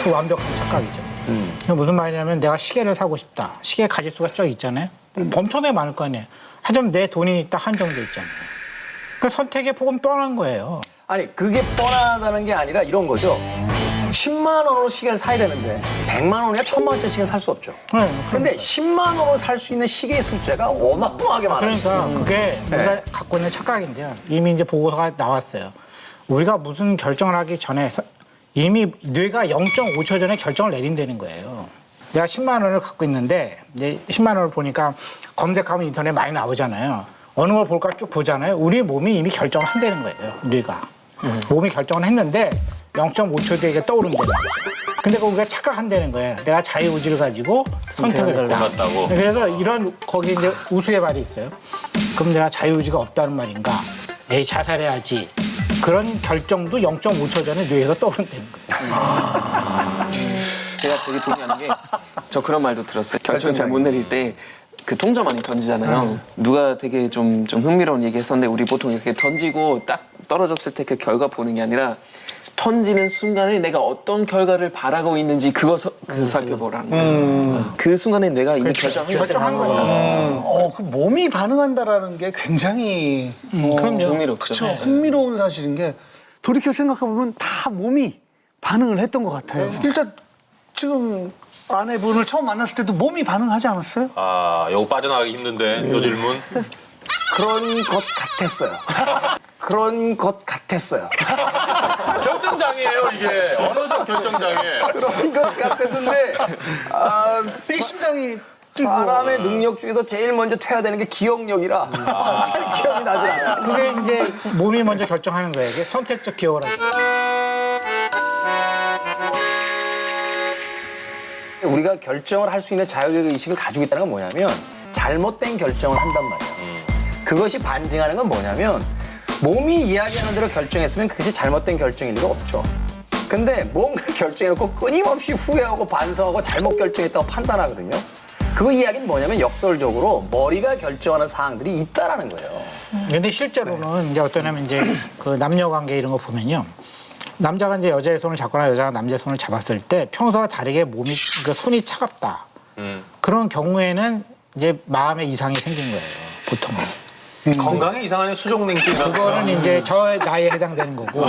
그 완벽한 착각이죠. 무슨 말이냐면 내가 시계를 사고 싶다. 시계 가질 수가 쫙 있잖아요. 엄청나게 많을 거 아니에요. 하지만 내 돈이 딱 한정돼 있잖아요. 그 선택의 폭은 뻔한 거예요. 아니 그게 뻔하다는 게 아니라 이런 거죠. 10만 원으로 시계를 사야 되는데 100만 원이나 1000만 원짜리 시계는 살 수 없죠. 근데 10만 원으로 살 수 있는 시계의 숫자가 어마어마하게 많아요. 그러니까 그게 우리가 갖고 있는 착각인데요. 이미 이제 보고서가 나왔어요. 우리가 무슨 결정을 하기 전에 이미 뇌가 0.5초 전에 결정을 내린다는 거예요. 내가 10만 원을 갖고 있는데 이제 10만 원을 보니까 검색하면 인터넷 많이 나오잖아요. 어느 걸 볼까 쭉 보잖아요. 우리 몸이 이미 결정을 한다는 거예요. 뇌가. 몸이 결정을 했는데 0.5초 뒤에 이게 떠오른다는 거죠. 근데 우리가 착각한다는 거예요. 내가 자유의지를 가지고 선택을 했다. 골랐다고. 그래서 이런 거기 이제 우수의 말이 있어요. 그럼 내가 자유의지가 없다는 말인가? 에이 자살해야지. 그런 결정도 0.5초 전에 뇌에서 떠오른다는 거예요. 제가 되게 동의하는 게 저 그런 말도 들었어요. 결정 잘 못 내릴 때 그 통장 많이 던지잖아요. 누가 되게 좀 흥미로운 얘기했었는데 우리 보통 이렇게 던지고 딱 떨어졌을 때 그 결과 보는 게 아니라 던지는 순간에 내가 어떤 결과를 바라고 있는지 그거 살펴보라는 거예요. 그 순간에 뇌가 이미 결정한 거예요. 그 몸이 반응한다라는 게 굉장히 그럼요. 흥미롭죠. 그쵸. 흥미로운 사실인 게 돌이켜 생각해보면 다 몸이 반응을 했던 것 같아요. 일단 지금 아내분을 처음 만났을 때도 몸이 반응하지 않았어요? 아, 이거 빠져나가기 힘든데, 요 질문. 그런 것 같았어요. 그런 것 같았어요. 결정장애예요, 이게. 언어적 결정장애. 그런 것 같았는데 심장이 사람의 능력 중에서 제일 먼저 퇴화되는 게 기억력이라 잘 기억이 나지 않아요. 그게 이제 몸이 먼저 결정하는 거예요. 이게 선택적 기억을 하죠. 우리가 결정을 할 수 있는 자유의식을 가지고 있다는 건 뭐냐면 잘못된 결정을 한단 말이에요. 그것이 반증하는 건 뭐냐면 몸이 이야기하는 대로 결정했으면 그것이 잘못된 결정일 리가 없죠. 근데 뭔가를 결정해놓고 끊임없이 후회하고 반성하고 잘못 결정했다고 판단하거든요. 그 이야기는 뭐냐면 역설적으로 머리가 결정하는 사항들이 있다라는 거예요. 근데 실제로는 이제 어떠냐면 이제 그 남녀 관계 이런 거 보면요. 남자가 이제 여자의 손을 잡거나 여자가 남자의 손을 잡았을 때 평소와 다르게 몸이 그 손이 차갑다. 그런 경우에는 이제 마음에 이상이 생긴 거예요. 보통은. 건강에 이상한 수족냉증. 그거는 이제 저 나이에 해당되는 거고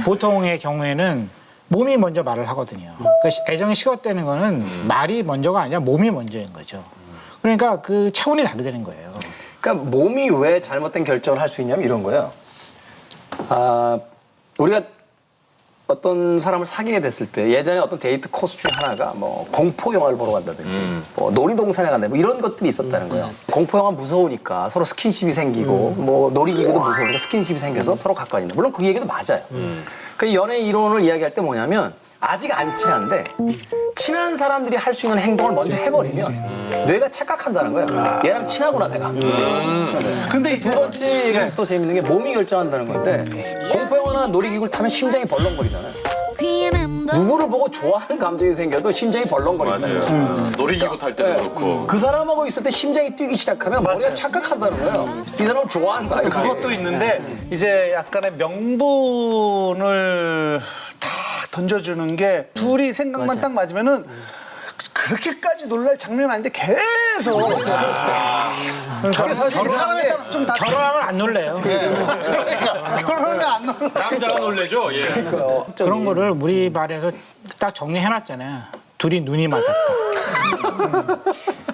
보통의 경우에는 몸이 먼저 말을 하거든요. 그러니까 애정이 식었다는 거는 말이 먼저가 아니라 몸이 먼저인 거죠. 그러니까 그 차원이 다르다는 거예요. 그러니까 몸이 왜 잘못된 결정을 할 수 있냐면 이런 거예요. 우리가 어떤 사람을 사귀게 됐을 때 예전에 어떤 데이트 코스 중에 하나가 뭐 공포 영화를 보러 간다든지 뭐 놀이동산에 간다 뭐 이런 것들이 있었다는 거예요. 공포 영화 무서우니까 서로 스킨십이 생기고 뭐 놀이기구도 무서우니까 스킨십이 생겨서 서로 가까워진다. 물론 그 얘기도 맞아요. 그 연애 이론을 이야기할 때 뭐냐면 아직 안 친한데 친한 사람들이 할 수 있는 행동을 먼저 해버리면 뇌가 착각한다는 거예요. 얘랑 친하구나 내가. 근데 이제 두 번째 얘기는 또 재밌는 게 몸이 결정한다는 건데 공포 영화나 놀이기구를 타면 심장이 벌렁거리잖아요. 누구를 보고 좋아하는 감정이 생겨도 심장이 벌렁거린다는 거예요. 놀이기구 탈 때도 그렇고. 그 사람하고 있을 때 심장이 뛰기 시작하면 머리가 착각한다는 거예요. 이 사람을 좋아한다. 그것도 있는데 이제 약간의 명분을 딱 던져주는 게 둘이 생각만 딱 맞으면은 그렇게까지 놀랄 장면은 아닌데 계속 그게 사실 그 사람에 따라서 좀 다 결혼하면 안 놀래요. 결혼하면 안 놀라. 남자가 놀래죠? 예. 그런 거를 우리 말에서 딱 정리해놨잖아요. 둘이 눈이 맞았다.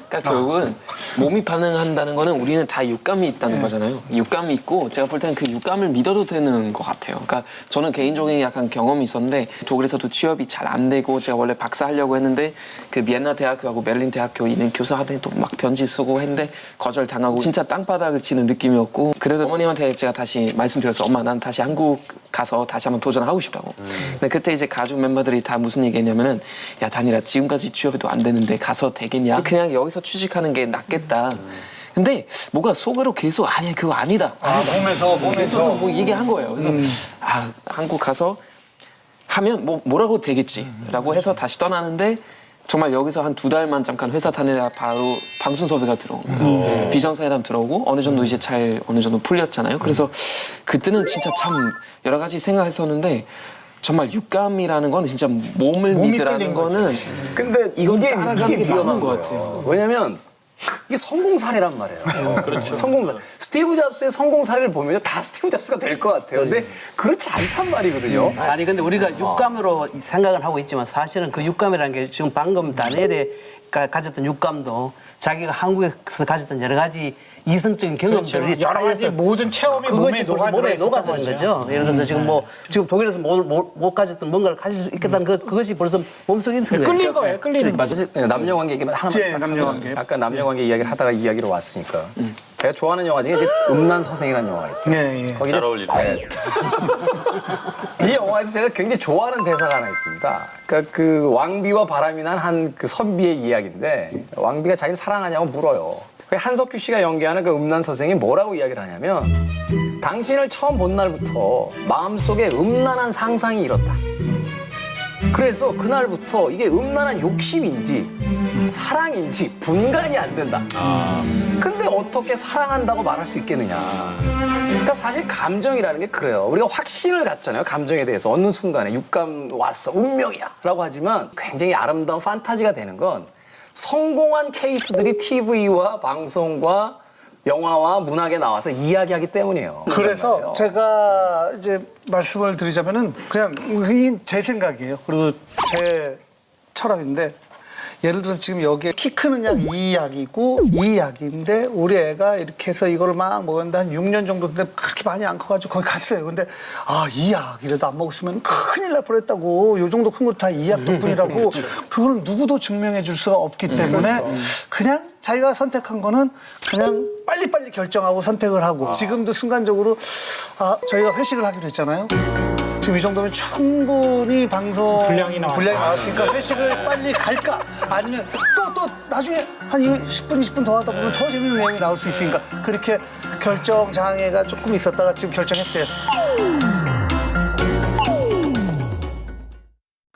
그러니까 결국은 몸이 반응한다는 거는 우리는 다 육감이 있다는 거잖아요. 육감이 있고 제가 볼 때는 그 육감을 믿어도 되는 것 같아요. 그러니까 저는 개인적인 약간 경험이 있었는데 독일에서도 취업이 잘 안 되고 제가 원래 박사 하려고 했는데 그 비엔나 대학교하고 베를린 대학교 있는 교수한테 또 막 편지 쓰고 했는데 거절당하고 진짜 땅바닥을 치는 느낌이었고 그래도 어머님한테 제가 다시 말씀드렸어요. 엄마 난 다시 한국 가서 다시 한번 도전하고 싶다고. 근데 그때 이제 가족 멤버들이 다 무슨 얘기했냐면은 야 다니라 지금까지 취업해도 안 되는데 가서 되겠냐? 그냥 여기서 취직하는 게 낫겠다. 근데 뭐가 속으로 계속 아니야 그거 아니다. 몸에서 계속 뭐 얘기한 거예요. 그래서 한국 가서 하면 뭐라고 되겠지라고 해서 다시 떠나는데 정말 여기서 한 2달만 잠깐 회사 다니다가 바로 방송 섭외가 들어오고 비정상회담 들어오고 어느 정도 이제 잘 어느 정도 풀렸잖아요. 그래서 그때는 진짜 참 여러 가지 생각했었는데 정말 육감이라는 건 진짜 몸을 믿으라는 거는 근데 이게 위험한 것 같아요. 왜냐면 이게 성공 사례란 말이에요. 그렇죠. 성공 사례. 스티브 잡스의 성공 사례를 보면 다 스티브 잡스가 될 것 같아요. 근데 그렇지 않단 말이거든요. 아니 근데 우리가 육감으로 생각을 하고 있지만 사실은 그 육감이라는 게 지금 방금 다니엘이 가졌던 육감도 자기가 한국에서 가졌던 여러 가지 이성적인 경험들이 그렇죠. 여러 가지 모든 체험이 그것이 몸에 벌써 몸에 녹아들어 녹아드는 있었던 거죠. 예를 들어서 지금 독일에서 못 가졌던 뭔가를 가질 수 있겠다는 그것이 벌써 몸속에 있는 거예요. 끌린 거예요, 끌리는 거. 맞아요. 남녀 관계 얘기만 하나만 예, 딱 남녀 하면 관계. 아까 남녀 관계 이야기를 하다가 이 이야기로 왔으니까 제가 좋아하는 영화 중에 이제 음란서생이라는 영화가 있어요. 예, 예. 거기 잘 어울리네. 이 영화에서 제가 굉장히 좋아하는 대사가 하나 있습니다. 그러니까 그 왕비와 바람이 난 한 그 선비의 이야기인데 왕비가 자기를 사랑하냐고 물어요. 그 한석규 씨가 연기하는 그 음란서생이 뭐라고 이야기를 하냐면 당신을 처음 본 날부터 마음속에 음란한 상상이 일었다. 그래서 그날부터 이게 음란한 욕심인지 사랑인지 분간이 안 된다. 근데 어떻게 사랑한다고 말할 수 있겠느냐. 그러니까 사실 감정이라는 게 그래요. 우리가 확신을 갖잖아요. 감정에 대해서 어느 순간에 육감 왔어, 운명이야 라고 하지만 굉장히 아름다운 판타지가 되는 건 성공한 케이스들이 TV와 방송과 영화와 문학에 나와서 이야기하기 때문이에요. 그래서 제가 이제 말씀을 드리자면은 그냥 제 생각이에요. 그리고 제 철학인데 예를 들어서 지금 여기에 키 크는 약 이 약이고 이 약인데 우리 애가 이렇게 해서 이거를 막 먹었는데 한 6년 정도 됐는데 그렇게 많이 안 커가지고 거기 갔어요. 근데 이 약 이래도 안 먹었으면 큰일 날 뻔했다고. 요 정도 큰 것도 다 이 약 덕분이라고. 그거는 누구도 증명해 줄 수가 없기 때문에 그냥 자기가 선택한 거는 그냥 빨리빨리 결정하고 선택을 하고 지금도 순간적으로 저희가 회식을 하기로 했잖아요. 지금 이 정도면 충분히 방송 분량이 나왔으니까 회식을 빨리 갈까? 아니면 또 나중에 한 10분, 20분 더 하다 보면 더 재밌는 내용이 나올 수 있으니까 그렇게 결정 장애가 조금 있었다가 지금 결정했어요.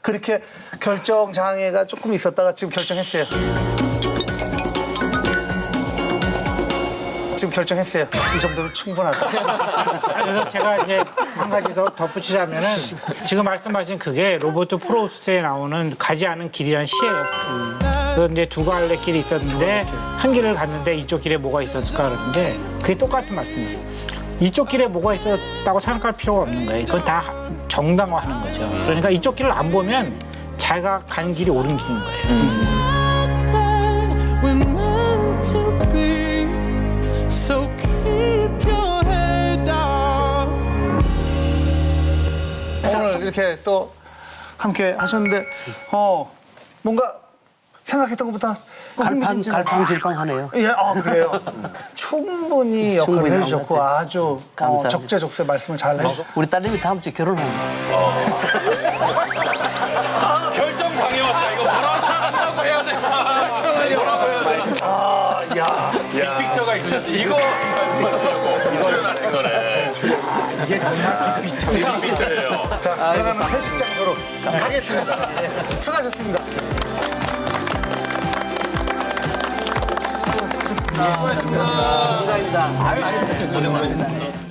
그렇게 결정 장애가 조금 있었다가 지금 결정했어요. 지금 결정했어요. 이 정도면 충분하다. 그래서 제가 이제 한 가지 더 덧붙이자면은 지금 말씀하신 그게 로버트 프로스트에 나오는 가지 않은 길이라는 시예요. 그 이제 두 갈래 길이 있었는데 한 길을 갔는데 이쪽 길에 뭐가 있었을까 그러는데 그게 똑같은 말씀이에요. 이쪽 길에 뭐가 있었다고 생각할 필요가 없는 거예요. 그건 다 정당화하는 거죠. 그러니까 이쪽 길을 안 보면 자기가 간 길이 옳은 길인 거예요. So keep your head down. 오늘 이렇게 또 함께 하셨는데 뭔가 생각했던 것보다 갈팡질팡하네요. 예, 그래요. 충분히 역할을 충분히 해주셨고 나온 것 아주 감사합니다. 적재적소에 말씀을 잘 해주셨고 우리 딸내미 다음 주에 결혼합니다. 결정 장애 왔다. 이거 뭐라고 해야 돼? 뭐라고 해야 돼? 빅픽처가 있으셨대. 이거 말씀하시려고 출연하신 거네. 이게 정말 빅픽처예요. 자, 그러면 회식 장소로 가겠습니다. 예, 수고하셨습니다. 감사합니다. 아유, 고생 많으셨습니다.